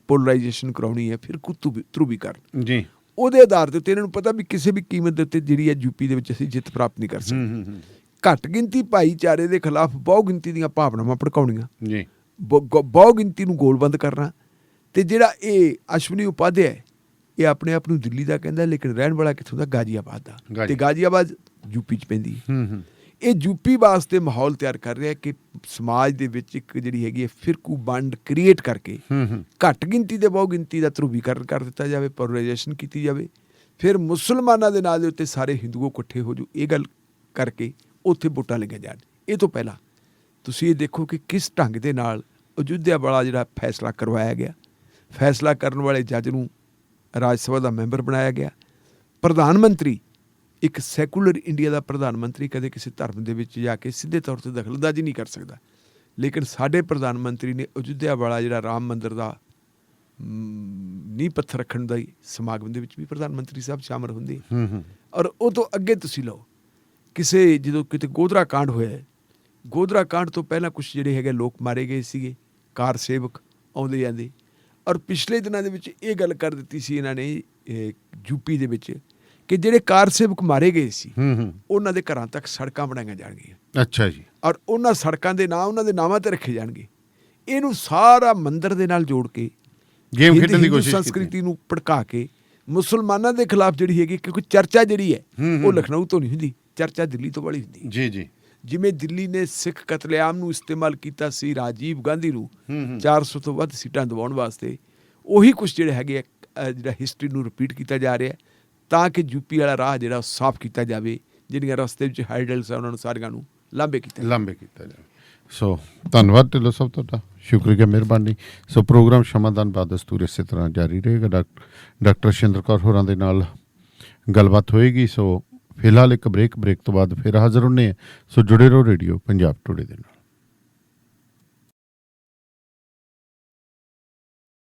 ਪੋਲਰਾਈਜੇਸ਼ਨ ਕਰਾਉਣੀ ਹੈ, ਫਿਰ ਧਰੂਵੀਕਰਨ ਜੀ, ਉਹਦੇ ਆਧਾਰ ਦੇ ਉੱਤੇ ਇਹਨਾਂ ਨੂੰ ਪਤਾ ਵੀ ਕਿਸੇ ਵੀ ਕੀਮਤ ਦੇ ਉੱਤੇ ਜਿਹੜੀ ਹੈ ਯੂਪੀ ਦੇ ਵਿੱਚ ਅਸੀਂ ਜਿੱਤ ਪ੍ਰਾਪਤ ਨਹੀਂ ਕਰ ਸਕਦੇ। ਘੱਟ ਗਿਣਤੀ ਭਾਈਚਾਰੇ ਦੇ ਖਿਲਾਫ ਬਹੁ ਗਿਣਤੀ ਦੀਆਂ ਭਾਵਨਾਵਾਂ ਭੜਕਾਉਣੀਆਂ ਜੀ, ਬਹੁ ਗਿਣਤੀ ਨੂੰ ਗੋਲਬੰਦ ਕਰਨਾ। ਤੇ ਜਿਹੜਾ ਇਹ ਅਸ਼ਵਨੀ ਉਪਾਧਿਆਏ ਇਹ ਆਪਣੇ ਆਪ ਨੂੰ ਦਿੱਲੀ ਦਾ ਕਹਿੰਦਾ, ਲੇਕਿਨ ਰਹਿਣ ਵਾਲਾ ਕਿੱਥੋਂ ਦਾ? ਗਾਜ਼ੀਆਬਾਦ ਦਾ, ਤੇ ਗਾਜ਼ੀਆਬਾਦ ਯੂਪੀ 'ਚ ਪੈਂਦੀ ਹੈ। ਇਹ ਯੂਪੀ ਵਾਸਤੇ ਮਾਹੌਲ ਤਿਆਰ ਕਰ ਰਿਹਾ ਕਿ ਸਮਾਜ ਦੇ ਵਿੱਚ ਇੱਕ ਜਿਹੜੀ ਹੈਗੀ ਹੈ ਫਿਰਕੂ ਵੰਡ ਕ੍ਰੀਏਟ ਕਰਕੇ ਘੱਟ ਗਿਣਤੀ ਦੇ ਬਹੁ ਗਿਣਤੀ ਦਾ ਧਰੂਵੀਕਰਨ ਕਰ ਦਿੱਤਾ ਜਾਵੇ, ਪੋਲਰਾਈਜੇਸ਼ਨ ਕੀਤੀ ਜਾਵੇ, ਫਿਰ ਮੁਸਲਮਾਨਾਂ ਦੇ ਨਾਲ ਦੇ ਉੱਤੇ ਸਾਰੇ ਹਿੰਦੂ ਇਕੱਠੇ ਹੋ ਜੂ, ਇਹ ਗੱਲ ਕਰਕੇ ਉੱਥੇ ਵੋਟਾਂ ਲਈਆਂ ਜਾਣ। ਇਹ ਤੋਂ ਪਹਿਲਾਂ ਤੁਸੀਂ ਇਹ ਦੇਖੋ ਕਿ ਕਿਸ ਢੰਗ ਦੇ ਨਾਲ ਅਯੁੱਧਿਆ ਵਾਲਾ ਜਿਹੜਾ ਫੈਸਲਾ ਕਰਵਾਇਆ ਗਿਆ, ਫੈਸਲਾ ਕਰਨ ਵਾਲੇ ਜੱਜ ਨੂੰ ਰਾਜ ਸਭਾ ਦਾ ਮੈਂਬਰ ਬਣਾਇਆ ਗਿਆ। ਪ੍ਰਧਾਨ ਮੰਤਰੀ, ਇੱਕ ਸੈਕੂਲਰ ਇੰਡੀਆ ਦਾ ਪ੍ਰਧਾਨ ਮੰਤਰੀ ਕਦੇ ਕਿਸੇ ਧਰਮ ਦੇ ਵਿੱਚ ਜਾ ਕੇ ਸਿੱਧੇ ਤੌਰ 'ਤੇ ਦਖਲਅੰਦਾਜ਼ੀ ਨਹੀਂ ਕਰ ਸਕਦਾ, ਲੇਕਿਨ ਸਾਡੇ ਪ੍ਰਧਾਨ ਮੰਤਰੀ ਨੇ ਅਯੁੱਧਿਆ ਵਾਲਾ ਜਿਹੜਾ ਰਾਮ ਮੰਦਿਰ ਦਾ ਨੀਂਹ ਪੱਥਰ ਰੱਖਣ ਦਾ ਸਮਾਗਮ ਦੇ ਵਿੱਚ ਵੀ ਪ੍ਰਧਾਨ ਮੰਤਰੀ ਸਾਹਿਬ ਸ਼ਾਮਲ ਹੁੰਦੇ। ਔਰ ਉਹ ਤੋਂ ਅੱਗੇ ਤੁਸੀਂ ਲਓ ਕਿਸੇ ਜਦੋਂ ਕਿਤੇ ਗੋਧਰਾ ਕਾਂਡ ਹੋਇਆ, ਗੋਧਰਾ ਕਾਂਡ ਤੋਂ ਪਹਿਲਾਂ ਕੁਛ ਜਿਹੜੇ ਹੈਗੇ ਲੋਕ ਮਾਰੇ ਗਏ ਸੀਗੇ, ਕਾਰ ਸੇਵਕ ਆਉਂਦੇ ਜਾਂਦੇ। ਔਰ ਪਿਛਲੇ ਦਿਨਾਂ ਦੇ ਵਿੱਚ ਇਹ ਗੱਲ ਕਰ ਦਿੱਤੀ ਸੀ ਇਹਨਾਂ ਨੇ ਯੂਪੀ ਦੇ ਵਿੱਚ ਕਿ ਜਿਹੜੇ ਕਾਰ ਸੇਵਕ ਮਾਰੇ ਗਏ ਸੀ ਉਹਨਾਂ ਦੇ ਘਰਾਂ ਤੱਕ ਸੜਕਾਂ ਬਣਾਈਆਂ ਜਾਣਗੀਆਂ। ਅੱਛਾ ਜੀ। ਔਰ ਉਹਨਾਂ ਸੜਕਾਂ ਦੇ ਨਾਂ ਉਹਨਾਂ ਦੇ ਨਾਵਾਂ ਤੇ ਰੱਖੇ ਜਾਣਗੇ। ਇਹਨੂੰ ਸਾਰਾ ਮੰਦਿਰ ਦੇ ਨਾਲ ਜੋੜ ਕੇ ਗੇਮ ਖੇਡਣ ਦੀ ਕੋਸ਼ਿਸ਼, ਸੰਸਕ੍ਰਿਤੀ ਨੂੰ ਭੜਕਾ ਕੇ ਮੁਸਲਮਾਨਾਂ ਦੇ ਖਿਲਾਫ ਜਿਹੜੀ ਹੈਗੀ, ਕਿਉਂਕਿ ਚਰਚਾ ਜਿਹੜੀ ਹੈ ਉਹ ਲਖਨਊ ਤੋਂ ਨਹੀਂ ਹੁੰਦੀ, ਚਰਚਾ ਦਿੱਲੀ ਤੋਂ ਬੜੀ ਹੁੰਦੀ ਜੀ ਜੀ। ਜਿਵੇਂ ਦਿੱਲੀ ਨੇ ਸਿੱਖ ਕਤਲੇਆਮ ਨੂੰ ਇਸਤੇਮਾਲ ਕੀਤਾ ਸੀ ਰਾਜੀਵ ਗਾਂਧੀ ਨੂੰ 400 ਤੋਂ ਵੱਧ ਸੀਟਾਂ ਦਿਵਾਉਣ ਵਾਸਤੇ, ਉਹੀ ਕੁਛ ਜਿਹੜੇ ਹੈਗੇ ਜਿਹੜਾ ਹਿਸਟਰੀ ਨੂੰ ਰਿਪੀਟ ਕੀਤਾ ਜਾ ਰਿਹਾ ਤਾਂ ਕਿ ਯੂਪੀ ਵਾਲਾ ਰਾਹ ਜਿਹੜਾ ਸਾਫ਼ ਕੀਤਾ ਜਾਵੇ, ਜਿਹੜੀਆਂ ਰਸਤੇ ਵਿੱਚ ਹਾਈਡਲਸ ਆ ਉਹਨਾਂ ਨੂੰ ਸਾਰੀਆਂ ਨੂੰ ਲਾਂਭੇ ਕੀਤਾ ਜਾਵੇ। ਸੋ ਧੰਨਵਾਦ ਢਿੱਲੋਂ ਸਾਹਿਬ ਤੁਹਾਡਾ, ਸ਼ੁਕਰੀਆ, ਮਿਹਰਬਾਨੀ। ਸੋ ਪ੍ਰੋਗਰਾਮ ਸ਼ਮਾਦਾਨ ਬਾਅਦ ਦਸਤੂਰ ਇਸੇ ਤਰ੍ਹਾਂ ਜਾਰੀ ਰਹੇਗਾ। ਡਾਕਟਰ ਸ਼ਿੰਦਰ ਕੌਰ ਹੋਰਾਂ ਦੇ ਨਾਲ ਗੱਲਬਾਤ ਹੋਏਗੀ। ਸੋ ਫਿਲਹਾਲ ਇੱਕ ਬ੍ਰੇਕ ਤੋਂ ਬਾਅਦ ਫਿਰ ਹਾਜ਼ਰ ਹੁੰਦੇ ਹਾਂ। ਸੋ ਜੁੜੇ ਰਹੋ ਰੇਡੀਓ ਪੰਜਾਬ ਟੁਡੇ ਦੇ ਨਾਲ।